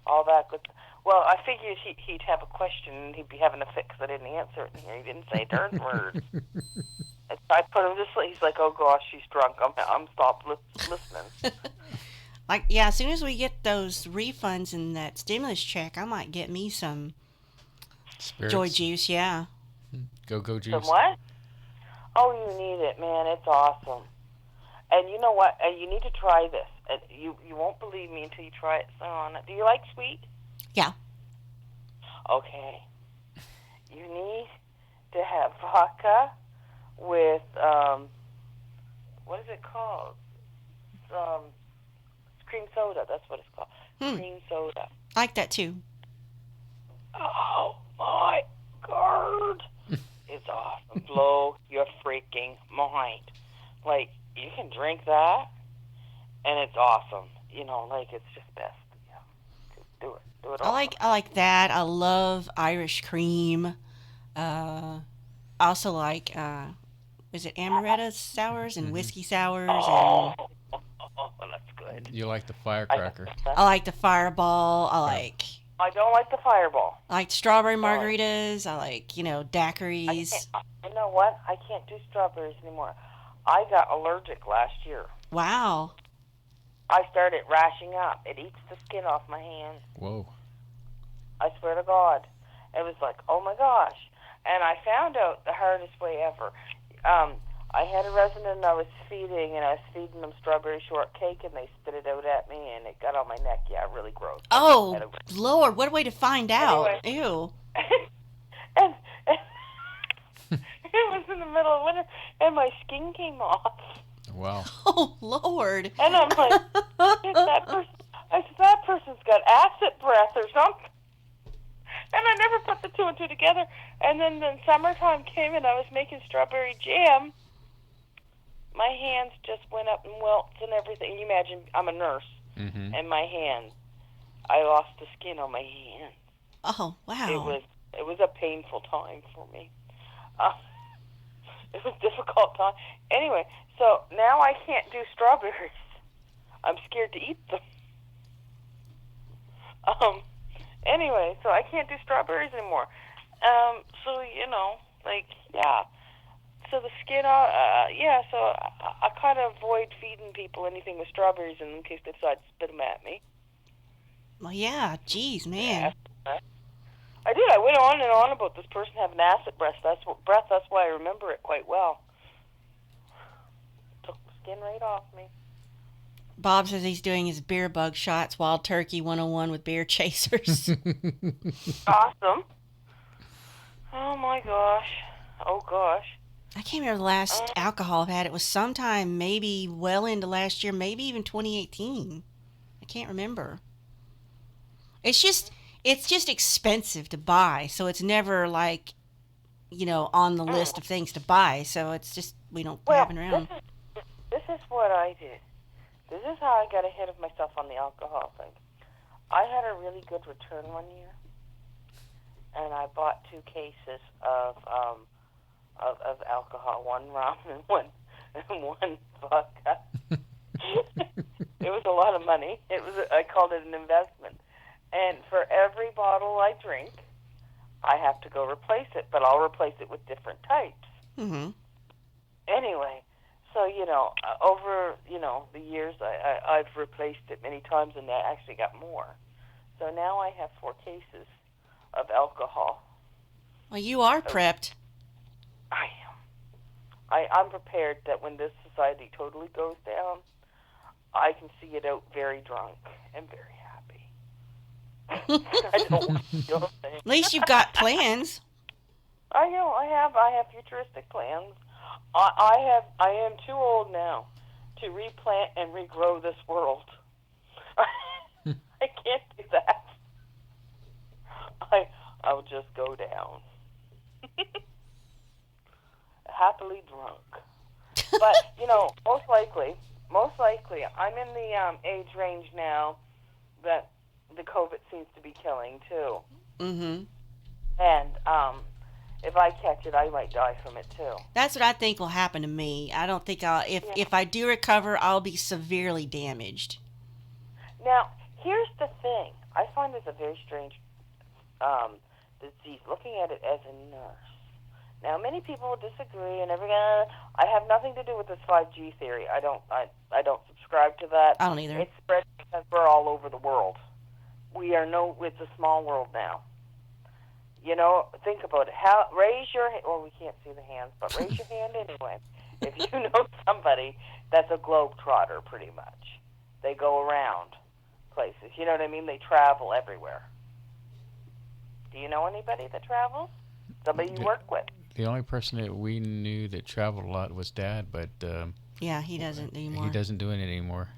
all that good. Well, I figured he'd have a question and he'd be having a fit because I didn't answer it in here. He didn't say a darn word. I put him to sleep. He's like, oh gosh, she's drunk. I'm stopped listening. As soon as we get those refunds and that stimulus check, I might get me some Spirits. joy juice, yeah. Go juice. Some what? Oh, you need it, man. It's awesome. And you know what? You need to try this. And you won't believe me until you try it. Do you like sweet? Yeah. Okay. You need to have vodka with, what is it called? Cream soda. That's what it's called. Cream soda. I like that too. Oh, my God. It's awesome. Blow your freaking mind. Like, you can drink that, and it's awesome. It's just best. Yeah. Do it all. I like that. I love Irish cream. I also like, is it amaretto sours and whiskey sours? Oh, that's good. You like the firecracker. I like the Fireball. I don't like the Fireball. I like strawberry margaritas. I like, daiquiris. You know what? I can't do strawberries anymore. I got allergic last year. Wow. I started rashing up. It eats the skin off my hands. Whoa. I swear to God. It was like, oh my gosh. And I found out the hardest way ever. I had a resident I was feeding, and I was feeding them strawberry shortcake, and they spit it out at me, and it got on my neck. Yeah, really gross. Oh, Lord, what a way to find out. Anyway. Ew. and it was in the middle of winter, and my skin came off. Wow. Oh, Lord. And I'm like, that person's got acid breath or something. And I never put the two and two together. And then the summertime came, and I was making strawberry jam. My hands just went up in welts and everything. You imagine, I'm a nurse, and my hands, I lost the skin on my hands. Oh, wow. It was a painful time for me. It was a difficult time. Anyway, so now I can't do strawberries. I'm scared to eat them. Anyway, so I can't do strawberries anymore. Yeah. So the skin, so I kind of avoid feeding people anything with strawberries in case they decide to spit them at me. Well, yeah, geez, man. Yeah. I did. I went on and on about this person having acid breath. That's why I remember it quite well. Took the skin right off me. Bob says he's doing his beer bug shots, Wild Turkey 101 with beer chasers. Awesome. Oh, my gosh. Oh, gosh. I can't remember the last alcohol I've had. It was sometime maybe well into last year, maybe even 2018. I can't remember. It's just expensive to buy, so it's never like, on the list of things to buy. So it's just, we don't have it around. This is what I did. This is how I got ahead of myself on the alcohol thing. I had a really good return one year, and I bought 2 cases of alcohol, 1 rum and one vodka. It was a lot of money. I called it an investment. And for every bottle I drink, I have to go replace it, but I'll replace it with different types. Mm-hmm. Anyway, so, over, the years, I've replaced it many times, and I actually got more. So now I have 4 cases of alcohol. Well, you are prepped. I am. I'm prepared that when this society totally goes down, I can see it out very drunk and very happy. I don't want to do anything. At least you've got plans. I know. I have futuristic plans. I am too old now to replant and regrow this world. just go down. Happily drunk. But, most likely, I'm in the age range now that the COVID seems to be killing, too. Mm-hmm. And if I catch it, I might die from it, too. That's what I think will happen to me. I don't think if I do recover, I'll be severely damaged. Now, here's the thing. I find this a very strange disease, looking at it as a nurse. Now, many people will disagree, and I have nothing to do with this 5G theory. I don't subscribe to that. I don't either. It's spread because we're all over the world. It's a small world now. Think about it. Raise your hand. Well, we can't see the hands, but raise your hand anyway. If you know somebody that's a globetrotter, pretty much. They go around places. You know what I mean? They travel everywhere. Do you know anybody that travels? Somebody you work with? The only person that we knew that traveled a lot was Dad, but yeah, he doesn't anymore. He doesn't do it anymore.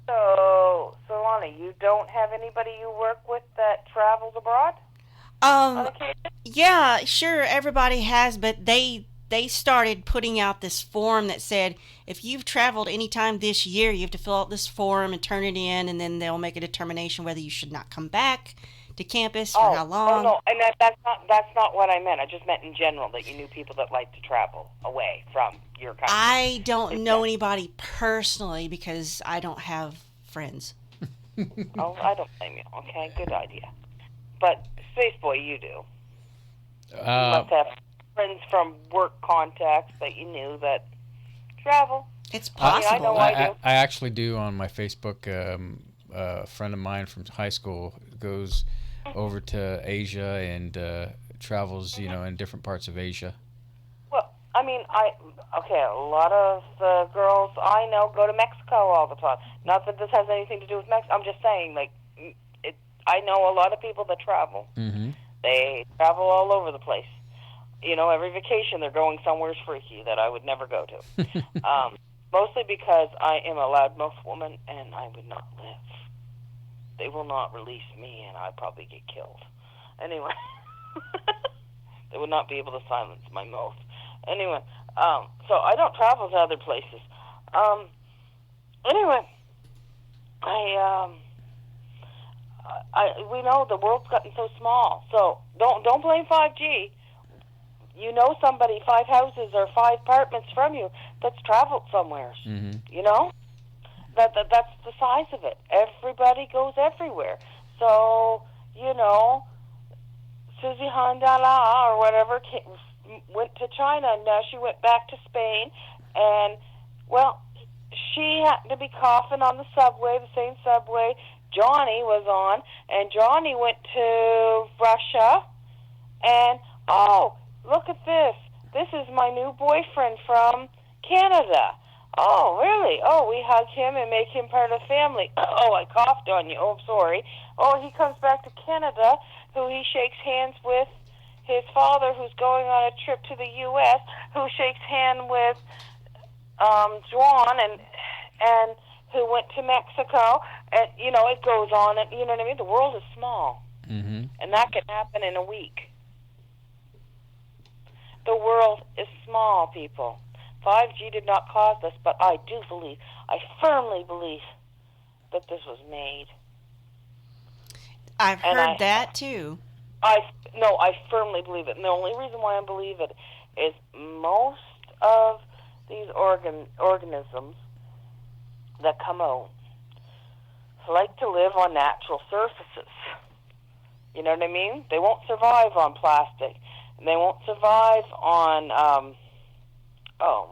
So, Surlana, you don't have anybody you work with that travels abroad? Yeah, sure, everybody has, but they started putting out this form that said if you've traveled anytime this year, you have to fill out this form and turn it in, and then they'll make a determination whether you should not come back to campus for how long. Oh no, and that's not what I meant. I just meant in general that you knew people that like to travel away from your country. I don't know anybody personally because I don't have friends. Oh, I don't blame you. Okay, good idea. But Spaceboy, you do. You must have friends from work contacts that you knew that travel. It's possible. I actually do on my Facebook. A friend of mine from high school goes over to Asia and travels, in different parts of Asia. Well, I mean, a lot of the girls I know go to Mexico all the time. Not that this has anything to do with Mexico. I'm just saying, I know a lot of people that travel. Mm-hmm. They travel all over the place. Every vacation they're going somewhere freaky that I would never go to. Mostly because I am a loudmouth woman and I would not live. They will not release me and I'd probably get killed. Anyway, they would not be able to silence my mouth. Anyway, so I don't travel to other places. Anyway, we know the world's gotten so small. So don't blame 5G. You know somebody 5 houses or 5 apartments from you that's traveled somewhere. Mm-hmm. That's the size of it. Everybody goes everywhere. So, Susie Handala or whatever went to China, and now she went back to Spain, and, well, she happened to be coughing on the subway, the same subway Johnny was on, and Johnny went to Russia, and, oh, look at this. This is my new boyfriend from Canada. Oh, really? Oh, we hug him and make him part of the family. Oh, I coughed on you. Oh, I'm sorry. Oh, he comes back to Canada, who he shakes hands with his father, who's going on a trip to the U.S., who shakes hand with Juan, and who went to Mexico. And, it goes on. And, you know what I mean? The world is small. Mm-hmm. And that can happen in a week. The world is small, people. 5G did not cause this, but I firmly believe that this was made. I've heard that too. I firmly believe it. And the only reason why I believe it is most of these organisms that come out like to live on natural surfaces. You know what I mean? They won't survive on plastic. And they won't survive on,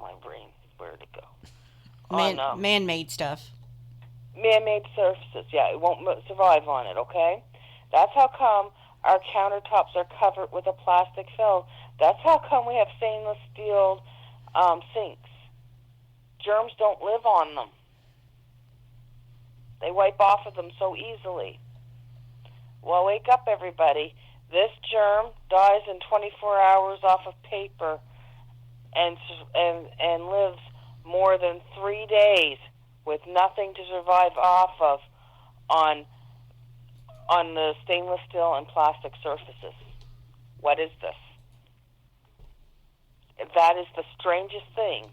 my brain, where'd it go? Man-made stuff. Man-made surfaces, yeah, it won't survive on it, okay? That's how come our countertops are covered with a plastic film. That's how come we have stainless steel sinks. Germs don't live on them. They wipe off of them so easily. Well, wake up, everybody. This germ dies in 24 hours off of paper and lives more than 3 days with nothing to survive off of on the stainless steel and plastic surfaces. What is this? That is the strangest thing.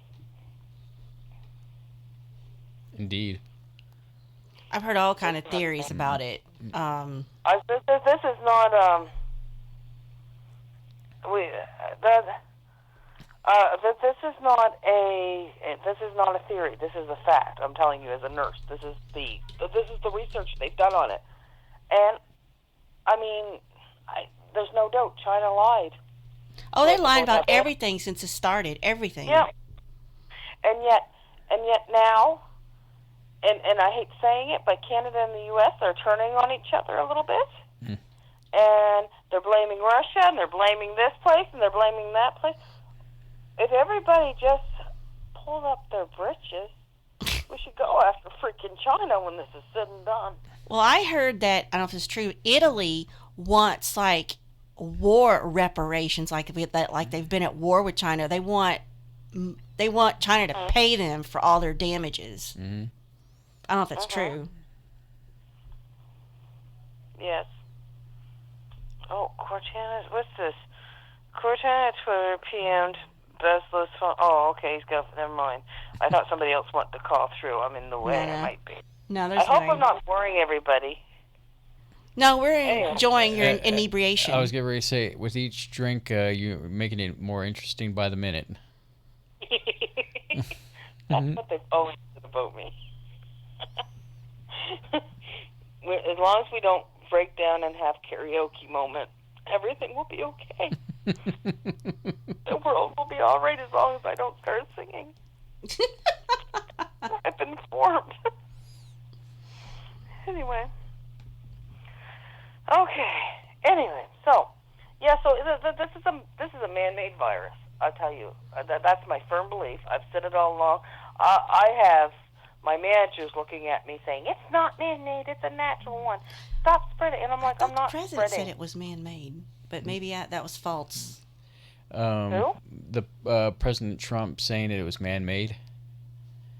Indeed. I've heard all kind of theories about it. This is not this is not a theory. This is a fact. I'm telling you, as a nurse, this is the research they've done on it. And I mean, there's no doubt China lied. Oh, they lied about everything since it started. Everything. Yeah. And yet now, and I hate saying it, but Canada and the U.S. are turning on each other a little bit. Mm. And they're blaming Russia, and they're blaming this place, and they're blaming that place. If everybody just pulled up their britches, we should go after freaking China when this is said and done. Well, I heard that, I don't know if it's true, Italy wants, like, war reparations, like they've been at war with China. They want China to pay them for all their damages. Mm-hmm. I don't know if that's true. Yes. Oh, Cortana, what's this? Cortana Twitter PM'd best list phone. Oh, okay, he's got, never mind. I thought somebody else wanted to call through. I'm in the way. I might be. No, there's I hope I'm not boring everybody. No, we're enjoying your inebriation. I was getting ready to say, with each drink, you're making it more interesting by the minute. That's what they've always said about me. As long as we don't break down and have karaoke moment, everything will be okay. The world will be all right as long as I don't start singing. I've been informed. Anyway. Okay. Anyway, so yeah, so this is a man-made virus. I'll tell you, that's my firm belief. I've said it all along. I have my managers looking at me saying, "It's not man-made. It's a natural one. Stop spreading." And I'm like, "I'm not spreading." The president said it was man-made, but maybe that was false. Who? The President Trump saying that it was man-made.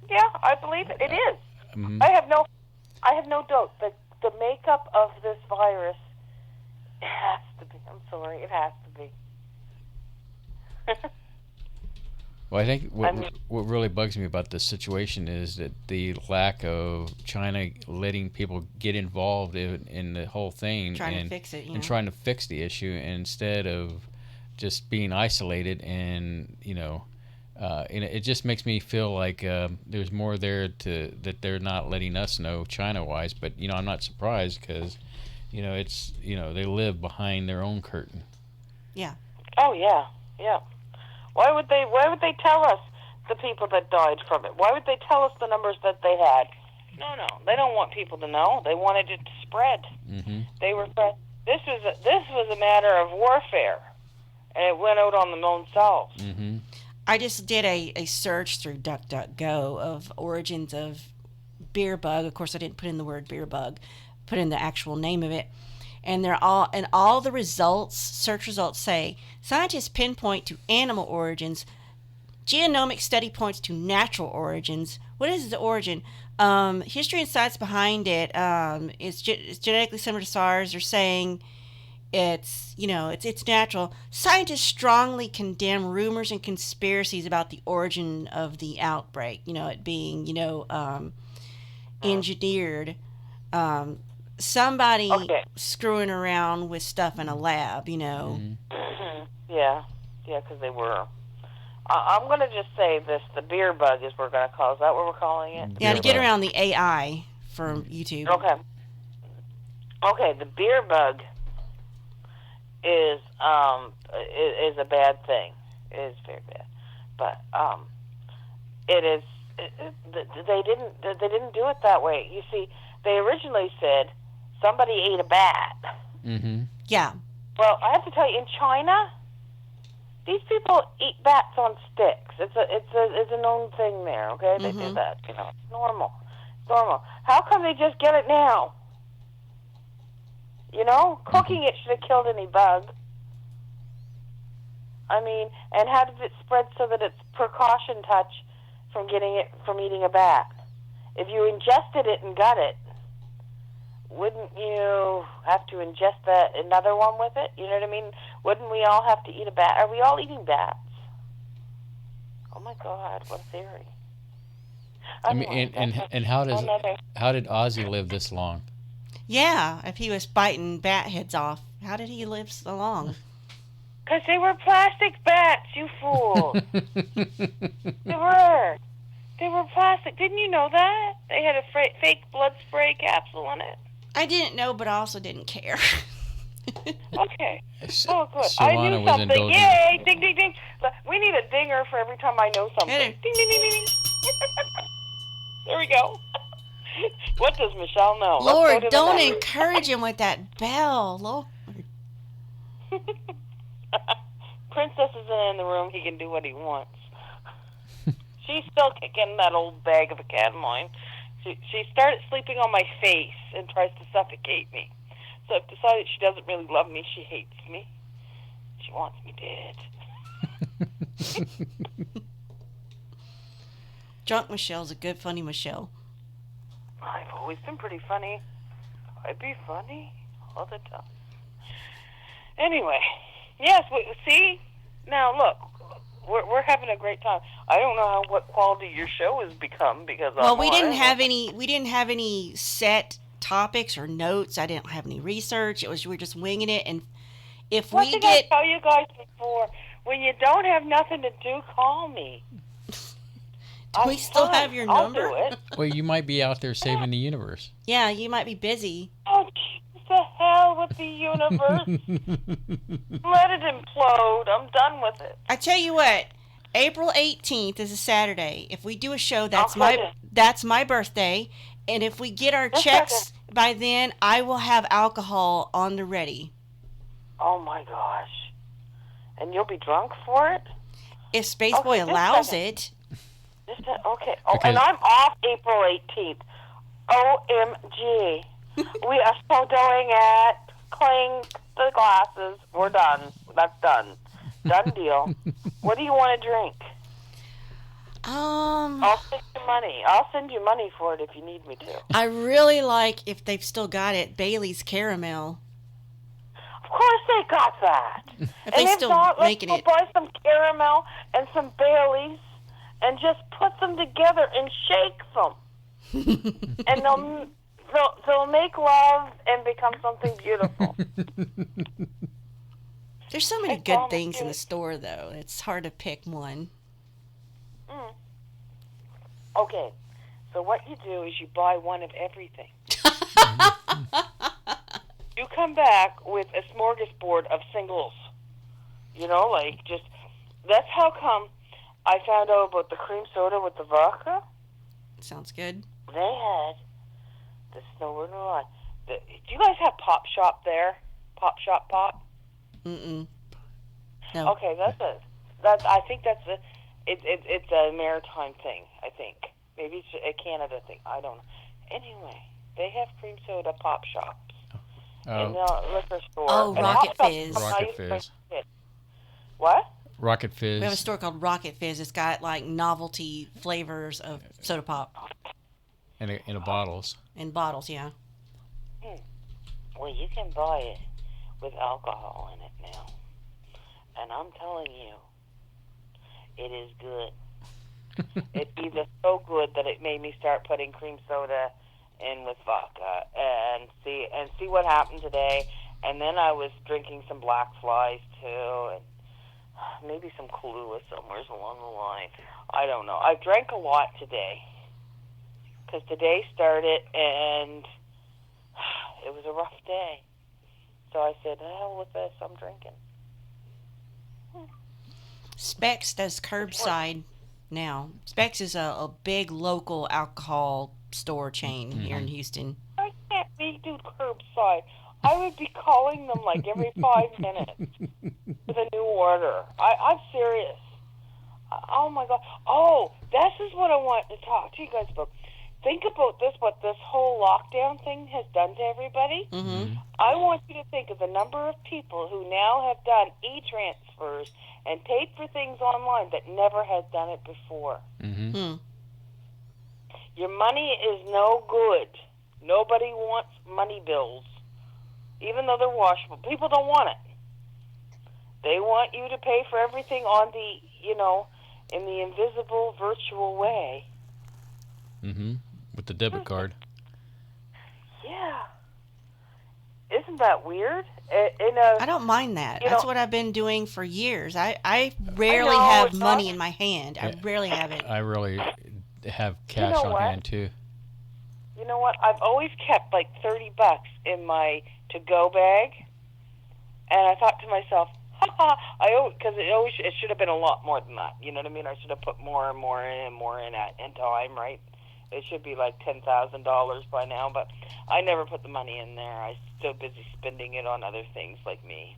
Yeah, I believe it. It is. Mm-hmm. I have no doubt that the makeup of this virus, it has to be. I'm sorry, it has to be. Well, I think what really bugs me about this situation is that the lack of China letting people get involved in the whole thing trying to fix it, and trying to fix the issue instead of just being isolated. And it just makes me feel like there's more there that they're not letting us know China-wise. But I'm not surprised because it's they live behind their own curtain. Yeah. Oh yeah, yeah. Why would they tell us the people that died from it? Why would they tell us the numbers that they had? No, they don't want people to know. They wanted it to spread. Mm-hmm. They were. This was a matter of warfare, and it went out on their own selves. Mm-hmm. I just did a search through DuckDuckGo of origins of beer bug. Of course, I didn't put in the word beer bug, put in the actual name of it. And all the results, search results say, scientists pinpoint to animal origins, genomic study points to natural origins. What is the origin? History and science behind it. It's genetically similar to SARS. They're saying it's natural. Scientists strongly condemn rumors and conspiracies about the origin of the outbreak. It being engineered. Somebody screwing around with stuff in a lab, Mm-hmm. Yeah, because they were. I'm going to just say this, the beer bug is we're going to call. Is that what we're calling it? Yeah, to get around the AI for YouTube. Okay, the beer bug is a bad thing. It is very bad. But it is. They didn't do it that way. You see, they originally said somebody ate a bat. Mm-hmm. Yeah. Well, I have to tell you, in China, these people eat bats on sticks. It's a known thing there. Okay, they do that. It's normal. It's normal. How come they just get it now? Cooking it should have killed any bug. I mean, and how did it spread so that it's precaution touch from eating a bat? If you ingested it and got it, wouldn't you have to ingest another one with it? You know what I mean? Wouldn't we all have to eat a bat? Are we all eating bats? Oh my God, what a theory! I mean, and how did Ozzy live this long? Yeah, if he was biting bat heads off, how did he live so long? Because they were plastic bats, you fool. They were. They were plastic. Didn't you know that? They had a fake blood spray capsule in it. I didn't know, but I also didn't care. Okay. Oh, good. Surlana I knew was something. indulgent. Yay! Ding, ding, ding. We need a dinger for every time I know something. Hit it. Ding, ding, ding, ding, ding. There we go. What does Michelle know? Let's go Lord, to the don't next. encourage him with that bell. Lord. Princess isn't in the room. He can do what he wants. She's still kicking that old bag of a cat of mine. She started sleeping on my face and tries to suffocate me. So I've decided she doesn't really love me. She hates me. She wants me dead. Drunk Michelle's a good, funny Michelle. I've always been pretty funny. I'd be funny all the time. Anyway, yes, see? Now, look, we're having a great time. I don't know what quality your show has become because we didn't have any set topics or notes. I didn't have any research. We were just winging it, and if what we did get I tell you guys before? When you don't have nothing to do, call me. Do we still have your I'll number? do it. Well, you might be out there saving the universe. Yeah, you might be busy. Oh, the hell with the universe. Let it implode. I'm done with it. I tell you what, April 18th is a Saturday. If we do a show, that's Okay. my birthday, and if we get our Just checks by then, I will have alcohol on the ready. Oh my gosh. And you'll be drunk for it? If Spaceboy just allows second. it. Okay. Oh, Because- and I'm off April 18th. OMG. We are so doing it. Clink the glasses. We're done. That's done. Done deal. What do you want to drink? I'll send you money. I'll send you money for it if you need me to. I really like, if they've still got it, Bailey's Caramel. Of course they got that. If they still making let's it. go buy some caramel and some Baileys and just put them together and shake them. And they'll make love and become something beautiful. There's so many It's good almost things in good. the store, though. It's hard to pick one. Okay, so what you do is you buy one of everything. You come back with a smorgasbord of singles. You know, like just, that's how come I found out about the cream soda with the vodka. Sounds good. They had the Snowbird and Line. Do you guys have Pop Shop there? Pop Shop Pop? Mm-mm. No. Okay, I think that's it's a maritime thing, I think. Maybe it's a Canada thing. I don't know. Anyway, they have cream soda pop shops in the liquor store. Oh, And Rocket Pop Shop Fizz. is Rocket nice Fizz. for kids. What? Rocket Fizz. We have a store called Rocket Fizz. It's got like novelty flavors of soda pop in a bottles. in bottles. Yeah. Well, you can buy it with alcohol in it now. And I'm telling you, it is good. It's either so good that it made me start putting cream soda in with vodka and see what happened today. And then I was drinking some Black Flies too, and maybe some Kahlua somewhere along the line. I don't know. I drank a lot today because today started and it was a rough day. So I said, the hell with this, I'm drinking. Specs does curbside now. Specs is a big local alcohol store chain here in Houston. I can't do curbside. I would be calling them like every 5 minutes with a new order. I'm serious. Oh my God. Oh, this is what I want to talk to you guys about. Think about this, what this whole lockdown thing has done to everybody. Mm-hmm. I want you to think of the number of people who now have done e-transfers and paid for things online that never had done it before. Mm-hmm. Your money is no good. Nobody wants money bills, even though they're washable. People don't want it. They want you to pay for everything on the, in the invisible virtual way. Mm-hmm. With the debit card. Yeah. Isn't that weird? I don't mind that. That's what I've been doing for years. I rarely have money in my hand. I rarely have it. I really have cash on hand, too. You know what? I've always kept like $30 in my to-go bag. And I thought to myself, because it should have been a lot more than that. You know what I mean? I should have put more and more in and more in time, right? It should be like $10,000 by now, but I never put the money in there. I was so busy spending it on other things like me.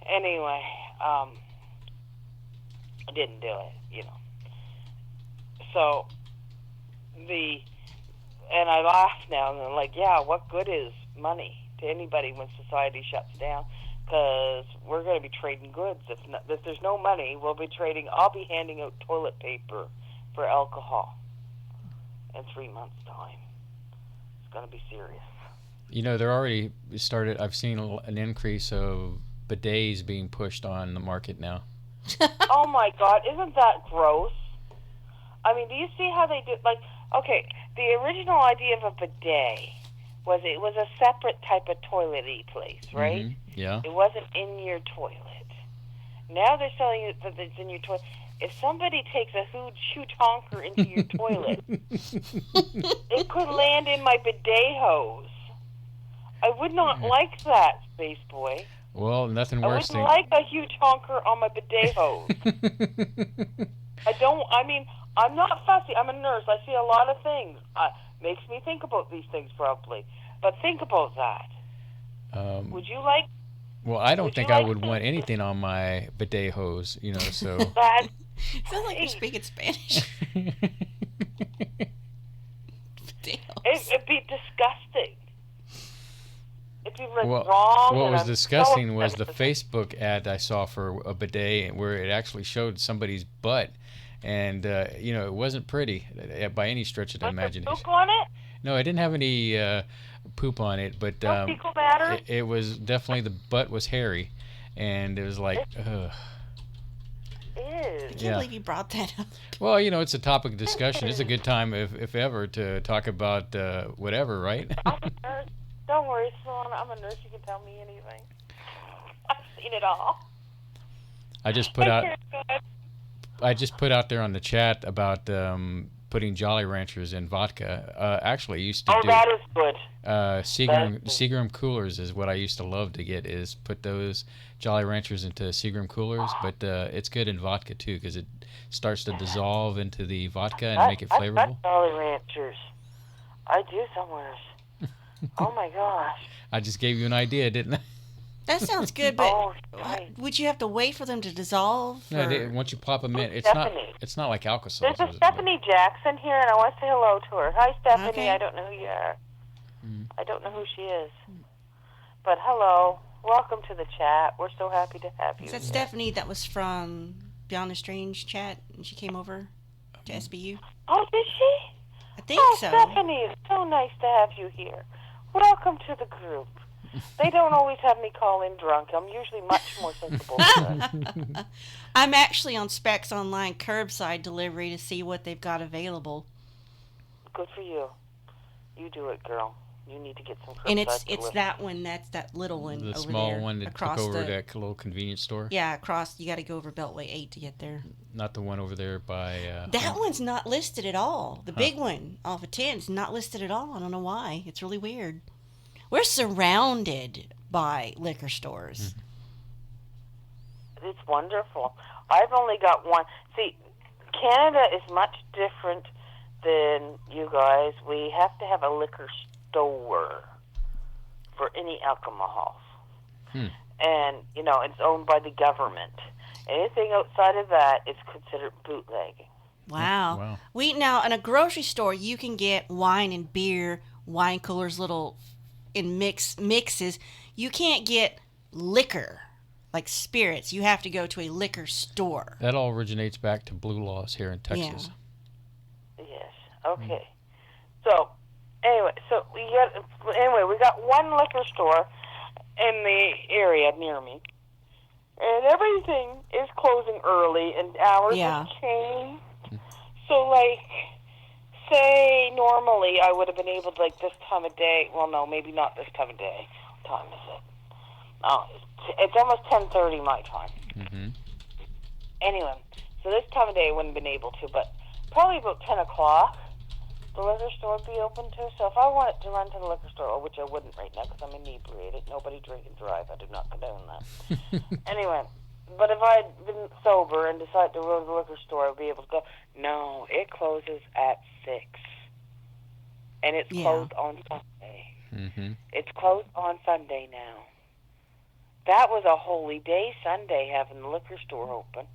Anyway, I didn't do it, So, and I laugh now, and I'm like, yeah, what good is money to anybody when society shuts down? Because we're going to be trading goods. If there's no money, I'll be handing out toilet paper for alcohol in 3 months' time. It's going to be serious. They're already started. I've seen an increase of bidets being pushed on the market now. Oh my God, isn't that gross? I mean, do you see how they do? Okay, the original idea of a bidet was it was a separate type of toilet-y place, right? Mm-hmm. Yeah. It wasn't in your toilet. Now they're selling it that it's in your toilet. If somebody takes a huge honker into your toilet, it could land in my bidet hose. I would not like that, Spaceboy. Well, nothing worse than... I wouldn't like a huge honker on my bidet hose. I'm not fussy. I'm a nurse. I see a lot of things. Makes me think about these things probably. But think about that. Would you like... Well, I don't think I would want anything on my bidet hose, so... That sounds like you're speaking Spanish. It'd be disgusting. It'd be wrong. What was disgusting was the Facebook ad I saw for a bidet where it actually showed somebody's butt. And, it wasn't pretty by any stretch of the imagination. Poop on it? No, it didn't have any poop on it, but fecal matter? It was definitely, the butt was hairy. And it was like, ugh. I can't believe you brought that up. Well, it's a topic of discussion. It's a good time, if ever, to talk about whatever, right? I'm a nurse. Don't worry, Surlana. I'm a nurse. You can tell me anything. I've seen it all. I just put out there on the chat about putting Jolly Ranchers in vodka. Actually, I used to do... that is good. Seagram coolers is what I used to love to get, is put those Jolly Ranchers into Seagram coolers, but it's good in vodka, too, because it starts to dissolve into the vodka and make it flavorful. I've got Jolly Ranchers. I do somewhere. Oh, my gosh. I just gave you an idea, didn't I? That sounds good, but would you have to wait for them to dissolve? No, once you pop them in, it's not like Alka-Seltzer. There's a Stephanie Jackson here, and I want to say hello to her. Hi, Stephanie. Okay. I don't know who you are. I don't know who she is. But hello. Welcome to the chat. We're so happy to have you. Is that Stephanie that was from Beyond the Strange chat, and she came over to SBU? Oh, did she? I think so. Stephanie, it's so nice to have you here. Welcome to the group. They don't always have me call in drunk. I'm usually much more sensible than that. I'm actually on Specs Online curbside delivery to see what they've got available. Good for you. You do it, girl. You need to get some curbside And it's delivery. that one, that's that little one The over small there, one that took across over the, that little convenience store? Yeah, you got to go over Beltway 8 to get there. Not the one over there by... that one's not listed at all. The big one off of 10 is not listed at all. I don't know why. It's really weird. We're surrounded by liquor stores. It's wonderful. I've only got one. See, Canada is much different than you guys. We have to have a liquor store for any alcohols. And, it's owned by the government. Anything outside of that is considered bootlegging. Wow. Now, in a grocery store, you can get wine and beer, wine coolers, little... in mixes. You can't get liquor like spirits. You have to go to a liquor store. That all originates back to blue laws here in Texas. Yeah. Yes. Okay. So we got one liquor store in the area near me, and everything is closing early, and hours Yeah. have changed. So, like, say normally I would have been able to, like, this time of day. Well, no, maybe not this time of day. What time is it? Oh, it's almost 10:30 my time. Mm-hmm. Anyway, so this time of day I wouldn't have been able to, but probably about 10 o'clock, the liquor store would be open too. So if I wanted to run to the liquor store, which I wouldn't right now because I'm inebriated, nobody drink and drive. I do not condone that. Anyway, but if I had been sober and decided to go to the liquor store, I would be able to go. No, it closes at 6. And it's closed on Sunday. Mm-hmm. It's closed on Sunday now. That was a holy day Sunday, having the liquor store open.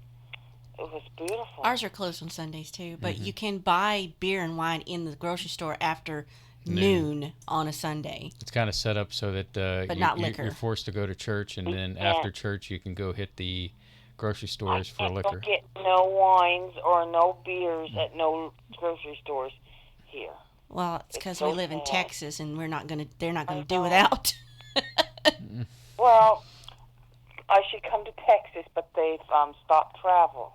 It was beautiful. Ours are closed on Sundays too, but you can buy beer and wine in the grocery store after noon on a Sunday. It's kind of set up so that not liquor. You're forced to go to church, and then after church you can go hit the grocery stores for liquor. You get no wines or no beers at no grocery stores here. Well, it's because so we live in sad. Texas, and they're not gonna do without. Well, I should come to Texas, but they've stopped travel.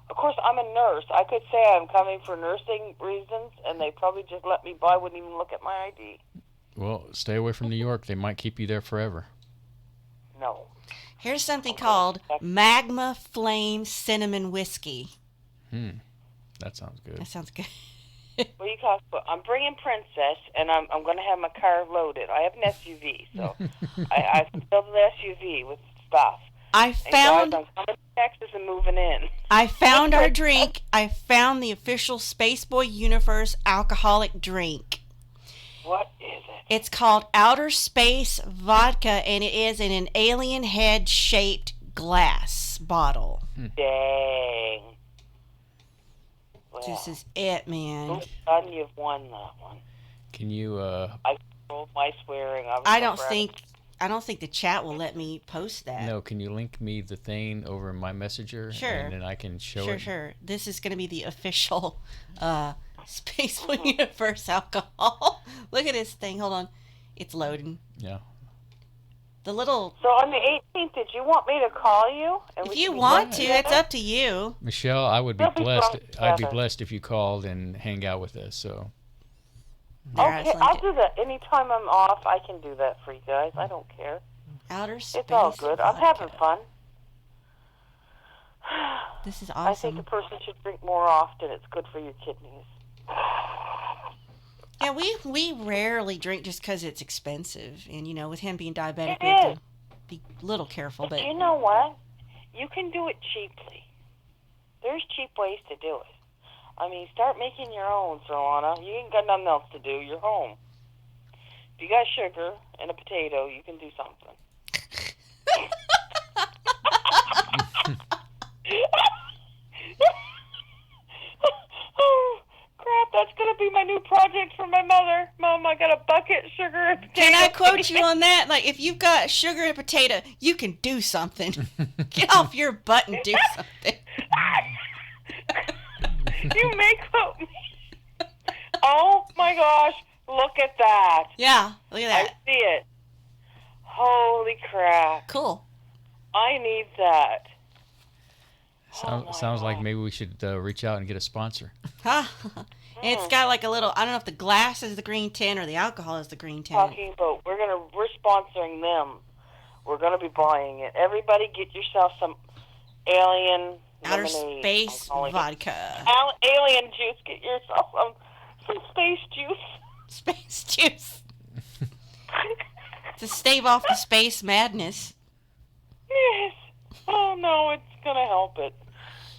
Of course, I'm a nurse. I could say I'm coming for nursing reasons, and they probably just let me by, wouldn't even look at my ID. Well, stay away from New York. They might keep you there forever. No. Here's something called Magma Flame Cinnamon Whiskey. That sounds good. That sounds good. Well, you talk about, I'm bringing Princess, and I'm going to have my car loaded. I have an SUV, so I filled the SUV with stuff. I found. And guys, I'm coming to Texas and moving in. I found our drink. I found the official Spaceboy Universe alcoholic drink. What is it? It's called Outer Space Vodka, and it is in an alien head shaped glass bottle. Dang. Well, This is it, man. all of a sudden you've won that one. Can you? I told my swearing. I don't think the chat will let me post that. No. Can you link me the thing over my messenger? Sure. And then I can show it. Sure. This is going to be the official Spaceboy Universe alcohol. Look at this thing. Hold on. It's loading. Yeah. The little. So on the 18th, did you want me to call you? And If we you can want get to, together? it's up to you. Michelle, I would be We'll be blessed. drunk I'd be together. blessed if you called and hang out with us. So. There, I Okay, just linked I'll it. do that. Anytime I'm off, I can do that for you guys. I don't care. Outer Space. It's all good. I'm having fun. This is I think awesome. a person should drink more often. It's good for your kidneys. Yeah, we rarely drink just because it's expensive, and with him being diabetic, It we have is. to be a little careful. But You know what? You can do it cheaply. There's cheap ways to do it. I mean, start making your own, Surlana. You ain't got nothing else to do. You're home. If you got sugar and a potato, you can do something. Oh, crap. That's going to be my new project for my mother. Mom, I got a bucket, sugar, and potato. can I quote you on that? Like, if you've got sugar and potato, you can do something. Get off your butt and do something. You may quote me. Oh, my gosh. Look at that. Yeah, look at I that. see it. Holy crap. Cool. I need that. Sounds like maybe we should reach out and get a sponsor. Huh? And it's got like a little. I don't know if the glass is the green tin or the alcohol is the green tin. Talking about, we're sponsoring them. We're gonna be buying it. Everybody, get yourself some alien Outer lemonade. Space I'm calling it. vodka. Alien juice. Get yourself some space juice. Space juice. To stave off the space madness. Yes. Oh no, it's gonna help it.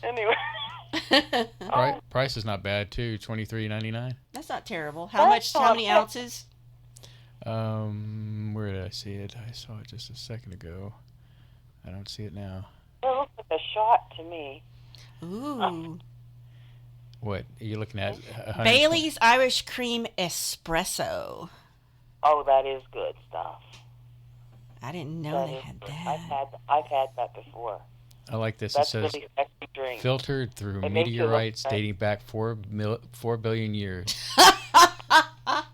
Anyway. Price is not bad too. $23.99. That's not terrible. How many ounces? Where did I see it? I saw it just a second ago. I don't see it now. It looks like a shot to me. Ooh. What are you looking at? Bailey's Irish Cream Espresso. Oh, that is good stuff. I didn't know That they is had good. that. I've had that before. I like this. That's It says really sexy drink. filtered through It makes you look meteorites nice. dating back 4 billion years.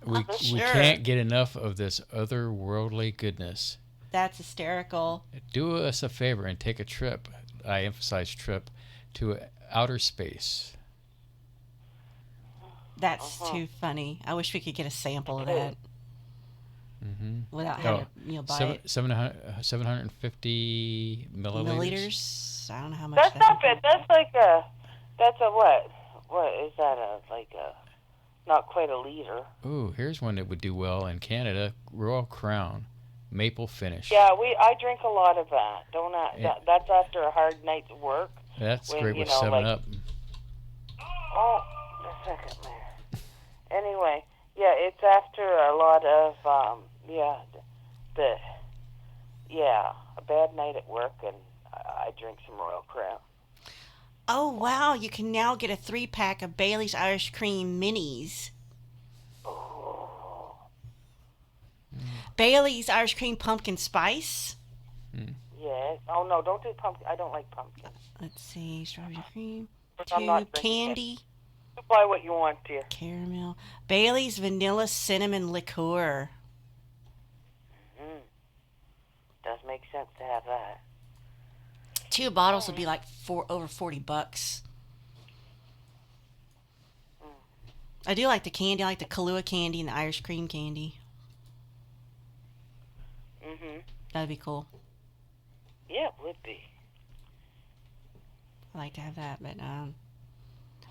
we Sure. can't get enough of this otherworldly goodness. That's hysterical. Do us a favor and take a trip. I emphasize trip to outer space. That's too funny. I wish we could get a sample of that. Without having to buy it. 750 milliliters. I don't know how much. That's not bad. That's a what? What is that? Not quite a liter. Ooh, here's one that would do well in Canada. Royal Crown, maple finish. Yeah, I drink a lot of that. Don't I? That's after a hard night's work. That's great with 7-Up. Oh, a second there. Anyway, yeah, it's after a lot of a bad night at work, and I drink some Royal Crown. Oh, wow. You can now get a 3-pack of Bailey's Irish Cream Minis. Oh. Bailey's Irish Cream Pumpkin Spice. Yes. Oh, no, don't do pumpkin. I don't like pumpkin. Let's see. Strawberry cream. I'm not Candy. Buy what you want, dear. Caramel. Bailey's Vanilla Cinnamon Liqueur. Does make sense to have that. 2 bottles would be like over $40. I do like the candy. I like the Kahlua candy and the Irish cream candy. That'd be cool. Yeah, it would be. I like to have that, but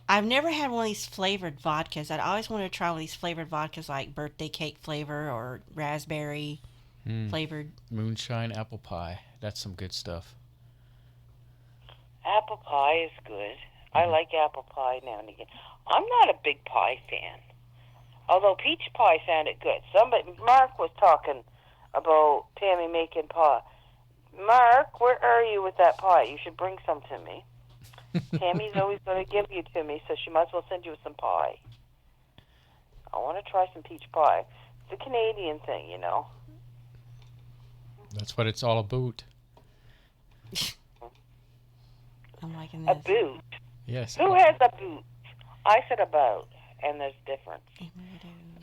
I've never had one of these flavored vodkas. I'd always wanted to try one of these flavored vodkas, like birthday cake flavor or raspberry flavored. Moonshine apple pie. That's some good stuff. Apple pie is good. I like apple pie now and again. I'm not a big pie fan, although peach pie sounded good. Mark was talking about Tammy making pie. Mark, where are you with that pie? You should bring some to me. Tammy's always going to give you to me, so she might as well send you some pie. I want to try some peach pie. It's a Canadian thing, you know. That's what it's all about. I'm liking this. A boot. Yes. Who has a boot? I said about, and there's difference.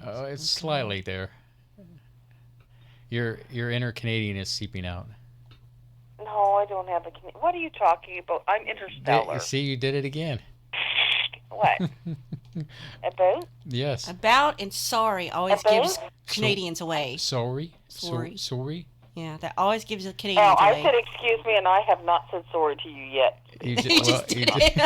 Oh, it's slightly there. Your inner Canadian is seeping out. No, I don't have a Canadian. What are you talking about? I'm interstellar. See, you did it again. What? About? Yes. About and sorry always gives Canadians away. Sorry? Sorry. Sorry? Yeah, that always gives the Canadians I away. said excuse me, and I have not said sorry to you yet. You just Yes.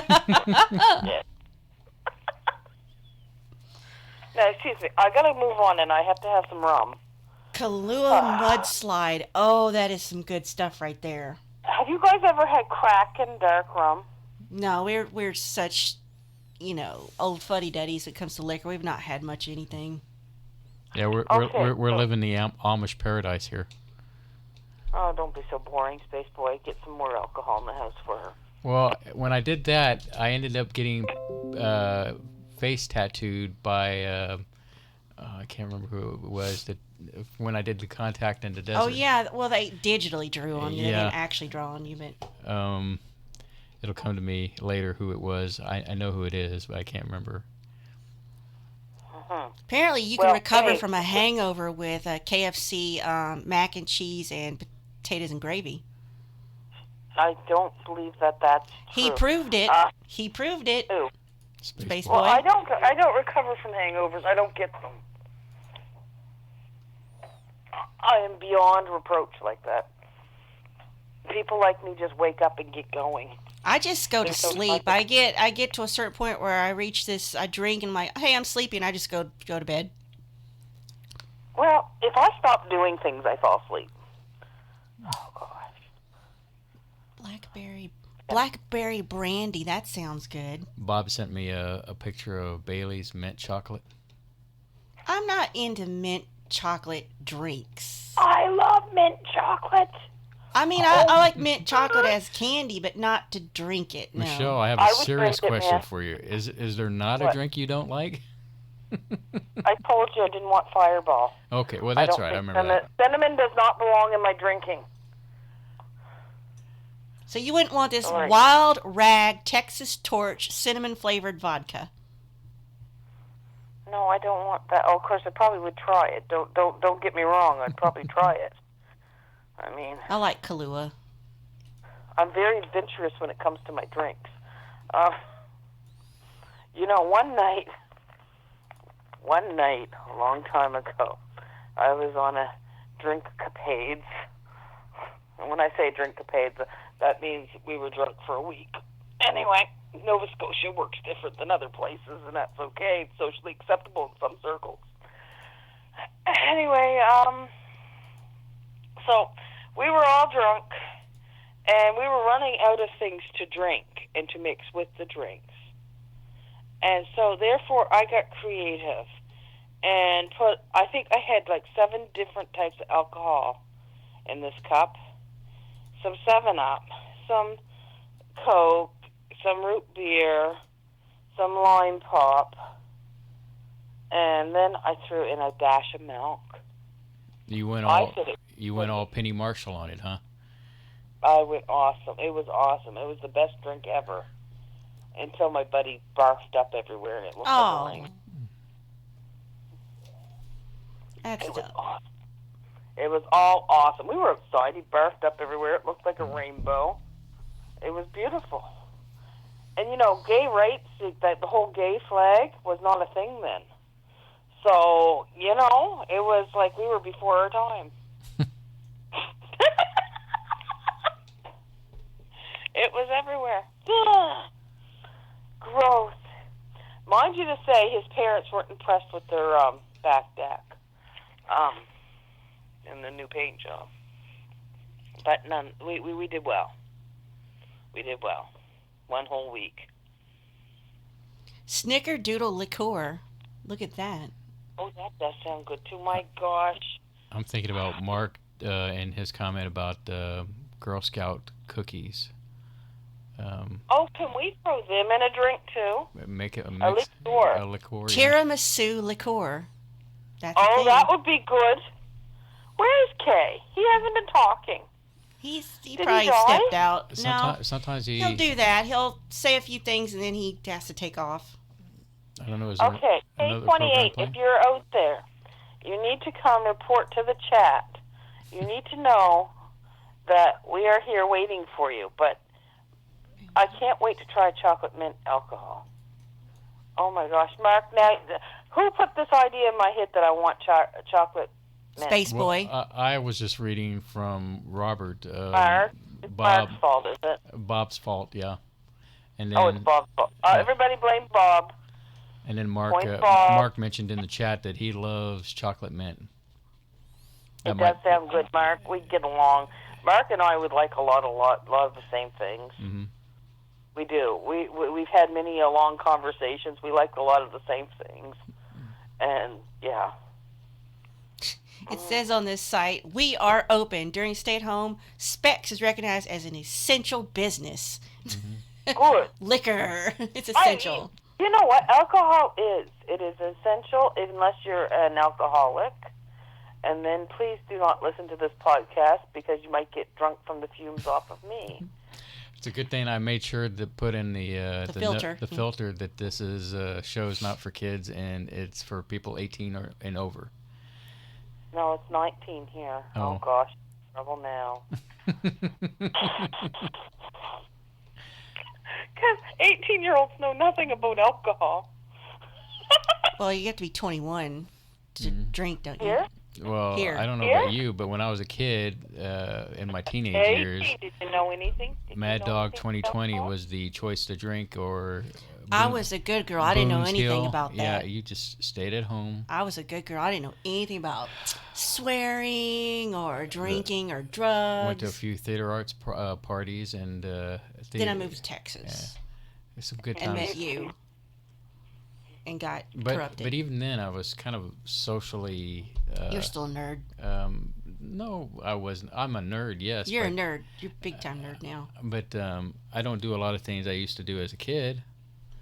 No, excuse me. I gotta move on, and I have to have some rum. Kahlua Mudslide. Oh, that is some good stuff right there. Have you guys ever had Kraken dark rum? No, we're such, old fuddy-duddies when it comes to liquor. We've not had much anything. Yeah, we're living the Amish paradise here. Oh, don't be so boring, Spaceboy. Get some more alcohol in the house for her. Well, when I did that, I ended up getting face tattooed by I can't remember who it was when I did the contact in the desert. Oh yeah, well they digitally drew on you. Yeah. They didn't actually draw on you, but it'll come to me later who it was. I know who it is, but I can't remember. Apparently you can recover from a hangover with a KFC mac and cheese and potatoes and gravy. I don't believe that that's true. He proved it. He proved it. Who? Spaceboy. Well, I don't recover from hangovers. I don't get them. I am beyond reproach like that. People like me just wake up and get going. I just go to sleep. I get to a certain point where I reach this. I drink and I'm like, hey, I'm sleepy, and I just go to bed. Well, if I stop doing things, I fall asleep. Oh gosh. Blackberry brandy. That sounds good. Bob sent me a picture of Bailey's mint chocolate. I'm not into mint chocolate drinks. I love mint chocolate. I mean, I like mint chocolate as candy, but not to drink it. No. Michelle, I have a serious question for you. Is there not a drink you don't like? I told you I didn't want Fireball. Okay, well that's right. I remember that. Cinnamon does not belong in my drinking. So you wouldn't want this Wild Rag Texas Torch cinnamon flavored vodka. No, I don't want that. Oh, of course, I probably would try it. Don't get me wrong. I'd probably try it. I mean, I like Kahlua. I'm very adventurous when it comes to my drinks. One night, a long time ago, I was on a drink-capades. And when I say drink-capades, that means we were drunk for a week. Anyway, Nova Scotia works different than other places, and that's okay. It's socially acceptable in some circles. Anyway, so we were all drunk, and we were running out of things to drink and to mix with the drinks. And so, therefore, I got creative and I think I had like 7 different types of alcohol in this cup. Some 7-Up, some Coke, some root beer, some lime pop, and then I threw in a dash of milk. You went all Penny Marshall on it, huh? I went awesome. It was awesome. It was the best drink ever. Until my buddy barfed up everywhere and it looked like rain. That's it was awesome. It was all awesome. We were outside. He barfed up everywhere. It looked like a rainbow. It was beautiful. And you know, gay rights, the whole gay flag was not a thing then. So, you know, it was like we were before our time. It was everywhere. Gross. Mind you to say, his parents weren't impressed with their back deck and the new paint job. But we did well. We did well. 1 whole week. Snickerdoodle liqueur. Look at that. Oh, that does sound good too. My gosh. I'm thinking about Mark and his comment about Girl Scout cookies. Oh, can we throw them in a drink too? Make it a liqueur. A liqueur. Tiramisu liqueur. That's that would be good. Where is Kay? He hasn't been talking. He probably stepped out. Sometimes he'll do that. He'll say a few things and then he has to take off. I don't know. Okay, K28, if you're out there, you need to come report to the chat. You need to know that we are here waiting for you. But I can't wait to try chocolate mint alcohol. Oh my gosh, Mark! Now, who put this idea in my head that I want chocolate mint? Spaceboy. Well, I was just reading from Robert. Mark. It's Mark's fault, is it? Bob's fault, yeah. And then, it's Bob's fault. Everybody blame Bob. And then Mark mentioned in the chat that he loves chocolate mint. It does sound good, Mark. We get along. Mark and I would like a lot of the same things. Mm-hmm. We do. We've had many long conversations. We like a lot of the same things. And, yeah. It says on this site, we are open. During stay-at-home, Specs is recognized as an essential business. Mm-hmm. Good. Liquor. It's essential. You know what? Alcohol is. It is essential unless you're an alcoholic. And then please do not listen to this podcast because you might get drunk from the fumes off of me. It's a good thing I made sure to put in the filter. The filter that this is show's not for kids and it's for people 18 and over. No, it's 19 here. Oh gosh, trouble now. Because 18-year-olds know nothing about alcohol. Well, you have to be 21 to drink, don't you? Here? Well, Here. I don't know about you, but when I was a kid, in my teenage years, did you know anything? Mad Dog 2020 was the choice to drink, or I was a good girl. I didn't know anything about that. Yeah, you just stayed at home. I was a good girl. I didn't know anything about swearing or drinking or drugs. Went to a few theater arts parties, and then I moved to Texas. Yeah. Some good times. And met you. And got corrupted. But even then, I was kind of socially... You're still a nerd. No, I wasn't. I'm a nerd, yes. You're a nerd. You're a big-time nerd now. But I don't do a lot of things I used to do as a kid.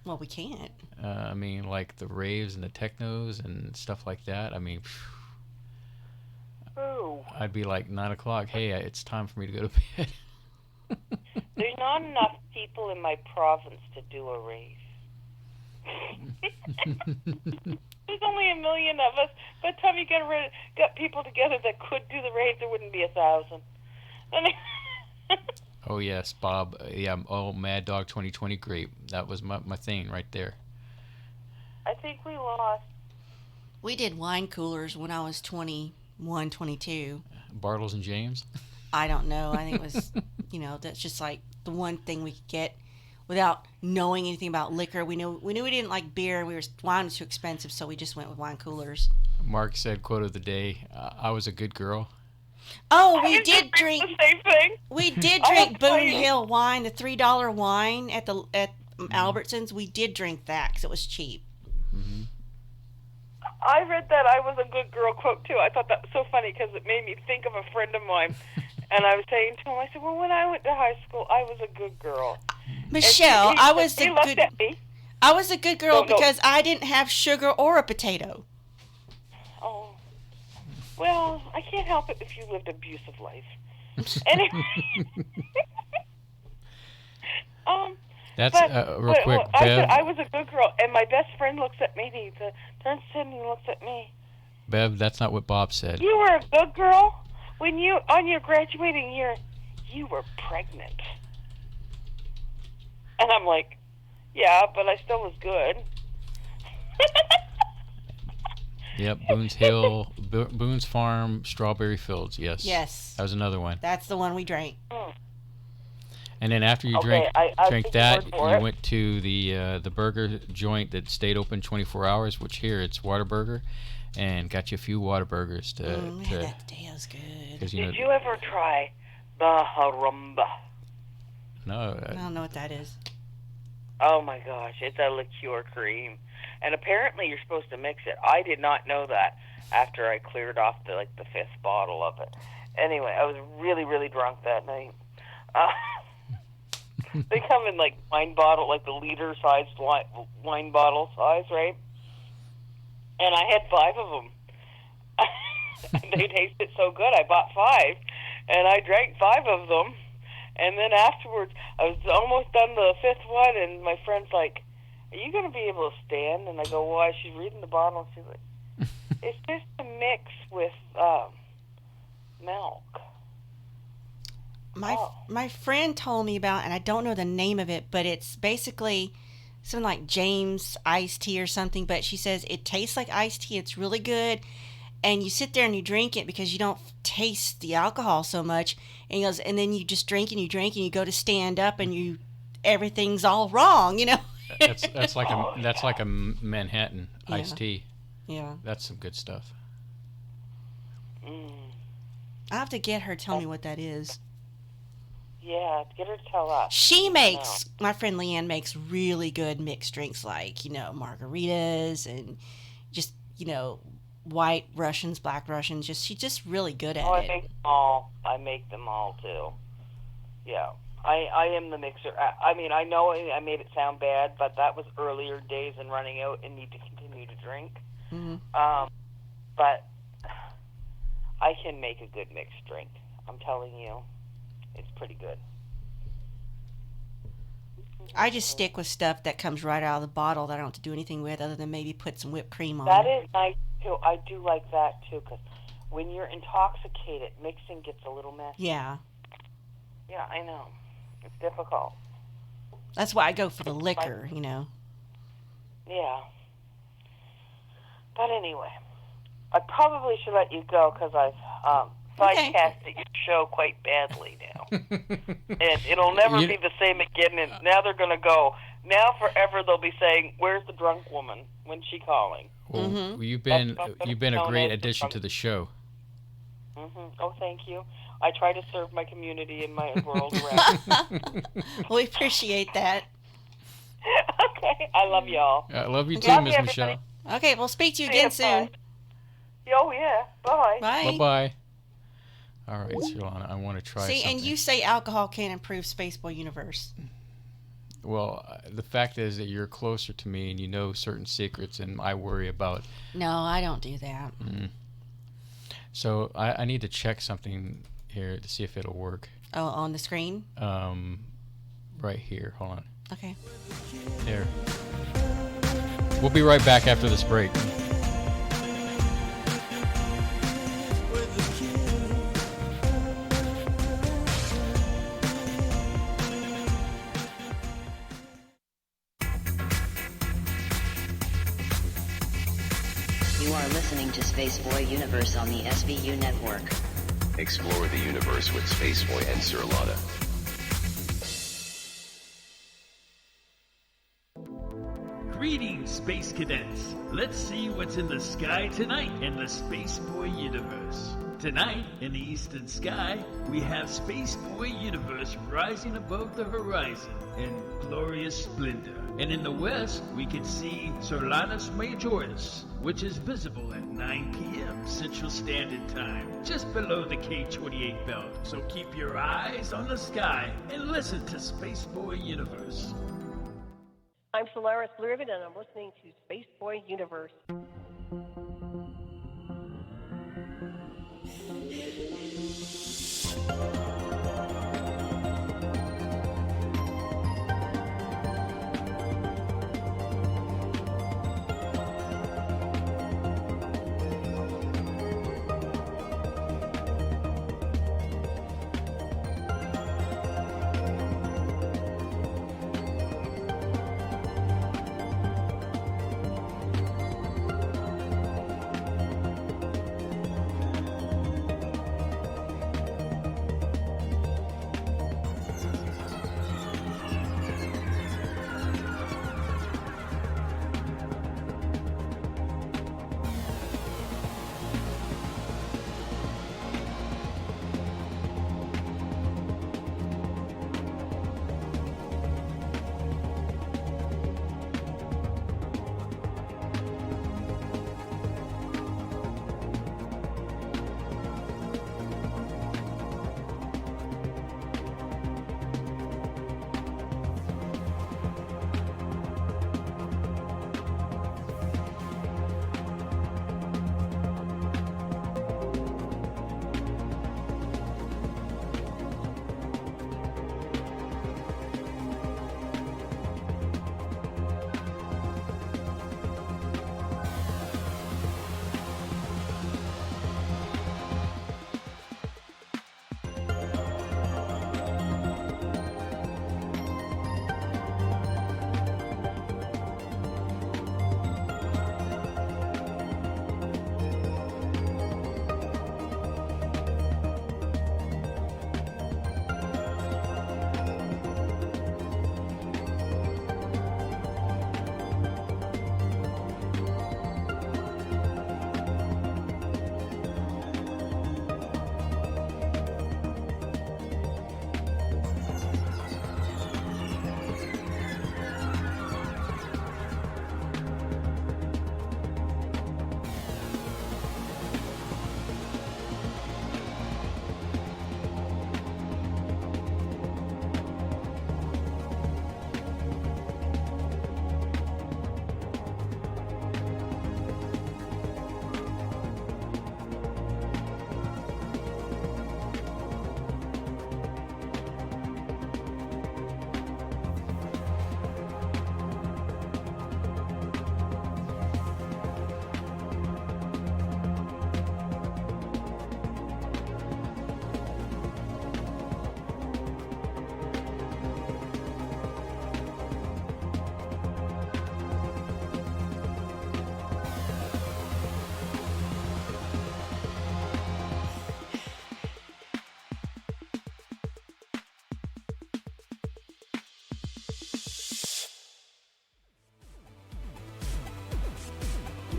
Well, we can't. I mean, like the raves and the technos and stuff like that. I mean... I'd be like 9 o'clock. Hey, it's time for me to go to bed. There's not enough people in my province to do a rave. There's only 1 million of us. By the time you got people together that could do the rave, there wouldn't be 1,000. Oh yes, Bob. Yeah. Oh, Mad Dog 2020 grape. That was my thing right there. I think we lost. We did wine coolers when I was 21, 22. Bartles and James. I don't know. I think it was, that's just like the one thing we could get without knowing anything about liquor. We knew we didn't like beer. Wine was too expensive, so we just went with wine coolers. Mark said, quote of the day, I was a good girl. Oh, we did drink the same thing. We did drink Boone Hill wine, the $3 wine at Albertsons. We did drink that because it was cheap. Mm-hmm. I read that I was a good girl quote too. I thought that was so funny because it made me think of a friend of mine. And I was saying to him, I said, well, when I went to high school, I was a good girl. Michelle, I was a good. At me. I was a good girl because I didn't have sugar or a potato. Oh, well, I can't help it if you lived an abusive life. Anyway, That's real quick, I Bev. said I was a good girl, and my best friend looks at me. He turns to me and looks at me. Bev, that's not what Bob said. You were a good girl when on your graduating year, you were pregnant. And I'm like, yeah, but I still was good. Yep, Boone's Hill, Boone's Farm, Strawberry Fields. Yes. Yes. That was another one. That's the one we drank. And then after you drank that, you went to the burger joint that stayed open 24 hours, which here it's Whataburger, and got you a few Whataburgers to. That day was good. Did you ever try the harumba? No. I don't know what that is. Oh my gosh, it's a liqueur cream, and apparently you're supposed to mix it. I did not know that after I cleared off the fifth bottle of it. Anyway, I was really, really drunk that night. They come in wine bottle, the liter-sized wine bottle size, right? And I had 5 of them. They tasted so good, I bought 5, and I drank 5 of them. And then afterwards, I was almost done the 5th one, and my friend's like, are you going to be able to stand? And I go, well, she's reading the bottle, and she's like, it's just a mix with milk. My friend told me about, and I don't know the name of it, but it's basically something like James iced tea or something. But she says it tastes like iced tea. It's really good, and you sit there and you drink it because you don't taste the alcohol so much. And he goes, and then you just drink and you drink and you go to stand up and everything's all wrong, That's like a Manhattan iced tea. Yeah. That's some good stuff. I have to get her to tell me what that is. Yeah, get her to tell us. My friend Leanne makes really good mixed drinks margaritas and just, white Russians, black Russians. She's just really good at it. I make them all. I make them all, too. Yeah. I am the mixer. I mean, I know I made it sound bad, but that was earlier days and running out and need to continue to drink. Mm-hmm. But I can make a good mixed drink. I'm telling you. It's pretty good. I just stick with stuff that comes right out of the bottle that I don't have to do anything with other than maybe put some whipped cream on. That is nice, too. I do like that, too, because when you're intoxicated, mixing gets a little messy. Yeah. Yeah, I know. It's difficult. That's why I go for the liquor, Yeah. But anyway, I probably should let you go because I've sidecasted your show quite badly now. And it'll never be the same again. And now they're going to go. Now forever they'll be saying, where's the drunk woman? When's she calling? Well, you've been a great addition to the show. Oh, thank you. I try to serve my community and my world around. We appreciate that. Okay. I love y'all. I love you too, Miss Michelle. Okay, we'll speak to you again soon. Oh, yeah. Bye. Bye. Bye-bye. All right, Surlana, I want to try something. And you say alcohol can improve Spaceboy Universe. Well, the fact is that you're closer to me and you know certain secrets, and I worry about... No, I don't do that. So I need to check something here to see if it'll work. Oh, on the screen? Right here. Hold on. Okay. There. We'll be right back after this break. are listening to Spaceboy Universe on the SBU network. Explore the universe with Spaceboy and Surlana. Greetings, Space Cadets. Let's see what's in the sky tonight in the Spaceboy Universe. Tonight, in the eastern sky, we have Spaceboy Universe rising above the horizon in glorious splendor. And in the west, we can see Surlana's Majoris, which is visible at 9 p.m. Central Standard Time, just below the K28 belt. So keep your eyes on the sky and listen to Spaceboy Universe. I'm Solaris Blue Ribbon, and I'm listening to Spaceboy Universe.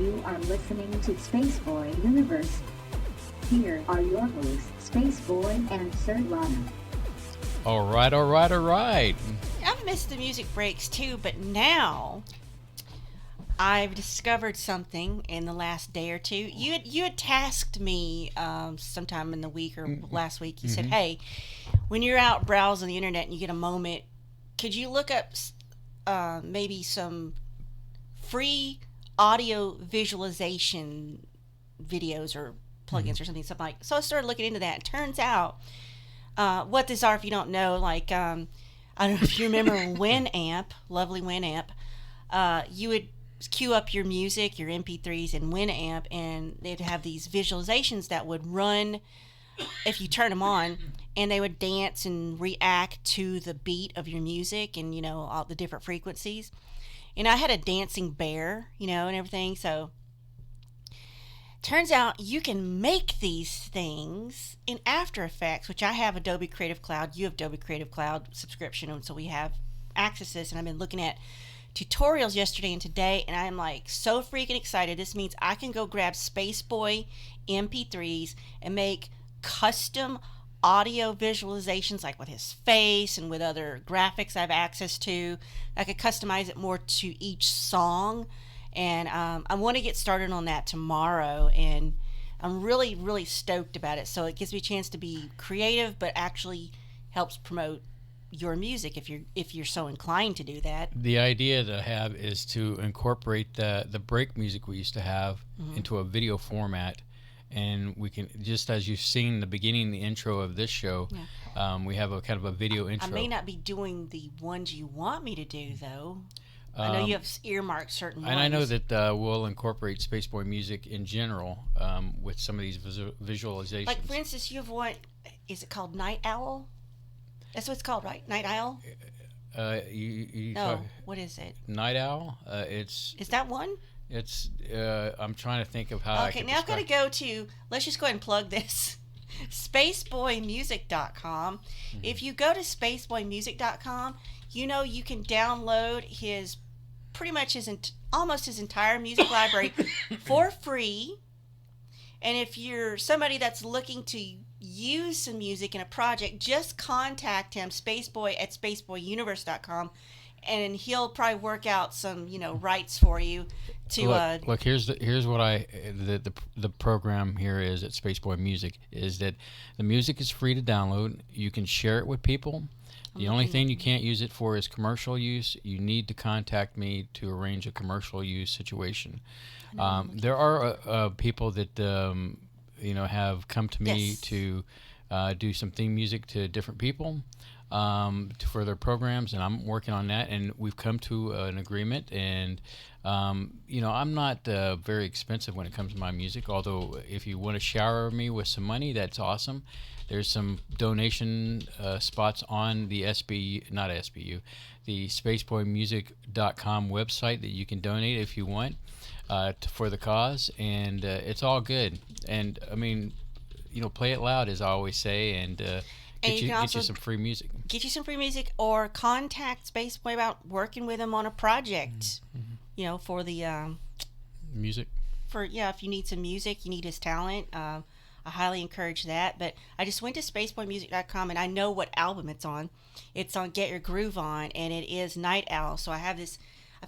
You are listening to Spaceboy Universe. Here are your hosts, Spaceboy and Surlana. All right. I've missed the music breaks too, but now I've discovered something in the last day or two. You had tasked me sometime in the week or last week. You said, hey, when you're out browsing the internet and you get a moment, could you look up maybe some free audio visualization videos or plugins or something like. So I started looking into that. It turns out what these are, if you don't know, like I don't know if you remember Winamp, lovely Winamp. You would queue up your music, your MP3s in Winamp, and they'd have these visualizations that would run if you turn them on, and they would dance and react to the beat of your music and, you know, all the different frequencies. And I had a dancing bear, you know, and everything. So turns out you can make these things in After Effects, which I have Adobe Creative Cloud. You have Adobe Creative Cloud subscription, and so we have access to this. And I've been looking at tutorials yesterday and today, and I'm like so freaking excited. This means I can go grab Spaceboy MP3s and make custom audio visualizations, like with his face and with other graphics I have access to. I could customize it more to each song, and I want to get started on that tomorrow, and I'm really, really stoked about it. So it gives me a chance to be creative, but actually helps promote your music if you're so inclined to do that. The idea that I have is to incorporate the break music we used to have into a video format. And we can, just as you've seen the beginning, the intro of this show, we have a kind of a video intro. I may not be doing the ones you want me to do, though. I know you have earmarked certain ones. And I know that we'll incorporate Spaceboy music in general with some of these visualizations. Like, for instance, you have what, is it called Night Owl? That's what it's called, right? Night Owl? What is it? Night Owl? Is that one? It's, I'm trying to think of how I can now I've got to go to, let's just go ahead and plug this, spaceboymusic.com. If you go to spaceboymusic.com, you know you can download his, pretty much almost his entire music library for free. And if you're somebody that's looking to use some music in a project, just contact him, Spaceboy at spaceboyuniverse.com, and he'll probably work out some, rights for you to look, here's what the program here is at Spaceboy Music is that the music is free to download. You can share it with people. The only thing you can't use it for is commercial use. You need to contact me to arrange a commercial use situation. There are people that have come to me to do some theme music to different people for their programs, and I'm working on that. And we've come to an agreement. And I'm not very expensive when it comes to my music. Although if you want to shower me with some money, that's awesome. There's some donation spots on the the spaceboymusic.com website that you can donate if you want for the cause, and it's all good. And I mean, play it loud, as I always say, and get you some free music. Get you some free music, or contact Spaceboy about working with him on a project. For the music. If you need some music, you need his talent. I highly encourage that. But I just went to spaceboymusic.com, and I know what album it's on. It's on Get Your Groove On, and it is Night Owl. So I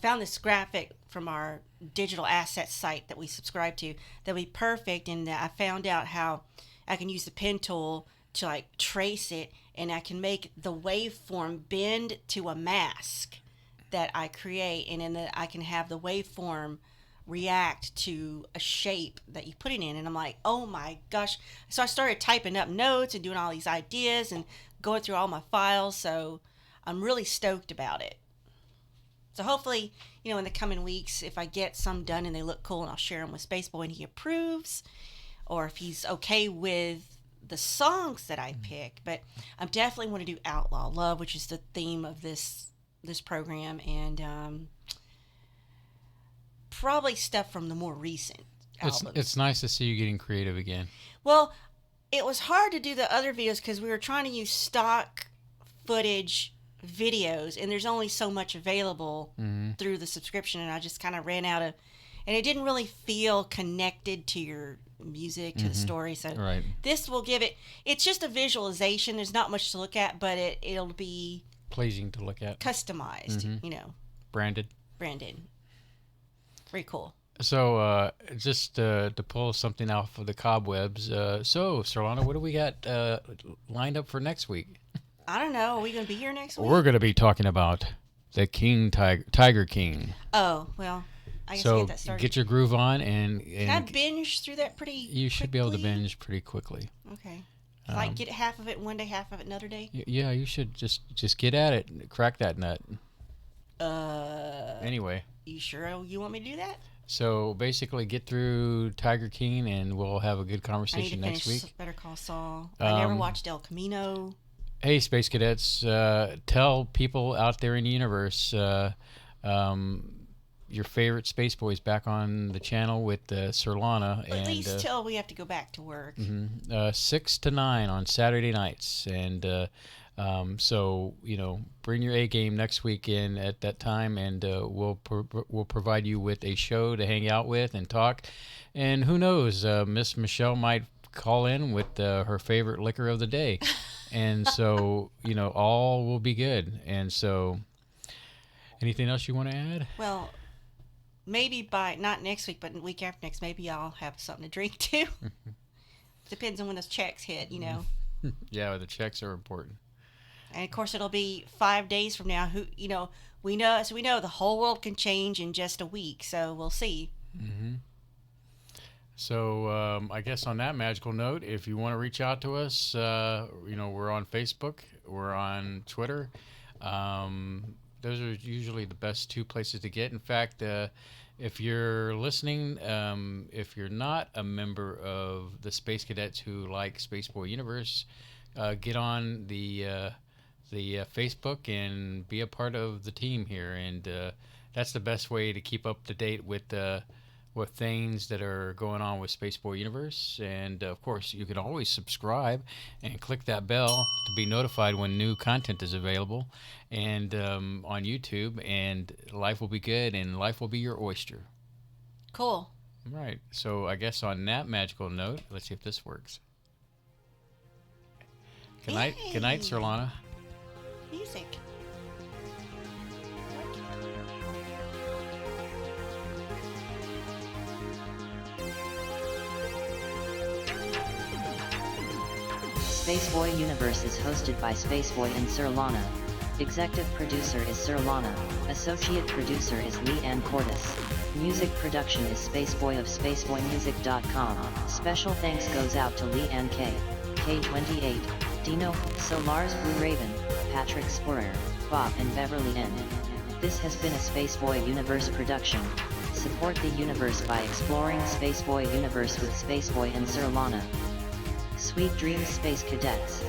found this graphic from our digital asset site that we subscribe to that would be perfect, and I found out how I can use the pen tool to trace it, and I can make the waveform bend to a mask that I create, and then I can have the waveform react to a shape that you put it in. And I'm like, oh my gosh. So I started typing up notes and doing all these ideas and going through all my files. So I'm really stoked about it. So hopefully, in the coming weeks, if I get some done and they look cool, and I'll share them with Spaceboy and he approves, or if he's okay with the songs that I pick. But I definitely want to do Outlaw Love, which is the theme of this program, and probably stuff from the more recent albums. It's nice to see you getting creative again. Well, it was hard to do the other videos because we were trying to use stock footage videos, and there's only so much available through the subscription, and I just kind of ran out of, and it didn't really feel connected to your music, to the story. So this will give it's just a visualization. There's not much to look at, but it'll be pleasing to look at, customized, branded. Very cool. So just to pull something off of the cobwebs, so Surlana, what do we got lined up for next week? I don't know. Are we going to be here next week? We're going to be talking about the Tiger King. Oh, well, I guess so get that started. Get your groove on, and can I binge through that pretty You should be able to binge pretty quickly. Okay. Get half of it one day, half of it another day? Yeah, you should just get at it and crack that nut. Anyway. You sure you want me to do that? So basically get through Tiger King, and we'll have a good conversation next week. Better Call Saul. I never watched El Camino. Hey, Space Cadets, tell people out there in the universe, your favorite Space Boys back on the channel with Surlana. At least till we have to go back to work. 6 to 9 on Saturday nights. And so, bring your A game next weekend at that time, and we'll provide you with a show to hang out with and talk. And who knows, Miss Michelle might call in with her favorite liquor of the day. And so, all will be good. And so, anything else you want to add? Well, maybe not next week, but the week after next, maybe I'll have something to drink too. Depends on when those checks hit, Yeah, the checks are important. And of course, it'll be 5 days from now. We know the whole world can change in just a week. So we'll see. Mm-hmm. So I guess on that magical note, if you want to reach out to us, we're on Facebook, we're on Twitter. Those are usually the best two places to get. In fact, if you're listening, if you're not a member of the Space Cadets who like Spaceboy Universe, get on the Facebook and be a part of the team here. And that's the best way to keep up to date with things that are going on with Spaceboy Universe. And of course, you can always subscribe and click that bell to be notified when new content is available, and on YouTube. And life will be good, and life will be your oyster. Cool. All right. So I guess on that magical note, let's see if this works. Good night. Good night, Surlana. Music. Spaceboy Universe is hosted by Spaceboy and Surlana. Executive producer is Surlana. Associate producer is Lee Ann Cordes. Music production is Spaceboy of SpaceboyMusic.com. Special thanks goes out to Lee Ann K, K28, Dino, Solars Blue Raven, Patrick Sporer, Bob and Beverly N. This has been a Spaceboy Universe production. Support the universe by exploring Spaceboy Universe with Spaceboy and Surlana. Sweet dreams, Space Cadets.